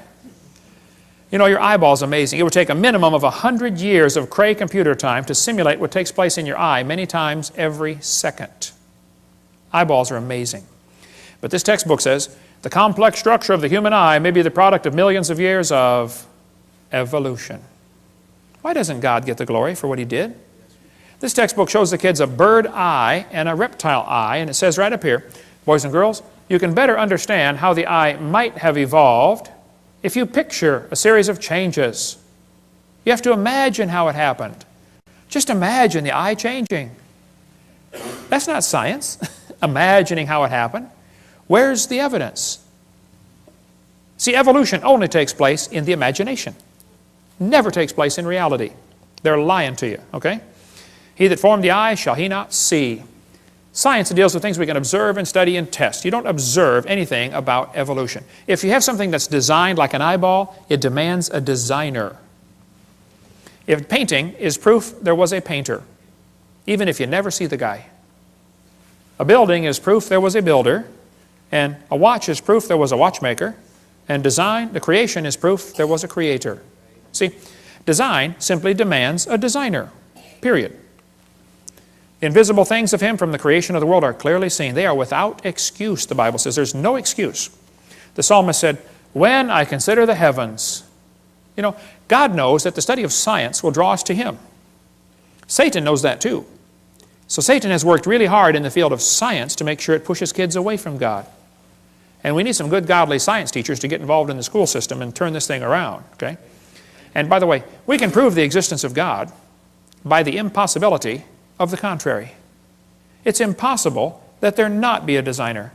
You know, your eyeball's amazing. It would take a minimum of 100 years of Cray computer time to simulate what takes place in your eye many times every second. Eyeballs are amazing. But this textbook says, the complex structure of the human eye may be the product of millions of years of evolution. Why doesn't God get the glory for what He did? This textbook shows the kids a bird eye and a reptile eye, and it says right up here, boys and girls, you can better understand how the eye might have evolved if you picture a series of changes. You have to imagine how it happened. Just imagine the eye changing. That's not science, imagining how it happened. Where's the evidence? See, evolution only takes place in the imagination. Never takes place in reality. They're lying to you, okay? He that formed the eye, shall he not see? Science deals with things we can observe and study and test. You don't observe anything about evolution. If you have something that's designed like an eyeball, it demands a designer. If painting is proof there was a painter, even if you never see the guy. A building is proof there was a builder, and a watch is proof there was a watchmaker, and design, the creation, is proof there was a creator. See, design simply demands a designer, period. The invisible things of Him from the creation of the world are clearly seen. They are without excuse, the Bible says. There's no excuse. The psalmist said, when I consider the heavens. You know, God knows that the study of science will draw us to Him. Satan knows that too. So Satan has worked really hard in the field of science to make sure it pushes kids away from God. And we need some good godly science teachers to get involved in the school system and turn this thing around, okay? And by the way, we can prove the existence of God by the impossibility of the contrary. It's impossible that there not be a designer.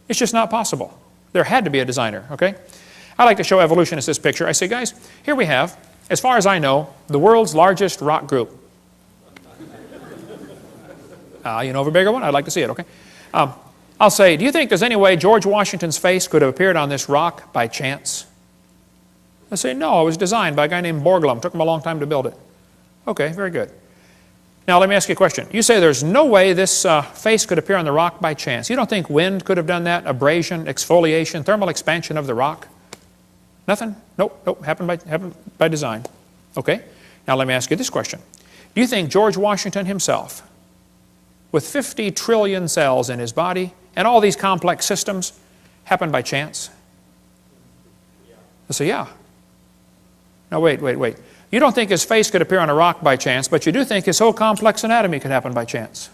It's just not possible. There had to be a designer, okay? I like to show evolutionists this picture. I say, guys, here we have, as far as I know, the world's largest rock group. You know of a bigger one? I'd like to see it, okay? I'll say, do you think there's any way George Washington's face could have appeared on this rock by chance? I say, no, it was designed by a guy named Borglum. Took him a long time to build it. Okay, very good. Now let me ask you a question. You say there's no way this face could appear on the rock by chance. You don't think wind could have done that? Abrasion, exfoliation, thermal expansion of the rock? Nothing? Nope, happened by design. Okay, now let me ask you this question. Do you think George Washington himself, with 50 trillion cells in his body and all these complex systems, happened by chance? I say, yeah. Now wait. You don't think his face could appear on a rock by chance, but you do think his whole complex anatomy could happen by chance.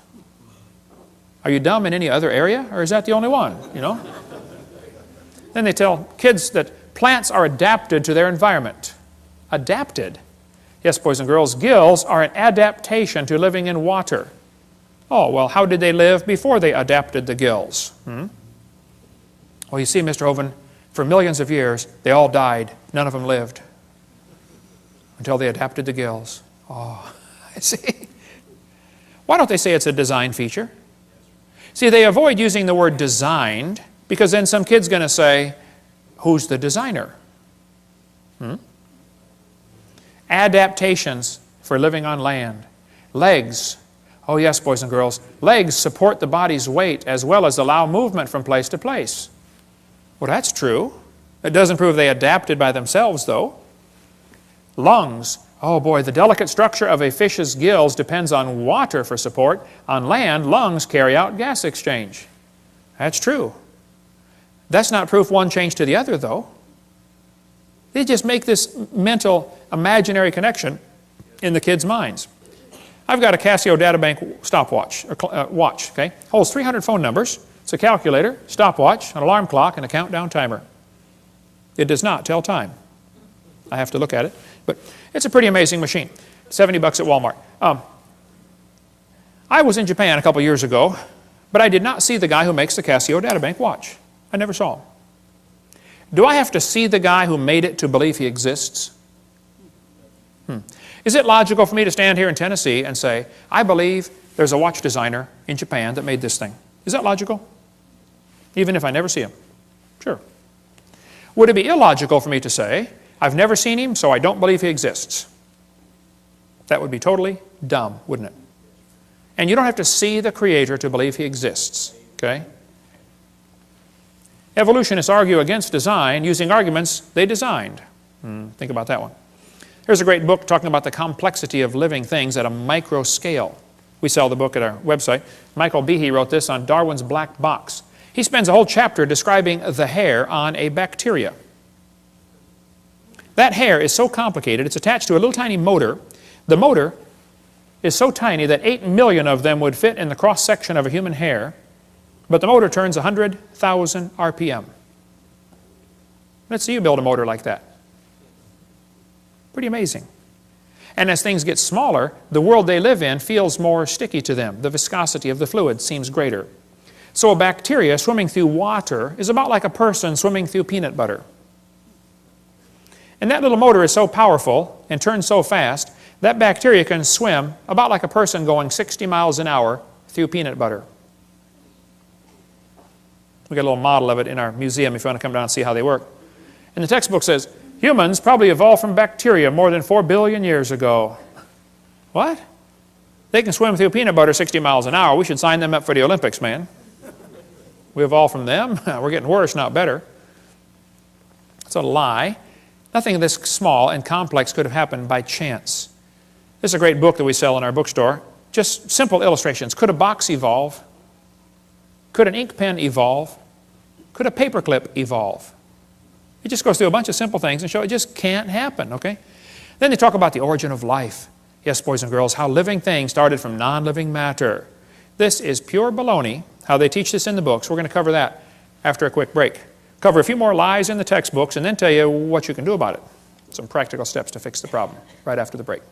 Are you dumb in any other area, or is that the only one, you know? Then they tell kids that plants are adapted to their environment. Adapted? Yes, boys and girls, gills are an adaptation to living in water. Oh, well, how did they live before they adapted the gills? Well, you see, Mr. Hovind, for millions of years, they all died. None of them lived until they adapted the gills. Oh, I see. Why don't they say it's a design feature? See, they avoid using the word designed because then some kid's going to say, who's the designer? Adaptations for living on land. Legs. Oh yes, boys and girls. Legs support the body's weight as well as allow movement from place to place. Well, that's true. It doesn't prove they adapted by themselves, though. Lungs. Oh boy, the delicate structure of a fish's gills depends on water for support. On land, lungs carry out gas exchange. That's true. That's not proof one changed to the other, though. They just make this mental, imaginary connection in the kids' minds. I've got a Casio Databank stopwatch, watch, okay? Holds 300 phone numbers. It's a calculator, stopwatch, an alarm clock, and a countdown timer. It does not tell time. I have to look at it. But it's a pretty amazing machine. $70 at Walmart. I was in Japan a couple years ago, but I did not see the guy who makes the Casio Databank watch. I never saw him. Do I have to see the guy who made it to believe he exists? Is it logical for me to stand here in Tennessee and say, I believe there's a watch designer in Japan that made this thing? Is that logical? Even if I never see him? Sure. Would it be illogical for me to say, I've never seen him, so I don't believe he exists? That would be totally dumb, wouldn't it? And you don't have to see the Creator to believe he exists, okay? Evolutionists argue against design using arguments they designed. Think about that one. Here's a great book talking about the complexity of living things at a micro scale. We sell the book at our website. Michael Behe wrote this on Darwin's black box. He spends a whole chapter describing the hair on a bacteria. That hair is so complicated, it's attached to a little tiny motor. The motor is so tiny that 8 million of them would fit in the cross-section of a human hair, but the motor turns 100,000 RPM. Let's see you build a motor like that. Pretty amazing. And as things get smaller, the world they live in feels more sticky to them. The viscosity of the fluid seems greater. So a bacteria swimming through water is about like a person swimming through peanut butter. And that little motor is so powerful and turns so fast, that bacteria can swim about like a person going 60 miles an hour through peanut butter. We got a little model of it in our museum if you want to come down and see how they work. And the textbook says, humans probably evolved from bacteria more than 4 billion years ago. What? They can swim through peanut butter 60 miles an hour. We should sign them up for the Olympics, man. We evolved from them. We're getting worse, not better. It's a lie. Nothing this small and complex could have happened by chance. This is a great book that we sell in our bookstore. Just simple illustrations. Could a box evolve? Could an ink pen evolve? Could a paperclip evolve? It just goes through a bunch of simple things and show it just can't happen, okay? Then they talk about the origin of life. Yes, boys and girls, how living things started from non-living matter. This is pure baloney, how they teach this in the books. We're going to cover that after a quick break. Cover a few more lies in the textbooks and then tell you what you can do about it. Some practical steps to fix the problem right after the break.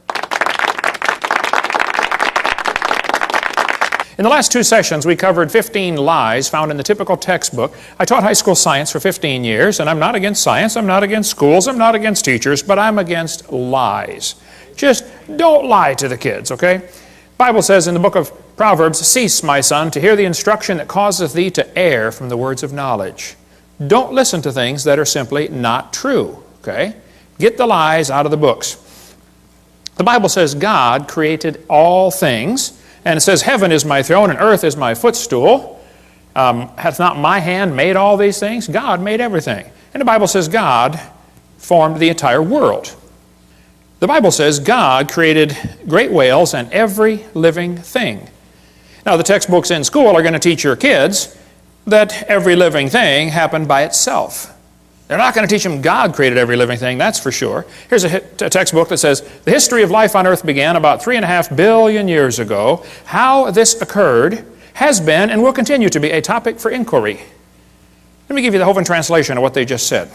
In the last 2 sessions, we covered 15 lies found in the typical textbook. I taught high school science for 15 years, and I'm not against science, I'm not against schools, I'm not against teachers, but I'm against lies. Just don't lie to the kids, okay? The Bible says in the book of Proverbs, cease, my son, to hear the instruction that causeth thee to err from the words of knowledge. Don't listen to things that are simply not true, okay? Get the lies out of the books. The Bible says God created all things, and it says, heaven is my throne and earth is my footstool. Hath not my hand made all these things? God made everything. And the Bible says God formed the entire world. The Bible says God created great whales and every living thing. Now, the textbooks in school are going to teach your kids that every living thing happened by itself. They're not going to teach them God created every living thing, that's for sure. Here's a textbook that says, the history of life on earth began about 3.5 billion years ago. How this occurred has been and will continue to be a topic for inquiry. Let me give you the Hovind translation of what they just said.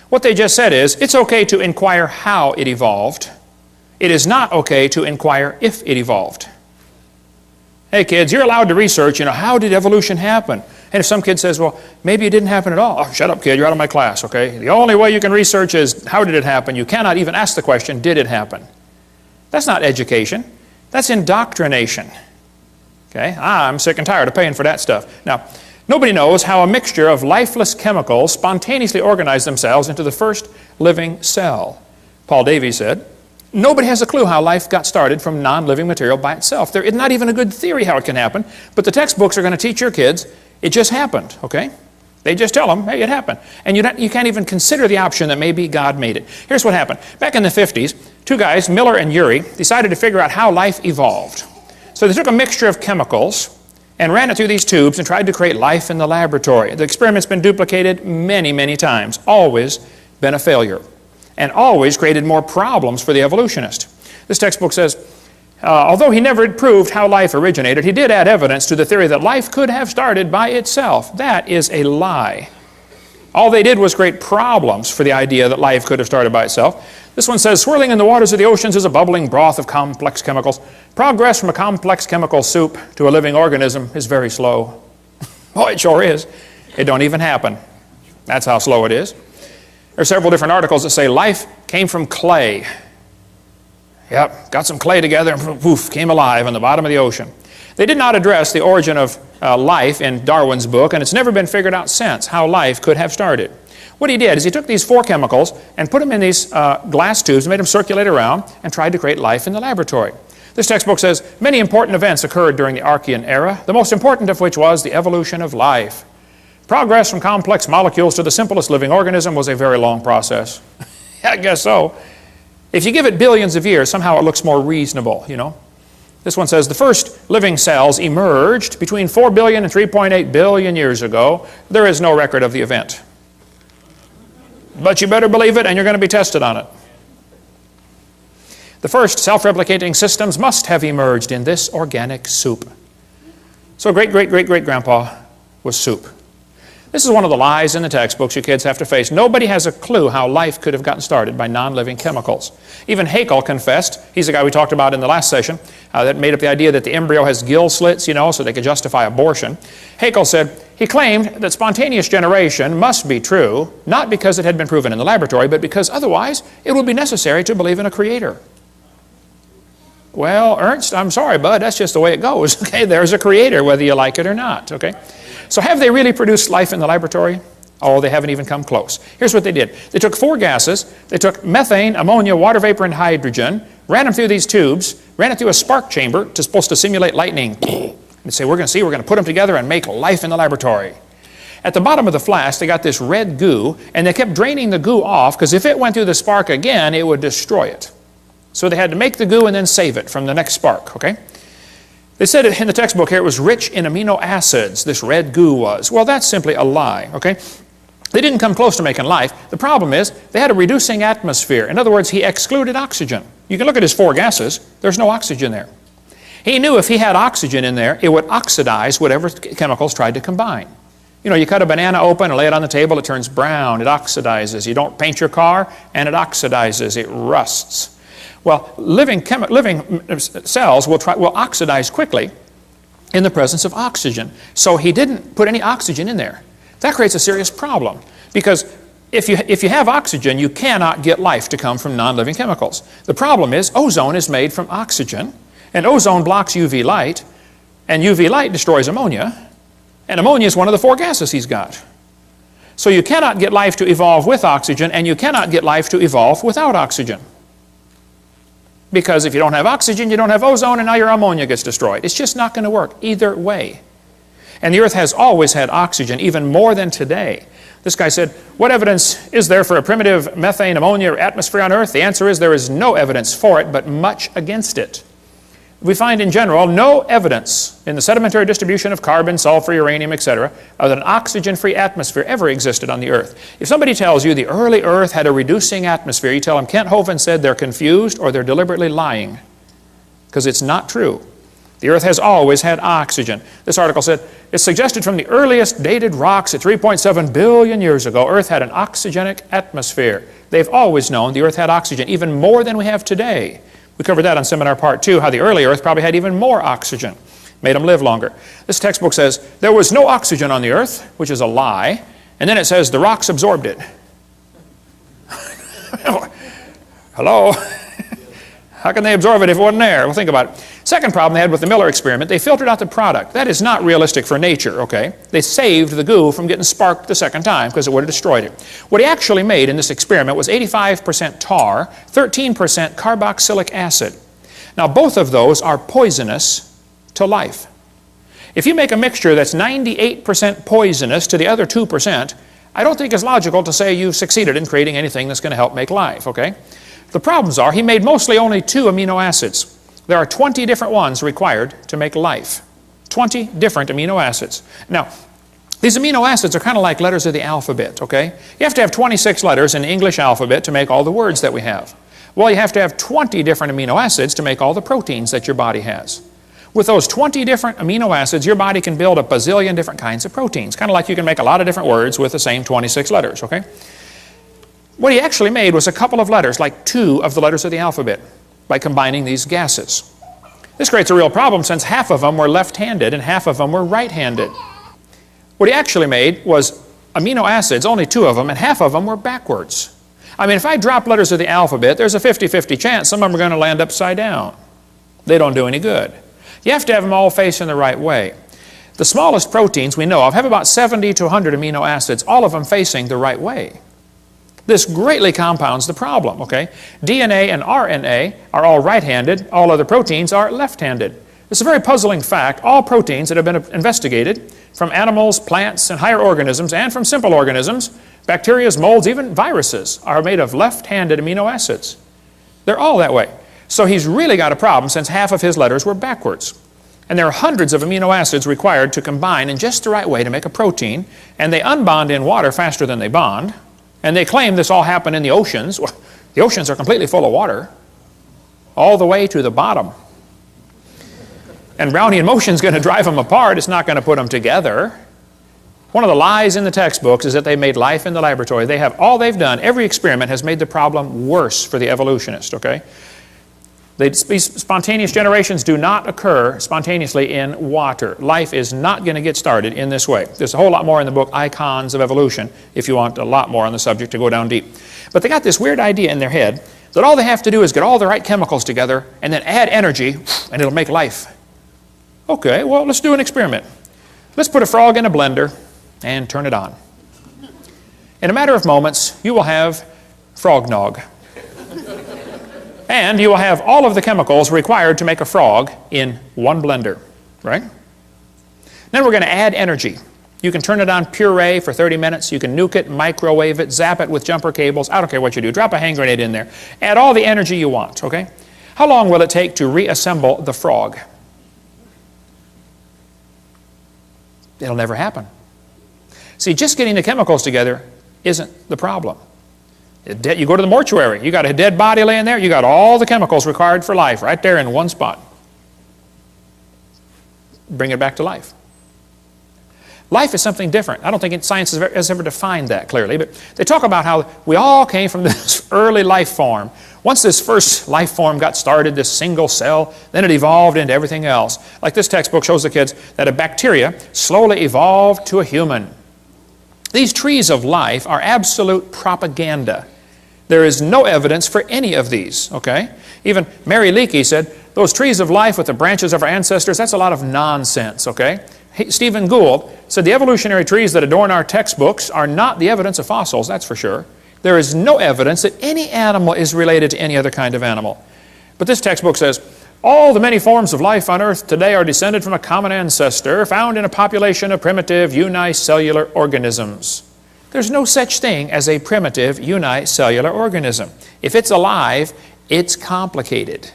What they just said is, it's okay to inquire how it evolved. It is not okay to inquire if it evolved. Hey kids, you're allowed to research, how did evolution happen? And if some kid says, well, maybe it didn't happen at all. Oh, shut up, kid, you're out of my class, okay? The only way you can research is, how did it happen? You cannot even ask the question, did it happen? That's not education. That's indoctrination. Okay? I'm sick and tired of paying for that stuff. Now, nobody knows how a mixture of lifeless chemicals spontaneously organize themselves into the first living cell. Paul Davies said, nobody has a clue how life got started from non-living material by itself. There is not even a good theory how it can happen, but the textbooks are going to teach your kids it just happened, okay? They just tell them, hey, it happened. And you can't even consider the option that maybe God made it. Here's what happened. Back in the 50s, 2 guys, Miller and Urey, decided to figure out how life evolved. So they took a mixture of chemicals and ran it through these tubes and tried to create life in the laboratory. The experiment's been duplicated many, many times. Always been a failure. And always created more problems for the evolutionist. This textbook says, although he never proved how life originated, he did add evidence to the theory that life could have started by itself. That is a lie. All they did was create problems for the idea that life could have started by itself. This one says, swirling in the waters of the oceans is a bubbling broth of complex chemicals. Progress from a complex chemical soup to a living organism is very slow. Boy, it sure is. It don't even happen. That's how slow it is. There are several different articles that say life came from clay. Yep, got some clay together and poof, came alive on the bottom of the ocean. They did not address the origin of life in Darwin's book, and it's never been figured out since how life could have started. What he did is he took these 4 chemicals and put them in these glass tubes, made them circulate around, and tried to create life in the laboratory. This textbook says, many important events occurred during the Archean era, the most important of which was the evolution of life. Progress from complex molecules to the simplest living organism was a very long process. I guess so. If you give it billions of years, somehow it looks more reasonable, This one says, the first living cells emerged between 4 billion and 3.8 billion years ago. There is no record of the event. But you better believe it, and you're going to be tested on it. The first self-replicating systems must have emerged in this organic soup. So great-great-great-great-grandpa was soup. This is one of the lies in the textbooks you kids have to face. Nobody has a clue how life could have gotten started by non-living chemicals. Even Haeckel confessed, he's the guy we talked about in the last session, that made up the idea that the embryo has gill slits, you know, so they could justify abortion. Haeckel said, he claimed that spontaneous generation must be true, not because it had been proven in the laboratory, but because otherwise it would be necessary to believe in a creator. Well, Ernst, I'm sorry, bud, that's just the way it goes. Okay, there's a creator, whether you like it or not, okay? So have they really produced life in the laboratory? Oh, they haven't even come close. Here's what they did. They took 4 gases. They took methane, ammonia, water vapor, and hydrogen, ran them through these tubes, ran it through a spark chamber supposed to simulate lightning. And say, we're going to put them together and make life in the laboratory. At the bottom of the flask, they got this red goo, and they kept draining the goo off, because if it went through the spark again, it would destroy it. So they had to make the goo and then save it from the next spark, okay? They said in the textbook here it was rich in amino acids, this red goo was. Well, that's simply a lie, okay? They didn't come close to making life. The problem is they had a reducing atmosphere. In other words, he excluded oxygen. You can look at his 4 gases. There's no oxygen there. He knew if he had oxygen in there, it would oxidize whatever chemicals tried to combine. You know, you cut a banana open and lay it on the table, it turns brown, it oxidizes. You don't paint your car, and it oxidizes, it rusts. Well, living cells will oxidize quickly in the presence of oxygen. So he didn't put any oxygen in there. That creates a serious problem, because if you have oxygen, you cannot get life to come from non-living chemicals. The problem is ozone is made from oxygen, and ozone blocks UV light, and UV light destroys ammonia, and ammonia is one of the 4 gases he's got. So you cannot get life to evolve with oxygen, and you cannot get life to evolve without oxygen. Because if you don't have oxygen, you don't have ozone, and now your ammonia gets destroyed. It's just not going to work either way. And the earth has always had oxygen, even more than today. This guy said, what evidence is there for a primitive methane ammonia atmosphere on earth? The answer is there is no evidence for it, but much against it. We find in general no evidence in the sedimentary distribution of carbon, sulfur, uranium, etc., that an oxygen-free atmosphere ever existed on the earth. If somebody tells you the early earth had a reducing atmosphere, you tell them Kent Hovind said they're confused or they're deliberately lying, because it's not true. The earth has always had oxygen. This article said, it's suggested from the earliest dated rocks at 3.7 billion years ago, earth had an oxygenic atmosphere. They've always known the earth had oxygen, even more than we have today. We covered that on seminar part 2, how the early earth probably had even more oxygen, made them live longer. This textbook says, there was no oxygen on the earth, which is a lie, and then it says the rocks absorbed it. Hello? How can they absorb it if it wasn't there? Well, think about it. Second problem they had with the Miller experiment, they filtered out the product. That is not realistic for nature, okay? They saved the goo from getting sparked the second time because it would have destroyed it. What he actually made in this experiment was 85% tar, 13% carboxylic acid. Now, both of those are poisonous to life. If you make a mixture that's 98% poisonous to the other 2%, I don't think it's logical to say you've succeeded in creating anything that's going to help make life, okay? The problems are he made mostly only 2 amino acids. There are 20 different ones required to make life. 20 different amino acids. Now, these amino acids are kind of like letters of the alphabet, okay? You have to have 26 letters in the English alphabet to make all the words that we have. Well, you have to have 20 different amino acids to make all the proteins that your body has. With those 20 different amino acids, your body can build a bazillion different kinds of proteins. Kind of like you can make a lot of different words with the same 26 letters, okay? What he actually made was a couple of letters, like 2 of the letters of the alphabet, by combining these gases. This creates a real problem since half of them were left-handed and half of them were right-handed. What he actually made was amino acids, only 2 of them, and half of them were backwards. I mean, if I drop letters of the alphabet, there's a 50-50 chance some of them are going to land upside down. They don't do any good. You have to have them all facing the right way. The smallest proteins we know of have about 70 to 100 amino acids, all of them facing the right way. This greatly compounds the problem, okay? DNA and RNA are all right-handed, all other proteins are left-handed. It's a very puzzling fact. All proteins that have been investigated from animals, plants, and higher organisms, and from simple organisms, bacteria, molds, even viruses, are made of left-handed amino acids. They're all that way. So he's really got a problem since half of his letters were backwards. And there are hundreds of amino acids required to combine in just the right way to make a protein, and they unbond in water faster than they bond. And they claim this all happened in the oceans. Well, the oceans are completely full of water, all the way to the bottom. And Brownian motion is going to drive them apart. It's not going to put them together. One of the lies in the textbooks is that they made life in the laboratory. They have all they've done, every experiment has made the problem worse for the evolutionist, okay? These spontaneous generations do not occur spontaneously in water. Life is not going to get started in this way. There's a whole lot more in the book, Icons of Evolution, if you want a lot more on the subject to go down deep. But they got this weird idea in their head that all they have to do is get all the right chemicals together and then add energy and it'll make life. Okay, well, let's do an experiment. Let's put a frog in a blender and turn it on. In a matter of moments, you will have frog nog. And you will have all of the chemicals required to make a frog in one blender, right? Then we're going to add energy. You can turn it on puree for 30 minutes. You can nuke it, microwave it, zap it with jumper cables. I don't care what you do. Drop a hand grenade in there. Add all the energy you want, okay? How long will it take to reassemble the frog? It'll never happen. See, just getting the chemicals together isn't the problem. You go to the mortuary, you got a dead body laying there, you got all the chemicals required for life right there in one spot. Bring it back to life. Life is something different. I don't think science has ever defined that clearly, but they talk about how we all came from this early life form. Once this first life form got started, this single cell, then it evolved into everything else. Like this textbook shows the kids that a bacteria slowly evolved to a human. These trees of life are absolute propaganda. There is no evidence for any of these, okay? Even Mary Leakey said, those trees of life with the branches of our ancestors, that's a lot of nonsense, okay? Stephen Gould said the evolutionary trees that adorn our textbooks are not the evidence of fossils, that's for sure. There is no evidence that any animal is related to any other kind of animal. But this textbook says, all the many forms of life on earth today are descended from a common ancestor found in a population of primitive unicellular organisms. There's no such thing as a primitive unicellular organism. If it's alive, it's complicated.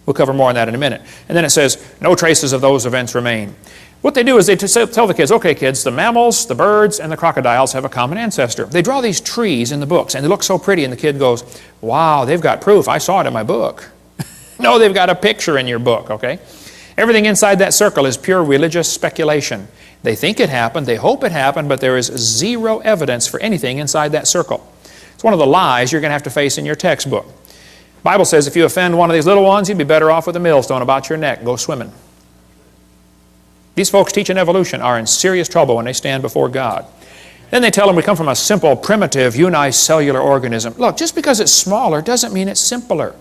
We'll cover more on that in a minute. And then it says, no traces of those events remain. What they do is they tell the kids, okay kids, the mammals, the birds, and the crocodiles have a common ancestor. They draw these trees in the books, and they look so pretty, and the kid goes, wow, they've got proof. I saw it in my book. No, they've got a picture in your book, okay? Everything inside that circle is pure religious speculation. They think it happened, they hope it happened, but there is zero evidence for anything inside that circle. It's one of the lies you're going to have to face in your textbook. The Bible says if you offend one of these little ones, you'd be better off with a millstone about your neck. Go swimming. These folks teaching evolution are in serious trouble when they stand before God. Then they tell them we come from a simple, primitive, unicellular organism. Look, just because it's smaller doesn't mean it's simpler.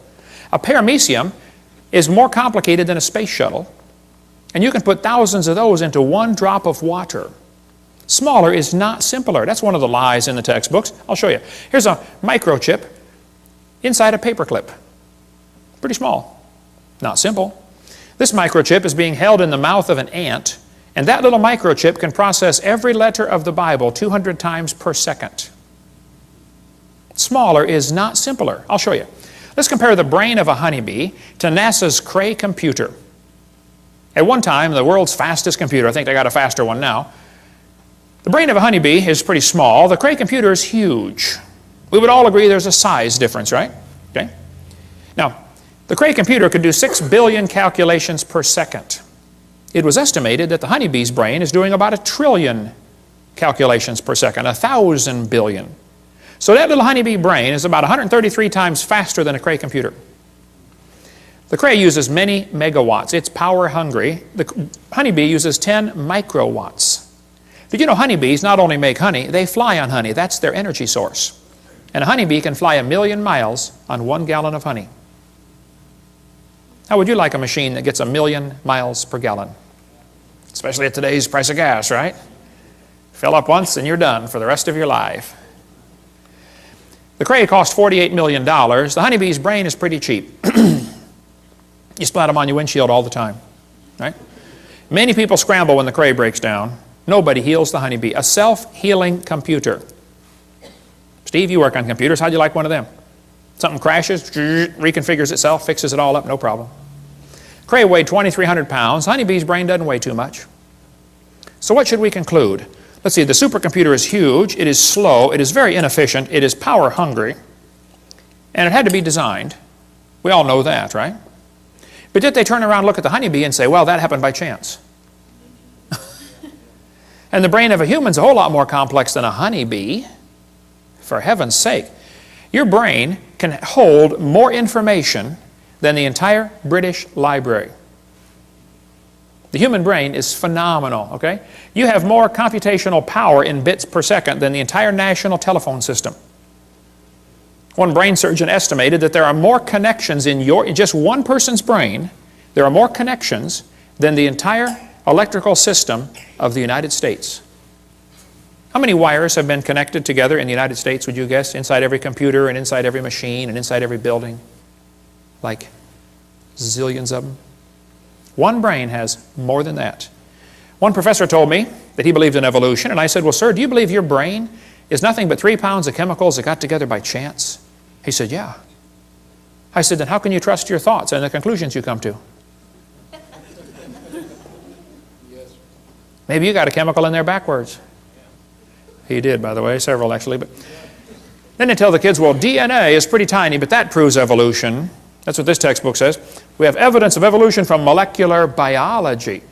A paramecium is more complicated than a space shuttle, and you can put thousands of those into one drop of water. Smaller is not simpler. That's one of the lies in the textbooks. I'll show you. Here's a microchip inside a paperclip. Pretty small. Not simple. This microchip is being held in the mouth of an ant, and that little microchip can process every letter of the Bible 200 times per second. Smaller is not simpler. I'll show you. Let's compare the brain of a honeybee to NASA's Cray computer. At one time, the world's fastest computer, I think they got a faster one now. The brain of a honeybee is pretty small. The Cray computer is huge. We would all agree there's a size difference, right? Okay. Now, the Cray computer could do 6 billion calculations per second. It was estimated that the honeybee's brain is doing about 1 trillion calculations per second, 1,000 billion. So that little honeybee brain is about 133 times faster than a Cray computer. The Cray uses many megawatts. It's power hungry. The honeybee uses 10 microwatts. Did you know honeybees not only make honey, they fly on honey. That's their energy source. And a honeybee can fly 1,000,000 miles on 1 gallon of honey. How would you like a machine that gets 1,000,000 miles per gallon? Especially at today's price of gas, right? Fill up once and you're done for the rest of your life. The Cray cost $48 million. The honeybee's brain is pretty cheap. You splat them on your windshield all the time, right? Many people scramble when the Cray breaks down. Nobody heals the honeybee. A self-healing computer. Steve, you work on computers. How'd you like one of them? Something crashes, reconfigures itself, fixes it all up, no problem. Cray weighed 2,300 pounds. Honeybee's brain doesn't weigh too much. So what should we conclude? Let's see, the supercomputer is huge, it is slow, it is very inefficient, it is power hungry, and it had to be designed. We all know that, right? But yet they turn around and look at the honeybee and say, well, that happened by chance. And the brain of a human is a whole lot more complex than a honeybee. For heaven's sake. Your brain can hold more information than the entire British Library. The human brain is phenomenal, okay? You have more computational power in bits per second than the entire national telephone system. One brain surgeon estimated that there are more connections in just one person's brain, there are more connections than the entire electrical system of the United States. How many wires have been connected together in the United States, would you guess, inside every computer and inside every machine and inside every building? Like zillions of them. One brain has more than that. One professor told me that he believed in evolution, and I said, well, sir, do you believe your brain is nothing but 3 pounds of chemicals that got together by chance? He said, yeah. I said, then how can you trust your thoughts and the conclusions you come to? Maybe you got a chemical in there backwards. He did, by the way, several actually. But then they tell the kids, well, DNA is pretty tiny, but that proves evolution. That's what this textbook says. We have evidence of evolution from molecular biology.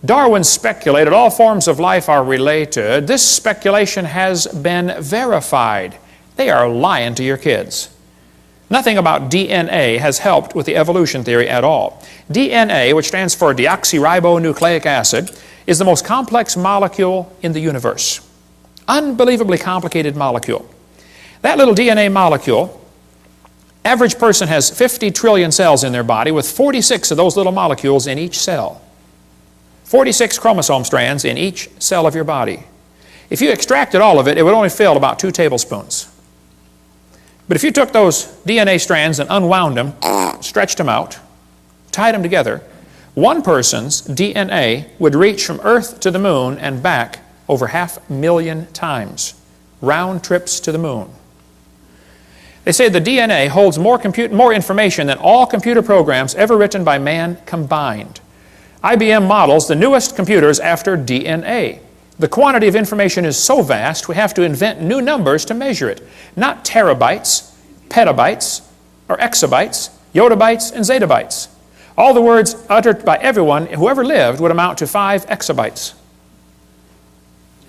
Darwin speculated all forms of life are related. This speculation has been verified. They are lying to your kids. Nothing about DNA has helped with the evolution theory at all. DNA, which stands for deoxyribonucleic acid, is the most complex molecule in the universe. Unbelievably complicated molecule. That little DNA molecule, average person has 50 trillion cells in their body with 46 of those little molecules in each cell. 46 chromosome strands in each cell of your body. If you extracted all of it, it would only fill about 2 tablespoons. But if you took those DNA strands and unwound them, stretched them out, tied them together, one person's DNA would reach from Earth to the moon and back over 500,000 times. Round trips to the moon. They say the DNA holds more information than all computer programs ever written by man combined. IBM models the newest computers after DNA. The quantity of information is so vast, we have to invent new numbers to measure it. Not terabytes, petabytes, or exabytes, yottabytes, and zettabytes. All the words uttered by everyone who ever lived would amount to 5 exabytes.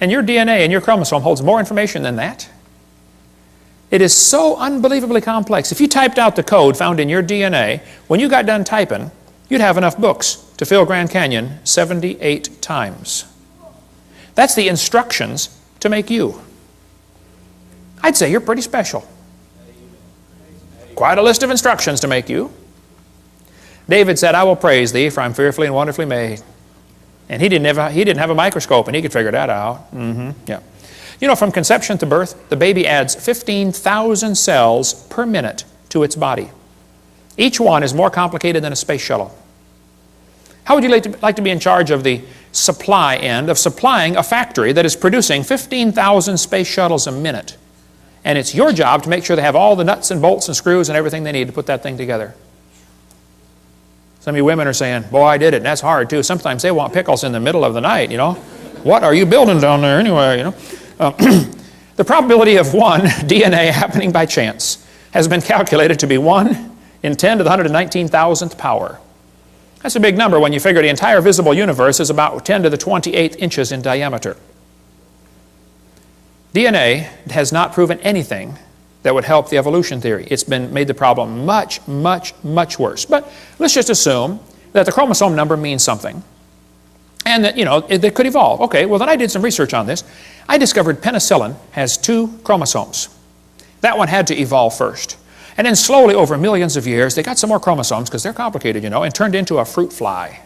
And your DNA and your chromosome holds more information than that. It is so unbelievably complex. If you typed out the code found in your DNA, when you got done typing, you'd have enough books to fill Grand Canyon 78 times. That's the instructions to make you. I'd say you're pretty special. Quite a list of instructions to make you. David said, I will praise thee, for I'm fearfully and wonderfully made. And he didn't have a microscope, and he could figure that out. Yeah. You know, from conception to birth, the baby adds 15,000 cells per minute to its body. Each one is more complicated than a space shuttle. How would you like to be in charge of the supply end of supplying a factory that is producing 15,000 space shuttles a minute? And it's your job to make sure they have all the nuts and bolts and screws and everything they need to put that thing together. Some of you women are saying, boy, I did it, and that's hard too. Sometimes they want pickles in the middle of the night, you know. What are you building down there anyway, you know? The probability of one DNA happening by chance has been calculated to be 1 in 10 to the 119,000th power. That's a big number when you figure the entire visible universe is about 10 to the 28th inches in diameter. DNA has not proven anything that would help the evolution theory. It's been made the problem much, much, much worse. But let's just assume that the chromosome number means something and that, you know, it could evolve. Okay, well then I did some research on this. I discovered penicillin has 2 chromosomes. That one had to evolve first. And then slowly over millions of years, they got some more chromosomes because they're complicated, you know, and turned into a fruit fly.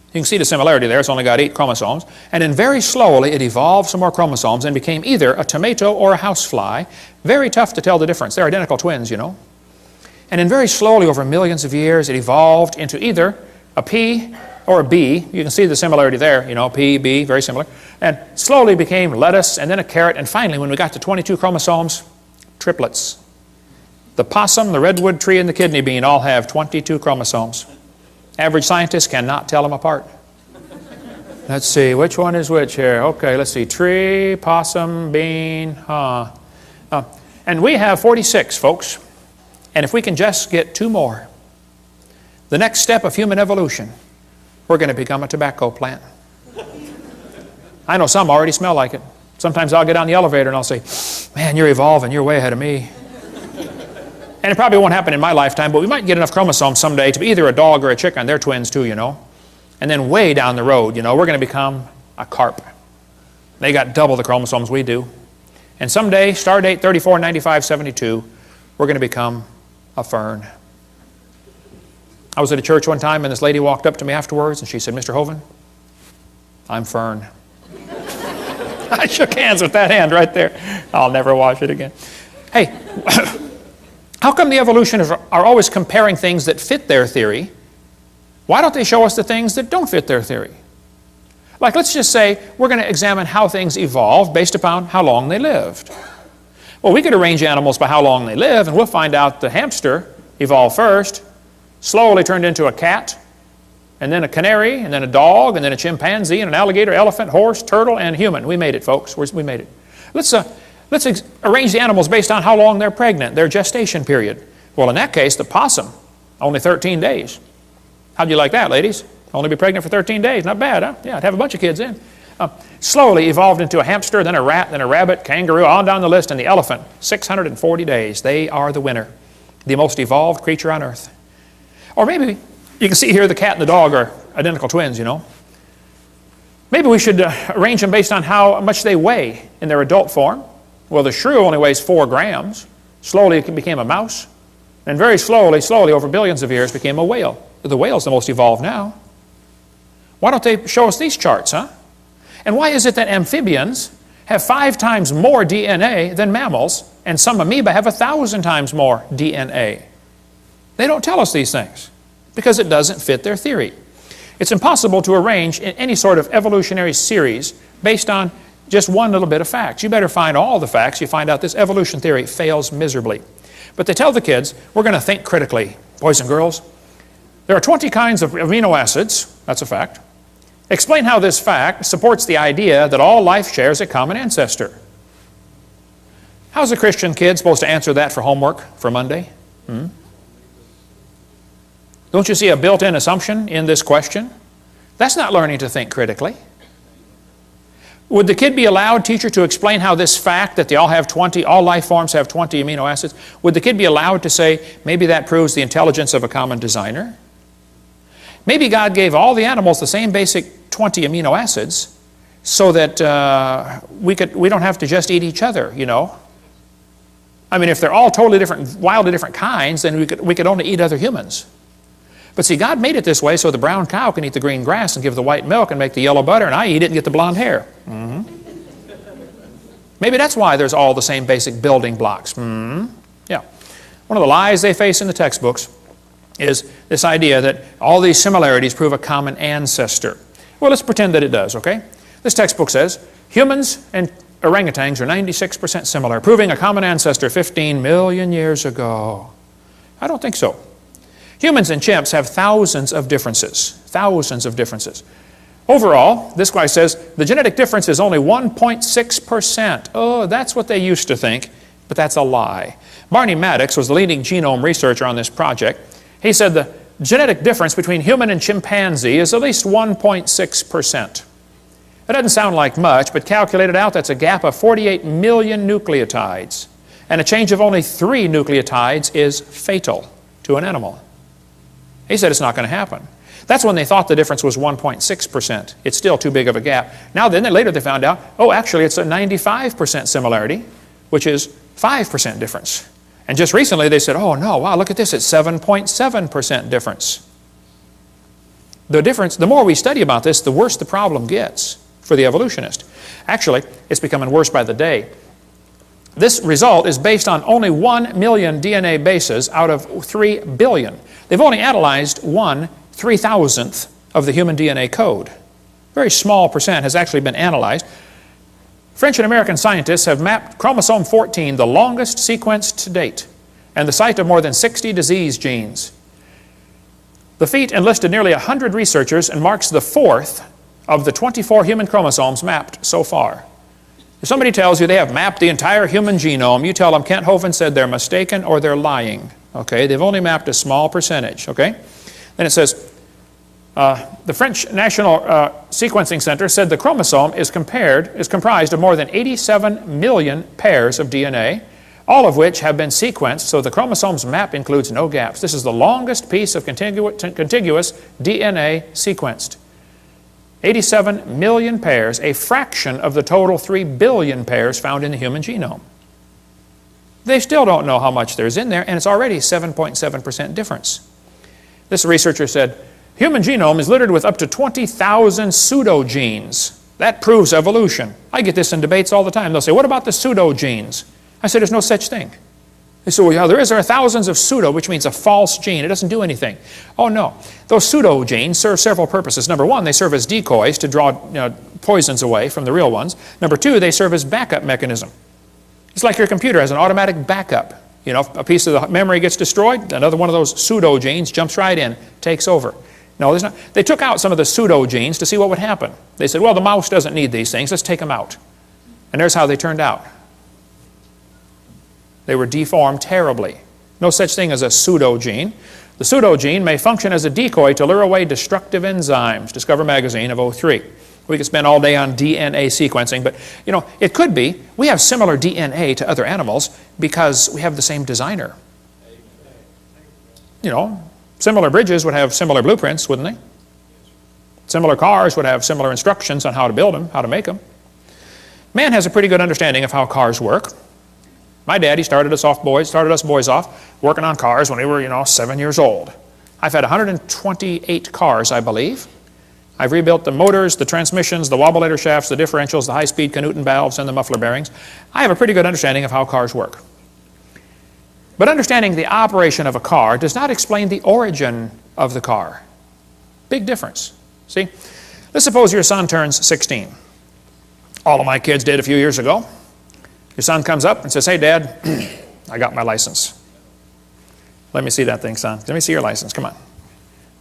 You can see the similarity there. It's only got 8 chromosomes. And then very slowly it evolved some more chromosomes and became either a tomato or a housefly. Very tough to tell the difference. They're identical twins, you know. And then very slowly over millions of years, it evolved into either a pea or a bee. You can see the similarity there, you know, pea, bee, very similar. And slowly became lettuce and then a carrot. And finally, when we got to 22 chromosomes, triplets. The possum, the redwood tree, and the kidney bean all have 22 chromosomes. Average scientists cannot tell them apart. Let's see, which one is which here? Okay, let's see, tree, possum, bean, and we have 46, folks. And if we can just get 2 more, the next step of human evolution, we're going to become a tobacco plant. I know some already smell like it. Sometimes I'll get on the elevator and I'll say, man, you're evolving, you're way ahead of me. And it probably won't happen in my lifetime, but we might get enough chromosomes someday to be either a dog or a chicken. They're twins too, you know. And then way down the road, you know, we're going to become a carp. They got double the chromosomes we do. And someday, star date 34, 95, 72, we're going to become a fern. I was at a church one time and this lady walked up to me afterwards and she said, Mr. Hovind, I'm fern. I shook hands with that hand right there. I'll never wash it again. Hey, how come the evolutionists are always comparing things that fit their theory? Why don't they show us the things that don't fit their theory? Like, let's just say we're going to examine how things evolved based upon how long they lived. Well, we could arrange animals by how long they live, and we'll find out the hamster evolved first, slowly turned into a cat, and then a canary, and then a dog, and then a chimpanzee, and an alligator, elephant, horse, turtle, and human. We made it, folks. We made it. Let's arrange the animals based on how long they're pregnant, their gestation period. Well, in that case, the possum, only 13 days. How'd you like that, ladies? Only be pregnant for 13 days. Not bad, huh? Yeah, I'd have a bunch of kids in. Slowly evolved into a hamster, then a rat, then a rabbit, kangaroo, on down the list, and the elephant. 640 days. They are the winner. The most evolved creature on earth. Or maybe, you can see here the cat and the dog are identical twins, you know. Maybe we should arrange them based on how much they weigh in their adult form. Well, the shrew only weighs 4 grams. Slowly it became a mouse. And very slowly, over billions of years, became a whale. The whale's the most evolved now. Why don't they show us these charts, huh? And why is it that amphibians have 5 times more DNA than mammals, and some amoeba have 1,000 times more DNA? They don't tell us these things because it doesn't fit their theory. It's impossible to arrange in any sort of evolutionary series based on just one little bit of facts. You better find all the facts. You find out this evolution theory fails miserably. But they tell the kids, we're going to think critically. Boys and girls, there are 20 kinds of amino acids. That's a fact. Explain how this fact supports the idea that all life shares a common ancestor. How's a Christian kid supposed to answer that for homework for Monday? Don't you see a built-in assumption in this question? That's not learning to think critically. Would the kid be allowed, teacher, to explain how this fact that all life forms have 20 amino acids, would the kid be allowed to say, maybe that proves the intelligence of a common designer? Maybe God gave all the animals the same basic 20 amino acids so that we don't have to just eat each other, you know. I mean, if they're all totally different, wildly different kinds, then we could only eat other humans. But see, God made it this way so the brown cow can eat the green grass and give the white milk and make the yellow butter, and I eat it and get the blonde hair. Maybe that's why there's all the same basic building blocks. Yeah. One of the lies they face in the textbooks is this idea that all these similarities prove a common ancestor. Well, let's pretend that it does, okay? This textbook says humans and orangutans are 96% similar, proving a common ancestor 15 million years ago. I don't think so. Humans and chimps have thousands of differences. Thousands of differences. Overall, this guy says the genetic difference is only 1.6%. Oh, that's what they used to think, but that's a lie. Barney Maddox was the leading genome researcher on this project. He said the genetic difference between human and chimpanzee is at least 1.6%. That doesn't sound like much, but calculated out, that's a gap of 48 million nucleotides. And a change of only 3 nucleotides is fatal to an animal. He said it's not going to happen. That's when they thought the difference was 1.6%. It's still too big of a gap. Now then, later they found out, oh, actually it's a 95% similarity, which is 5% difference. And just recently they said, oh no, wow, look at this, it's 7.7% difference. The difference, the more we study about this, the worse the problem gets for the evolutionist. Actually, it's becoming worse by the day. This result is based on only 1 million DNA bases out of 3 billion. They've only analyzed 1/3000th of the human DNA code. A very small percent has actually been analyzed. French and American scientists have mapped chromosome 14, the longest sequence to date, and the site of more than 60 disease genes. The feat enlisted nearly 100 researchers and marks the 4th of the 24 human chromosomes mapped so far. If somebody tells you they have mapped the entire human genome, you tell them Kent Hovind said they're mistaken or they're lying. Okay, they've only mapped a small percentage. Okay, then it says The French National Sequencing Center said the chromosome is comprised of more than 87 million pairs of DNA, all of which have been sequenced, so the chromosome's map includes no gaps. This is the longest piece of contiguous DNA sequenced. 87 million pairs, a fraction of the total 3 billion pairs found in the human genome. They still don't know how much there's in there, and it's already 7.7% difference. This researcher said, human genome is littered with up to 20,000 pseudogenes. That proves evolution. I get this in debates all the time. They'll say, what about the pseudogenes? I said, there's no such thing. They say, well, yeah, there are thousands of pseudo, which means a false gene. It doesn't do anything. Oh, no. Those pseudogenes serve several purposes. Number one, they serve as decoys to draw poisons away from the real ones. Number two, they serve as backup mechanism. It's like your computer has an automatic backup. You know, if a piece of the memory gets destroyed, another one of those pseudogenes jumps right in, takes over. No, there's not. They took out some of the pseudogenes to see what would happen. They said, well, the mouse doesn't need these things. Let's take them out. And there's how they turned out. They were deformed terribly. No such thing as a pseudogene. The pseudogene may function as a decoy to lure away destructive enzymes. Discover Magazine of '03. We could spend all day on DNA sequencing, but you know, it could be. We have similar DNA to other animals because we have the same designer. You know, similar bridges would have similar blueprints, wouldn't they? Similar cars would have similar instructions on how to build them, how to make them. Man has a pretty good understanding of how cars work. My daddy started us boys off working on cars when we were, 7 years old. I've had 128 cars, I believe. I've rebuilt the motors, the transmissions, the wobulator shafts, the differentials, the high-speed Canooton valves, and the muffler bearings. I have a pretty good understanding of how cars work. But understanding the operation of a car does not explain the origin of the car. Big difference. See? Let's suppose your son turns 16. All of my kids did a few years ago. Your son comes up and says, hey, Dad, I got my license. Let me see that thing, son. Let me see your license. Come on.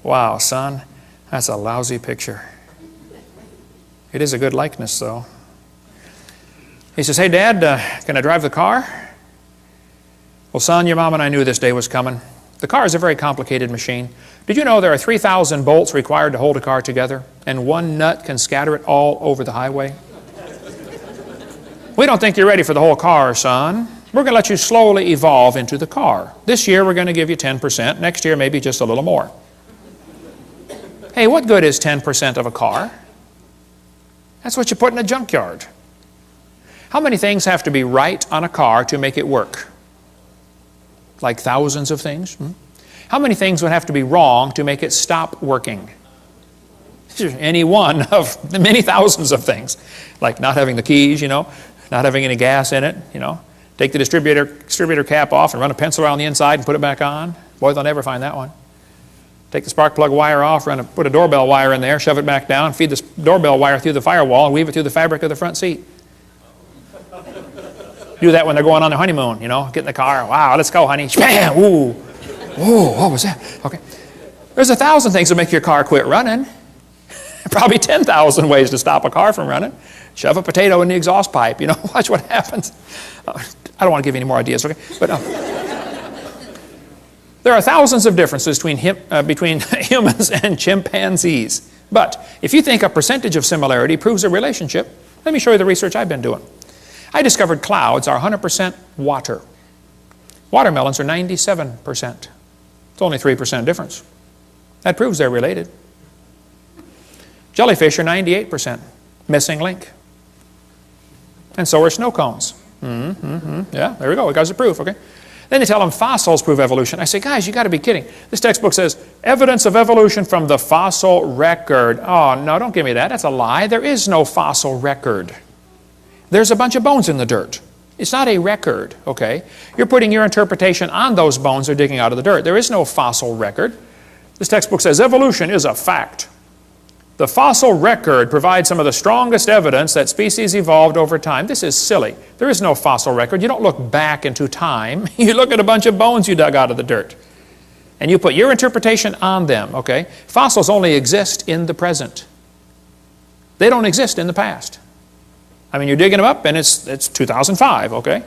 Wow, son, that's a lousy picture. It is a good likeness, though. He says, hey, Dad, can I drive the car? Well, son, your mom and I knew this day was coming. The car is a very complicated machine. Did you know there are 3,000 bolts required to hold a car together, and one nut can scatter it all over the highway? We don't think you're ready for the whole car, son. We're going to let you slowly evolve into the car. This year we're going to give you 10%. Next year maybe just a little more. Hey, what good is 10% of a car? That's what you put in a junkyard. How many things have to be right on a car to make it work? Like thousands of things? How many things would have to be wrong to make it stop working? Any one of the many thousands of things. Like not having the keys, not having any gas in it, Take the distributor cap off and run a pencil around the inside and put it back on. Boy, they'll never find that one. Take the spark plug wire off, put a doorbell wire in there, shove it back down, feed the doorbell wire through the firewall, and weave it through the fabric of the front seat. Do that when they're going on their honeymoon, get in the car. Wow, let's go, honey. Bam! Ooh. Whoa, what was that? Okay. There's 1,000 things that make your car quit running. Probably 10,000 ways to stop a car from running. Shove a potato in the exhaust pipe, watch what happens. I don't want to give you any more ideas, okay? But there are thousands of differences between humans and chimpanzees. But if you think a percentage of similarity proves a relationship, let me show you the research I've been doing. I discovered clouds are 100% water. Watermelons are 97%. It's only 3% difference. That proves they're related. Jellyfish are 98%. Missing link. And so are snow cones. Yeah, there we go. We got the proof, okay? Then they tell them fossils prove evolution. I say, guys, you got to be kidding. This textbook says, evidence of evolution from the fossil record. Oh, no, don't give me that. That's a lie. There is no fossil record. There's a bunch of bones in the dirt. It's not a record, okay? You're putting your interpretation on those bones they're digging out of the dirt. There is no fossil record. This textbook says evolution is a fact. The fossil record provides some of the strongest evidence that species evolved over time. This is silly. There is no fossil record. You don't look back into time. You look at a bunch of bones you dug out of the dirt. And you put your interpretation on them, okay? Fossils only exist in the present. They don't exist in the past. I mean, you're digging them up and it's 2005, okay?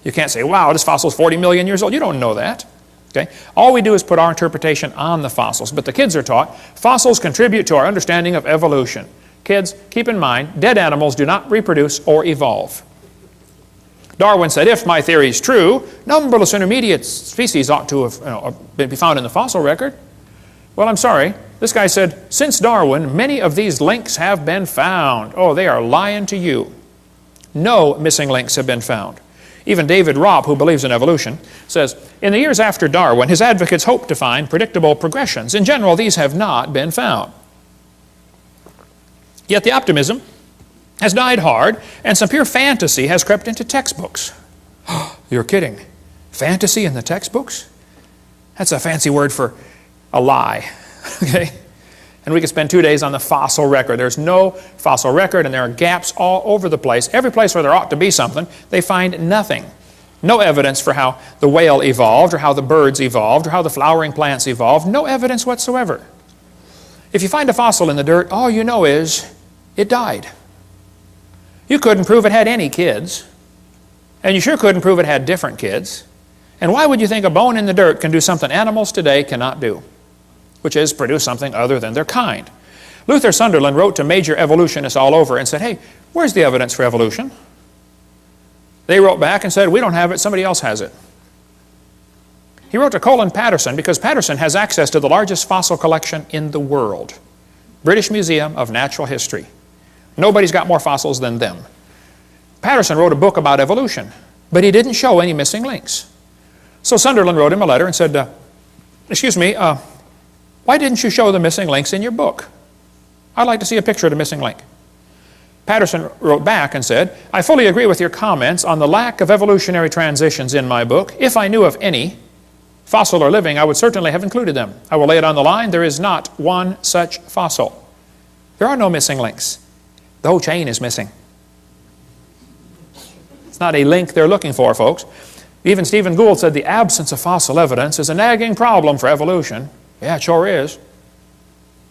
You can't say, wow, this fossil's 40 million years old. You don't know that. Okay? All we do is put our interpretation on the fossils, but the kids are taught fossils contribute to our understanding of evolution. Kids, keep in mind, dead animals do not reproduce or evolve. Darwin said, if my theory is true, numberless intermediate species ought to have be found in the fossil record. Well, I'm sorry. This guy said, since Darwin, many of these links have been found. Oh, they are lying to you. No missing links have been found. Even David Ropp, who believes in evolution, says, in the years after Darwin, his advocates hoped to find predictable progressions. In general, these have not been found. Yet the optimism has died hard, and some pure fantasy has crept into textbooks. You're kidding. Fantasy in the textbooks? That's a fancy word for a lie. Okay? And we could spend 2 days on the fossil record. There's no fossil record, and there are gaps all over the place. Every place where there ought to be something, they find nothing. No evidence for how the whale evolved, or how the birds evolved, or how the flowering plants evolved. No evidence whatsoever. If you find a fossil in the dirt, all you know is it died. You couldn't prove it had any kids, and you sure couldn't prove it had different kids. And why would you think a bone in the dirt can do something animals today cannot do, which is produce something other than their kind? Luther Sunderland wrote to major evolutionists all over and said, hey, where's the evidence for evolution? They wrote back and said, we don't have it, somebody else has it. He wrote to Colin Patterson because Patterson has access to the largest fossil collection in the world, British Museum of Natural History. Nobody's got more fossils than them. Patterson wrote a book about evolution, but he didn't show any missing links. So Sunderland wrote him a letter and said, excuse me, why didn't you show the missing links in your book? I'd like to see a picture of the missing link. Patterson wrote back and said, I fully agree with your comments on the lack of evolutionary transitions in my book. If I knew of any, fossil or living, I would certainly have included them. I will lay it on the line. There is not one such fossil. There are no missing links. The whole chain is missing. It's not a link they're looking for, folks. Even Stephen Gould said the absence of fossil evidence is a nagging problem for evolution. Yeah, it sure is.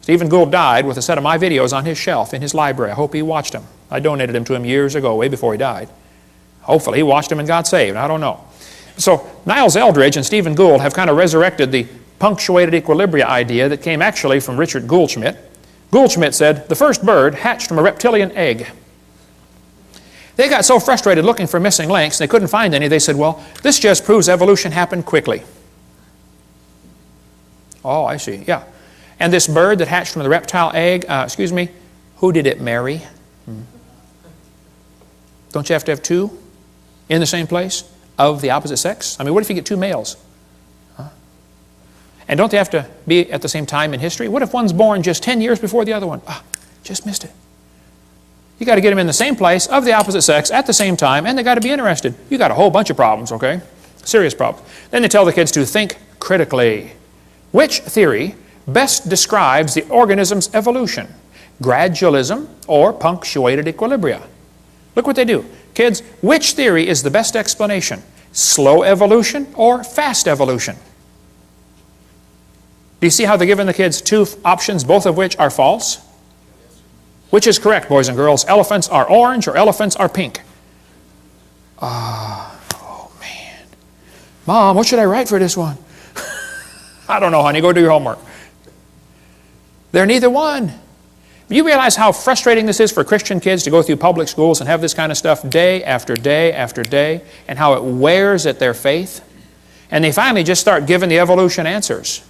Stephen Gould died with a set of my videos on his shelf in his library. I hope he watched them. I donated them to him years ago, way before he died. Hopefully he watched them and got saved. I don't know. So Niles Eldredge and Stephen Gould have kind of resurrected the punctuated equilibria idea that came actually from Richard Goldschmidt. Goldschmidt said, the first bird hatched from a reptilian egg. They got so frustrated looking for missing links, they couldn't find any. They said, well, this just proves evolution happened quickly. Oh, I see, yeah. And this bird that hatched from the reptile egg, who did it marry? Don't you have to have two in the same place of the opposite sex? I mean, what if you get two males? And don't they have to be at the same time in history? What if one's born just 10 years before the other one? Just missed it. You got to get them in the same place of the opposite sex at the same time, and they got to be interested. You got a whole bunch of problems, okay? Serious problems. Then they tell the kids to think critically. Which theory best describes the organism's evolution? Gradualism or punctuated equilibria? Look what they do. Kids, which theory is the best explanation? Slow evolution or fast evolution? Do you see how they're giving the kids two options, both of which are false? Which is correct, boys and girls? Elephants are orange or elephants are pink? Oh man. Mom, what should I write for this one? I don't know, honey. Go do your homework. They're neither one. You realize how frustrating this is for Christian kids to go through public schools and have this kind of stuff day after day after day, and how it wears at their faith? And they finally just start giving the evolution answers.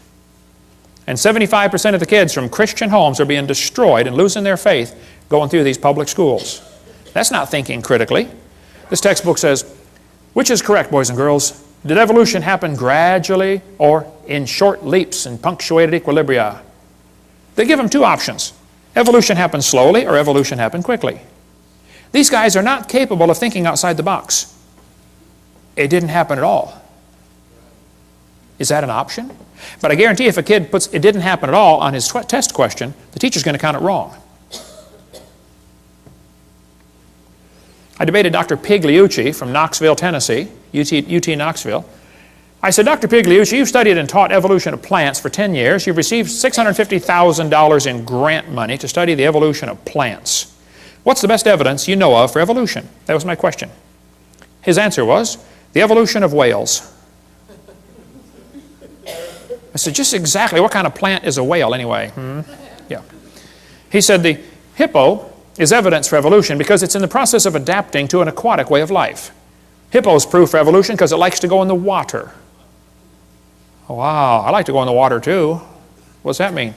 And 75% of the kids from Christian homes are being destroyed and losing their faith going through these public schools. That's not thinking critically. This textbook says, which is correct, boys and girls? Did evolution happen gradually or in short leaps and punctuated equilibria? They give them two options. Evolution happened slowly or evolution happened quickly. These guys are not capable of thinking outside the box. It didn't happen at all. Is that an option? But I guarantee if a kid puts it didn't happen at all on his test question, the teacher's going to count it wrong. I debated Dr. Pigliucci from Knoxville, Tennessee, UT Knoxville. I said, Dr. Pigliucci, you've studied and taught evolution of plants for 10 years. You've received $650,000 in grant money to study the evolution of plants. What's the best evidence you know of for evolution? That was my question. His answer was, the evolution of whales. I said, just exactly what kind of plant is a whale anyway? Yeah. He said the hippo is evidence for evolution because it's in the process of adapting to an aquatic way of life. Hippo's proof for evolution because it likes to go in the water. Oh, wow, I like to go in the water too. What's that mean?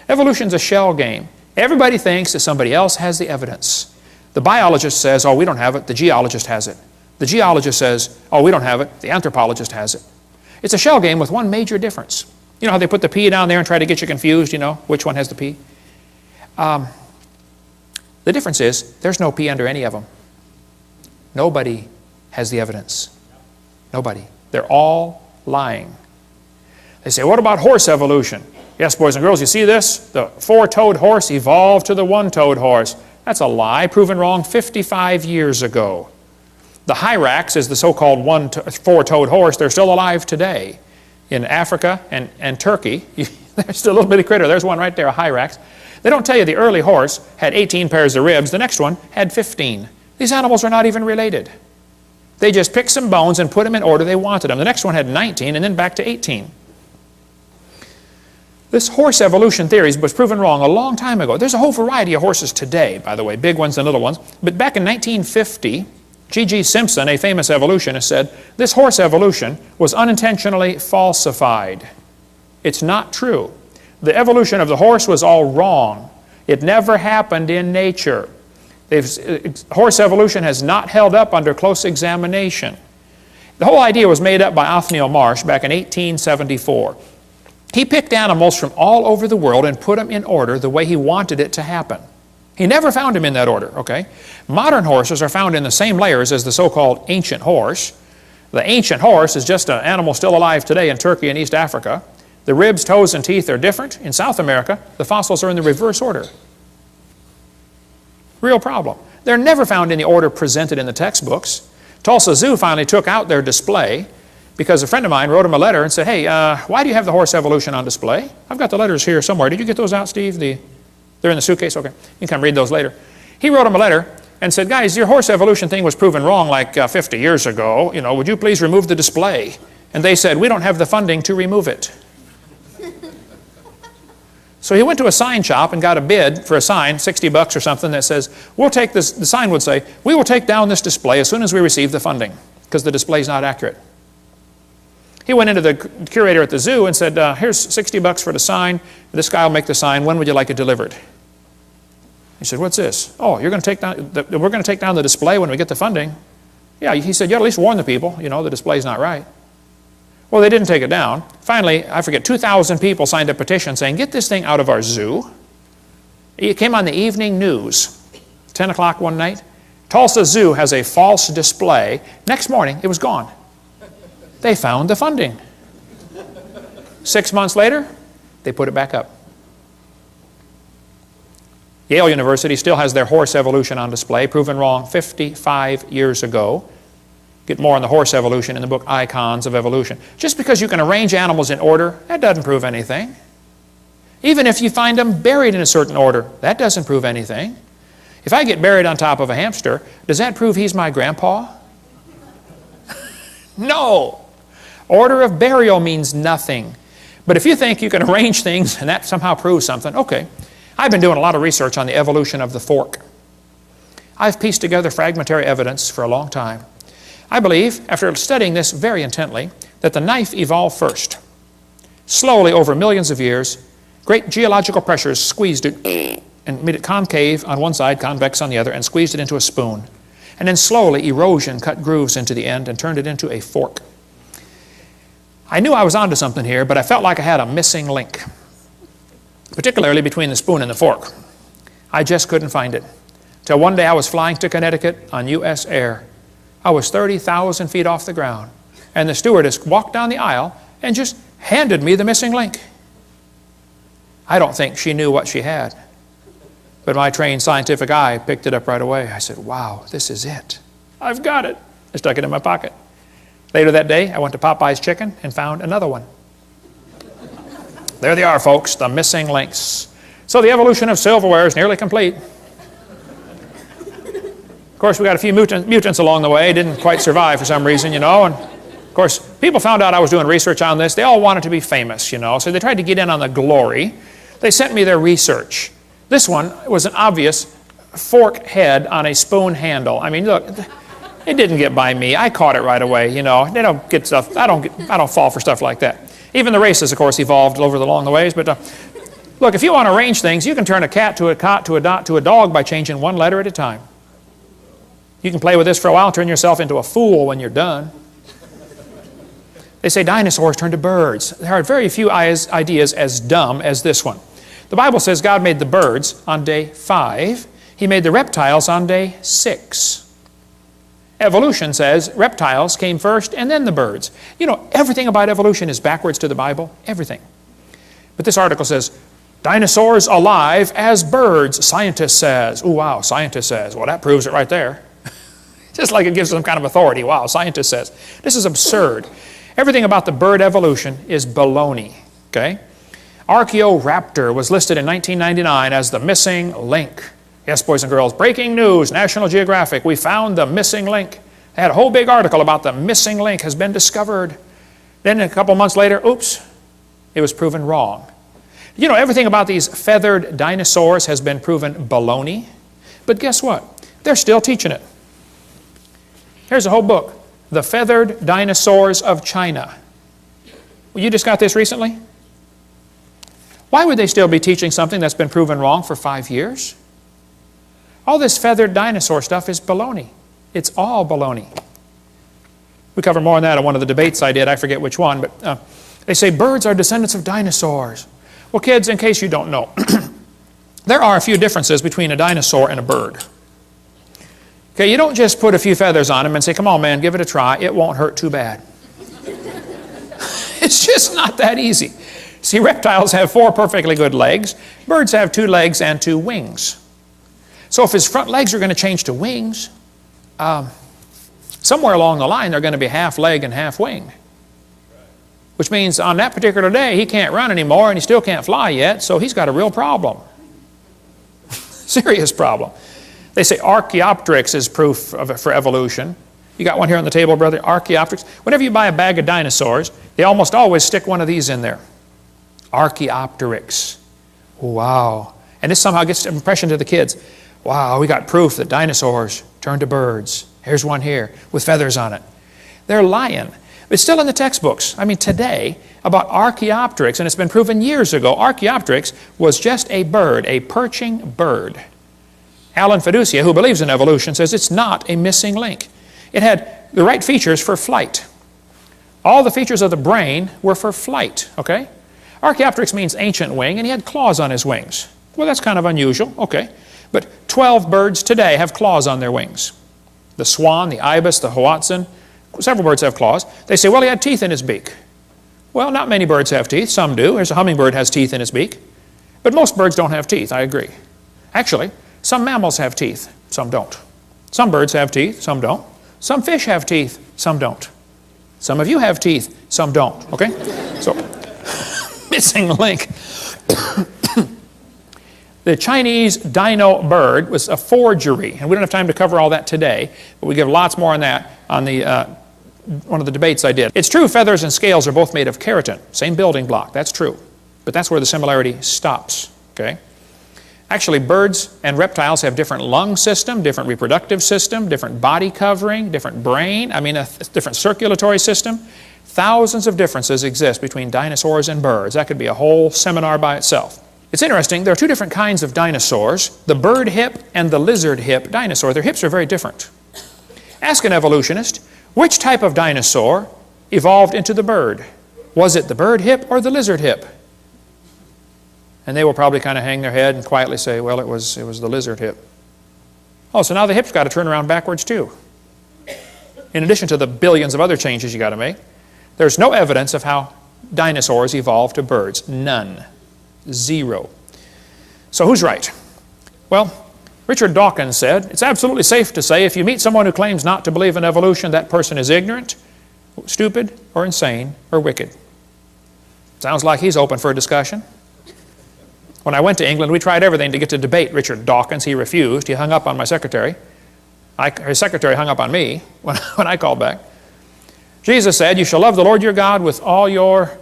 Evolution's a shell game. Everybody thinks that somebody else has the evidence. The biologist says, oh, we don't have it. The geologist has it. The geologist says, oh, we don't have it. The anthropologist has it. It's a shell game with one major difference. You know how they put the P down there and try to get you confused, you know, which one has the P? The difference is there's no P under any of them. Nobody has the evidence. Nobody. They're all lying. They say, what about horse evolution? Yes, boys and girls, you see this? The four-toed horse evolved to the one-toed horse. That's a lie, proven wrong 55 years ago. The hyrax is the so-called four-toed horse. They're still alive today in Africa and Turkey. There's still a little bitty critter. There's one right there, a hyrax. They don't tell you the early horse had 18 pairs of ribs. The next one had 15. These animals are not even related. They just picked some bones and put them in order they wanted them. The next one had 19 and then back to 18. This horse evolution theory was proven wrong a long time ago. There's a whole variety of horses today, by the way, big ones and little ones. But back in 1950, G.G. Simpson, a famous evolutionist, said this horse evolution was unintentionally falsified. It's not true. The evolution of the horse was all wrong. It never happened in nature. Horse evolution has not held up under close examination. The whole idea was made up by Othniel Marsh back in 1874. He picked animals from all over the world and put them in order the way he wanted it to happen. He never found them in that order, okay? Modern horses are found in the same layers as the so-called ancient horse. The ancient horse is just an animal still alive today in Turkey and East Africa. The ribs, toes, and teeth are different. In South America, the fossils are in the reverse order. Real problem. They're never found in the order presented in the textbooks. Tulsa Zoo finally took out their display because a friend of mine wrote him a letter and said, hey, why do you have the horse evolution on display? I've got the letters here somewhere. Did you get those out, Steve? They're in the suitcase? Okay. You can come read those later. He wrote him a letter and said, guys, your horse evolution thing was proven wrong like 50 years ago. You know, would you please remove the display? And they said, we don't have the funding to remove it. So he went to a sign shop and got a bid for a sign, $60 or something, that says, we'll take this, the sign would say, we will take down this display as soon as we receive the funding, because the display is not accurate. He went into the curator at the zoo and said, here's $60 for the sign. This guy will make the sign. When would you like it delivered? He said, what's this? Oh, you're going to take down, we're going to take down the display when we get the funding. Yeah, he said, you ought to at least warn the people, you know, the display's not right. Well, they didn't take it down. Finally, I forget, 2,000 people signed a petition saying, get this thing out of our zoo. It came on the evening news, 10 o'clock one night. Tulsa Zoo has a false display. Next morning, it was gone. They found the funding. 6 months later, they put it back up. Yale University still has their horse evolution on display, proven wrong 55 years ago. Get more on the horse evolution in the book Icons of Evolution. Just because you can arrange animals in order, that doesn't prove anything. Even if you find them buried in a certain order, that doesn't prove anything. If I get buried on top of a hamster, does that prove he's my grandpa? No. Order of burial means nothing. But if you think you can arrange things and that somehow proves something, okay. I've been doing a lot of research on the evolution of the fork. I've pieced together fragmentary evidence for a long time. I believe, after studying this very intently, that the knife evolved first. Slowly, over millions of years, great geological pressures squeezed it and made it concave on one side, convex on the other, and squeezed it into a spoon. And then slowly, erosion cut grooves into the end and turned it into a fork. I knew I was onto something here, but I felt like I had a missing link, particularly between the spoon and the fork. I just couldn't find it. Till one day I was flying to Connecticut on U.S. Air. I was 30,000 feet off the ground, and the stewardess walked down the aisle and just handed me the missing link. I don't think she knew what she had, but my trained scientific eye picked it up right away. I said, wow, this is it. I've got it. I stuck it in my pocket. Later that day, I went to Popeye's Chicken and found another one. There they are, folks, the missing links. So the evolution of silverware is nearly complete. Of course, we got a few mutants along the way, didn't quite survive for some reason, you know. And of course, People found out I was doing research on this. They all wanted to be famous, you know, so they tried to get in on the glory. They sent me their research. This one was an obvious fork head on a spoon handle. I mean, look, it didn't get by me. I caught it right away, you know. They don't get stuff. I don't fall for stuff like that. Even the races, of course, evolved along the ways. But look, if you want to arrange things, you can turn a cat to a cot to a dot to a dog by changing one letter at a time. You can play with this for a while, turn yourself into a fool when you're done. They say dinosaurs turned to birds. There are very few ideas as dumb as this one. The Bible says God made the birds on day 5. He made the reptiles on day 6. Evolution says reptiles came first and then the birds. You know, everything about evolution is backwards to the Bible. Everything. But this article says, dinosaurs alive as birds, scientist says. Oh, wow, scientist says. Well, that proves it right there. Just like it gives some kind of authority. Wow, scientist says. This is absurd. Everything about the bird evolution is baloney, okay? Archaeoraptor was listed in 1999 as the missing link. Yes, boys and girls, breaking news, National Geographic, we found the missing link. They had a whole big article about the missing link has been discovered. Then a couple months later, oops, it was proven wrong. You know, everything about these feathered dinosaurs has been proven baloney. But guess what? They're still teaching it. Here's a whole book. The Feathered Dinosaurs of China. Well, you just got this recently? Why would they still be teaching something that's been proven wrong for 5 years? All this feathered dinosaur stuff is baloney. It's all baloney. We cover more on that in one of the debates I did. I forget which one, but they say birds are descendants of dinosaurs. Well, kids, in case you don't know, there are a few differences between a dinosaur and a bird. Okay, you don't just put a few feathers on them and say, come on, man, give it a try. It won't hurt too bad. It's just not that easy. See, reptiles have 4 perfectly good legs. Birds have 2 legs and 2 wings. So if his front legs are going to change to wings, somewhere along the line they're going to be half leg and half wing. Which means on that particular day he can't run anymore and he still can't fly yet, so he's got a real problem. Serious problem. They say Archaeopteryx is proof for evolution. You got one here on the table, brother, Archaeopteryx. Whenever you buy a bag of dinosaurs, they almost always stick one of these in there. Archaeopteryx. Wow. And this somehow gets an impression to the kids. Wow, we got proof that dinosaurs turned to birds. Here's one here with feathers on it. They're lying. It's still in the textbooks. I mean, today, about Archaeopteryx, and it's been proven years ago, Archaeopteryx was just a bird, a perching bird. Alan Fiducia, who believes in evolution, says it's not a missing link. It had the right features for flight. All the features of the brain were for flight, okay? Archaeopteryx means ancient wing, and he had claws on his wings. Well, that's kind of unusual, okay. But 12 birds today have claws on their wings. The swan, the ibis, the hoatzin, several birds have claws. They say, well, he had teeth in his beak. Well, not many birds have teeth. Some do. There's a hummingbird has teeth in his beak. But most birds don't have teeth, I agree. Actually, some mammals have teeth, some don't. Some birds have teeth, some don't. Some fish have teeth, some don't. Some of you have teeth, some don't, okay? So, missing link. The Chinese dino bird was a forgery, and we don't have time to cover all that today, but we give lots more on that on the one of the debates I did. It's true feathers and scales are both made of keratin, same building block, that's true. But that's where the similarity stops, okay? Actually, birds and reptiles have different lung system, different reproductive system, different body covering, different brain, a different circulatory system. Thousands of differences exist between dinosaurs and birds. That could be a whole seminar by itself. It's interesting, there are 2 different kinds of dinosaurs, the bird hip and the lizard hip dinosaur. Their hips are very different. Ask an evolutionist, which type of dinosaur evolved into the bird? Was it the bird hip or the lizard hip? And they will probably kind of hang their head and quietly say, well, it was the lizard hip. Oh, so now the hip's got to turn around backwards too. In addition to the billions of other changes you got to make, there's no evidence of how dinosaurs evolved to birds. None. 0. So who's right? Well, Richard Dawkins said, it's absolutely safe to say if you meet someone who claims not to believe in evolution, that person is ignorant, stupid, or insane, or wicked. Sounds like he's open for a discussion. When I went to England, we tried everything to get to debate Richard Dawkins. He refused. He hung up on my secretary. His secretary hung up on me when I called back. Jesus said, you shall love the Lord your God with all your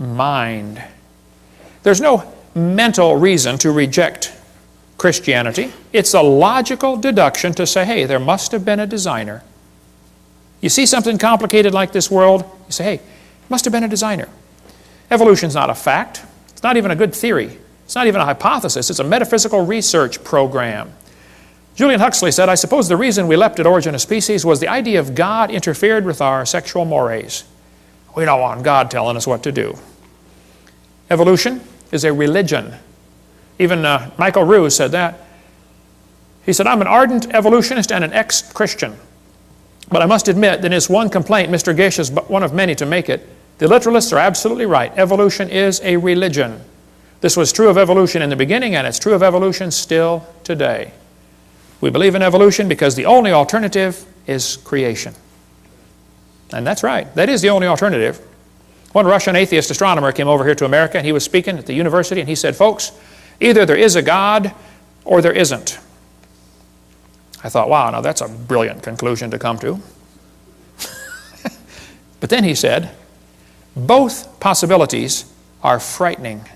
mind. There's no mental reason to reject Christianity. It's a logical deduction to say, hey, there must have been a designer. You see something complicated like this world, you say, hey, must have been a designer. Evolution's not a fact. It's not even a good theory. It's not even a hypothesis. It's a metaphysical research program. Julian Huxley said, I suppose the reason we leapt at origin of species was the idea of God interfered with our sexual mores. We don't want God telling us what to do. Evolution is a religion. Even Michael Ruse said that. He said, I'm an ardent evolutionist and an ex-Christian. But I must admit that is one complaint, Mr. Gish is but one of many to make it. The literalists are absolutely right. Evolution is a religion. This was true of evolution in the beginning, and it's true of evolution still today. We believe in evolution because the only alternative is creation. And that's right. That is the only alternative. One Russian atheist astronomer came over here to America, and he was speaking at the university, and he said, folks, either there is a God or there isn't. I thought, wow, now that's a brilliant conclusion to come to. But then he said, both possibilities are frightening.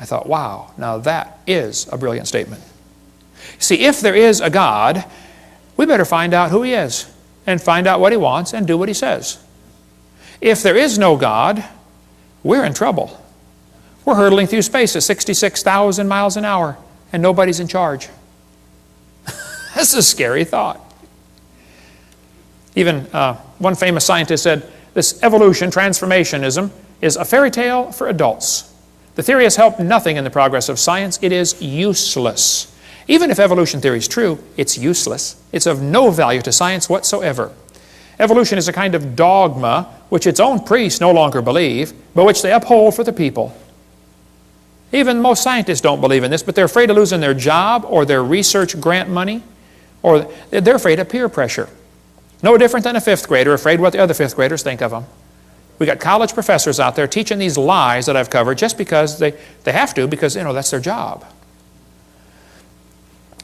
I thought, wow, now that is a brilliant statement. See, if there is a God, we better find out who He is and find out what He wants and do what He says. If there is no God, we're in trouble. We're hurtling through space at 66,000 miles an hour and nobody's in charge. That's a scary thought. Even one famous scientist said, this evolution, transformationism, is a fairy tale for adults. The theory has helped nothing in the progress of science. It is useless. Even if evolution theory is true, it's useless. It's of no value to science whatsoever. Evolution is a kind of dogma which its own priests no longer believe, but which they uphold for the people. Even most scientists don't believe in this, but they're afraid of losing their job or their research grant money, or they're afraid of peer pressure. No different than a fifth grader afraid what the other fifth graders think of them. We got college professors out there teaching these lies that I've covered just because they have to, because that's their job.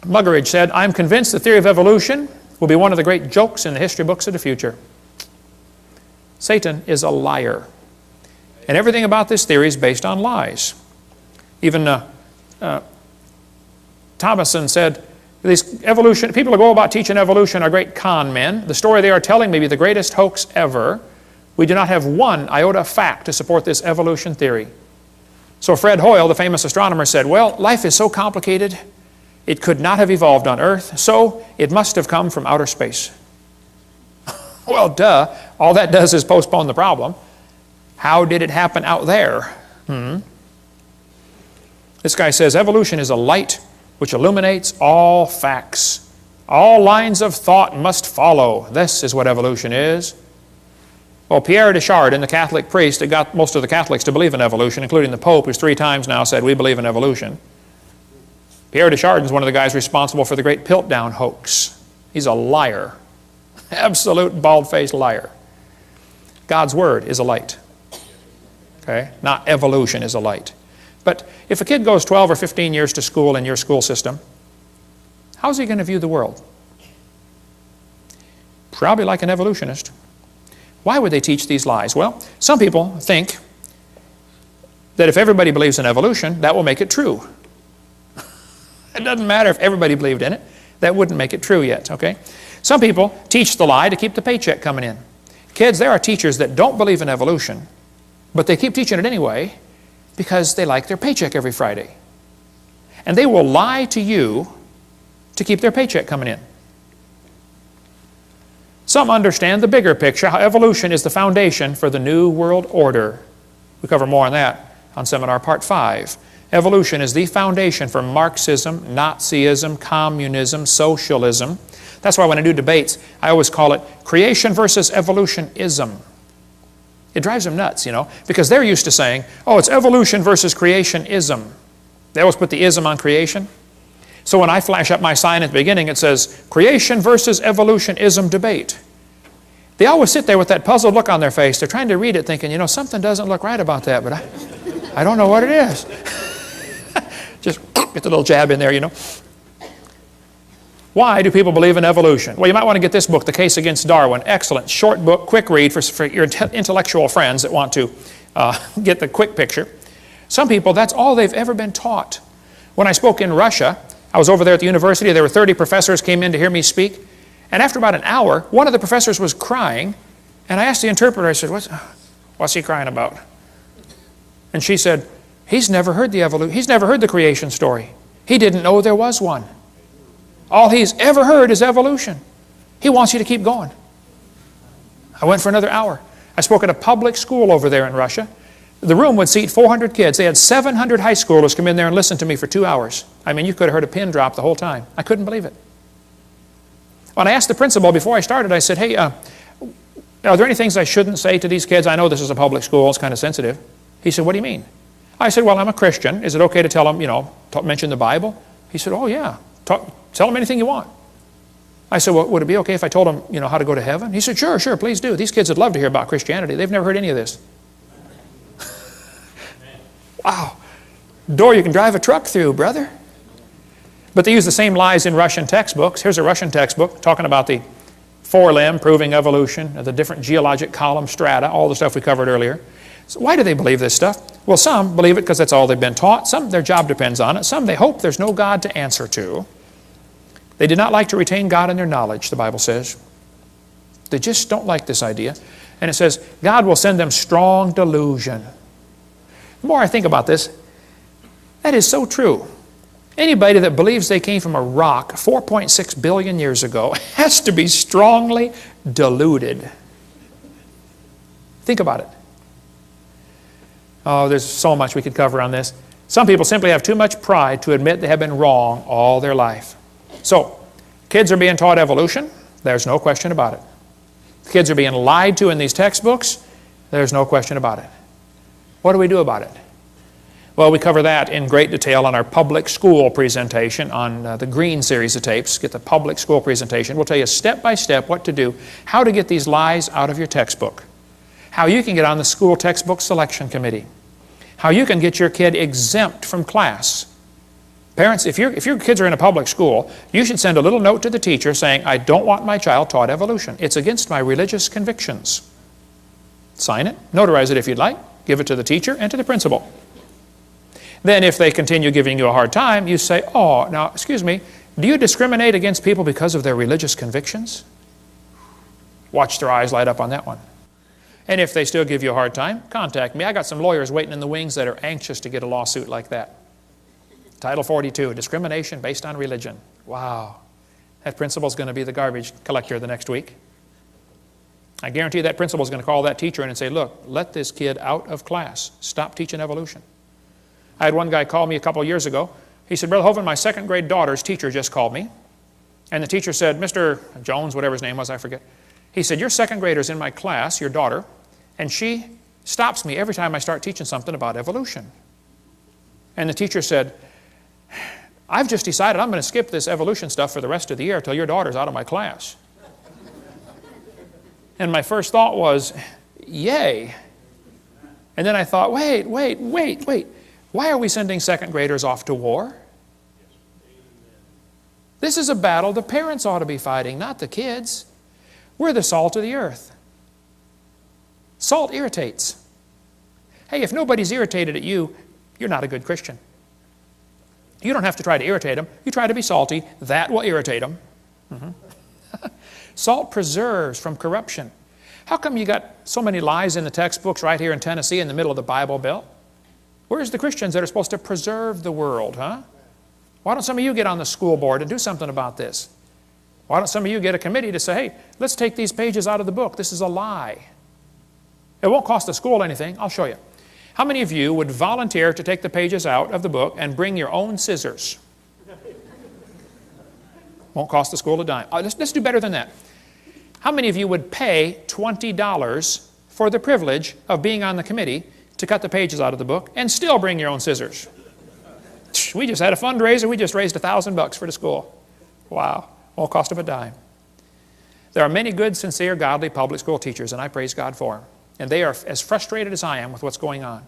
Muggeridge said, I'm convinced the theory of evolution will be one of the great jokes in the history books of the future. Satan is a liar. And everything about this theory is based on lies. Even Thomason said, these evolution, people who go about teaching evolution are great con men. The story they are telling may be the greatest hoax ever. We do not have one iota of fact to support this evolution theory. So Fred Hoyle, the famous astronomer, said, well, life is so complicated, it could not have evolved on Earth, so it must have come from outer space. Well, duh. All that does is postpone the problem. How did it happen out there? This guy says, evolution is a light which illuminates all facts. All lines of thought must follow. This is what evolution is. Well, Pierre de Chardin, the Catholic priest that got most of the Catholics to believe in evolution, including the Pope, who's 3 times now said, we believe in evolution. Pierre de Chardin is one of the guys responsible for the great Piltdown hoax. He's a liar. Absolute bald-faced liar. God's Word is a light. Okay? Not evolution is a light. But if a kid goes 12 or 15 years to school in your school system, how's he going to view the world? Probably like an evolutionist. Why would they teach these lies? Well, some people think that if everybody believes in evolution, that will make it true. It doesn't matter if everybody believed in it. That wouldn't make it true yet, okay? Some people teach the lie to keep the paycheck coming in. Kids, there are teachers that don't believe in evolution, but they keep teaching it anyway because they like their paycheck every Friday. And they will lie to you to keep their paycheck coming in. Some understand the bigger picture, how evolution is the foundation for the New World Order. We cover more on that on Seminar Part 5. Evolution is the foundation for Marxism, Nazism, communism, socialism. That's why when I do debates, I always call it creation versus evolutionism. It drives them nuts, because they're used to saying, oh, it's evolution versus creationism. They always put the ism on creation. So when I flash up my sign at the beginning, it says, creation versus evolutionism debate. They always sit there with that puzzled look on their face. They're trying to read it thinking, something doesn't look right about that, but I don't know what it is. Just get the little jab in there, Why do people believe in evolution? Well, you might want to get this book, The Case Against Darwin. Excellent, short book, quick read for your intellectual friends that want to get the quick picture. Some people, that's all they've ever been taught. When I spoke in Russia, I was over there at the university. There were 30 professors came in to hear me speak. And after about an hour, one of the professors was crying. And I asked the interpreter, I said, what's he crying about? And she said, he's never heard the creation story. He didn't know there was one. All he's ever heard is evolution. He wants you to keep going. I went for another hour. I spoke at a public school over there in Russia. The room would seat 400 kids. They had 700 high schoolers come in there and listen to me for 2 hours. I mean, you could have heard a pin drop the whole time. I couldn't believe it. When I asked the principal before I started, I said, hey, are there any things I shouldn't say to these kids? I know this is a public school. It's kind of sensitive. He said, what do you mean? I said, well, I'm a Christian. Is it okay to tell them, mention the Bible? He said, oh, yeah. Tell them anything you want. I said, well, would it be okay if I told them, how to go to heaven? He said, sure, please do. These kids would love to hear about Christianity. They've never heard any of this. Wow. Door you can drive a truck through, brother. But they use the same lies in Russian textbooks. Here's a Russian textbook talking about the forelimb proving evolution, the different geologic column strata, all the stuff we covered earlier. So why do they believe this stuff? Well, some believe it because that's all they've been taught. Some, their job depends on it. Some, they hope there's no God to answer to. They did not like to retain God in their knowledge, the Bible says. They just don't like this idea. And it says, God will send them strong delusion. The more I think about this, that is so true. Anybody that believes they came from a rock 4.6 billion years ago has to be strongly deluded. Think about it. Oh, there's so much we could cover on this. Some people simply have too much pride to admit they have been wrong all their life. So, kids are being taught evolution. There's no question about it. Kids are being lied to in these textbooks. There's no question about it. What do we do about it? Well, we cover that in great detail on our public school presentation on the Green series of tapes. Get the public school presentation. We'll tell you step by step what to do, how to get these lies out of your textbook, how you can get on the school textbook selection committee, how you can get your kid exempt from class. Parents, if your kids are in a public school, you should send a little note to the teacher saying, I don't want my child taught evolution. It's against my religious convictions. Sign it, notarize it if you'd like, give it to the teacher and to the principal. Then if they continue giving you a hard time, you say, oh, now, excuse me, do you discriminate against people because of their religious convictions? Watch their eyes light up on that one. And if they still give you a hard time, contact me. I got some lawyers waiting in the wings that are anxious to get a lawsuit like that. Title 42, discrimination based on religion. Wow. That principal's going to be the garbage collector the next week. I guarantee that principal's going to call that teacher in and say, look, let this kid out of class. Stop teaching evolution. I had one guy call me a couple of years ago. He said, Brother Hovind, my second grade daughter's teacher just called me. And the teacher said, Mr. Jones, whatever his name was, I forget. He said, your second grader's in my class, your daughter, and she stops me every time I start teaching something about evolution. And the teacher said, I've just decided I'm going to skip this evolution stuff for the rest of the year until your daughter's out of my class. And my first thought was, yay. And then I thought, wait. Why are we sending second graders off to war? This is a battle the parents ought to be fighting, not the kids. We're the salt of the earth. Salt irritates. Hey, if nobody's irritated at you, you're not a good Christian. You don't have to try to irritate them. You try to be salty. That will irritate them. Salt preserves from corruption. How come you got so many lies in the textbooks right here in Tennessee in the middle of the Bible Belt? Where's the Christians that are supposed to preserve the world, huh? Why don't some of you get on the school board and do something about this? Why don't some of you get a committee to say, hey, let's take these pages out of the book. This is a lie. It won't cost the school anything. I'll show you. How many of you would volunteer to take the pages out of the book and bring your own scissors? Won't cost the school a dime. Let's do better than that. How many of you would pay $20 for the privilege of being on the committee to cut the pages out of the book and still bring your own scissors? We just had a fundraiser. We just raised $1,000 for the school. Wow. Won't cost them a dime. There are many good, sincere, godly public school teachers, and I praise God for them. And they are as frustrated as I am with what's going on.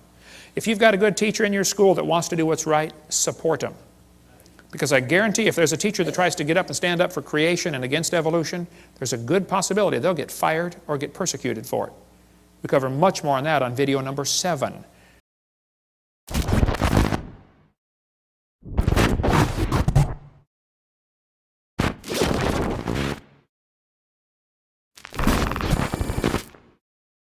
If you've got a good teacher in your school that wants to do what's right, support them. Because I guarantee if there's a teacher that tries to get up and stand up for creation and against evolution, there's a good possibility they'll get fired or get persecuted for it. We cover much more on that on video number 7.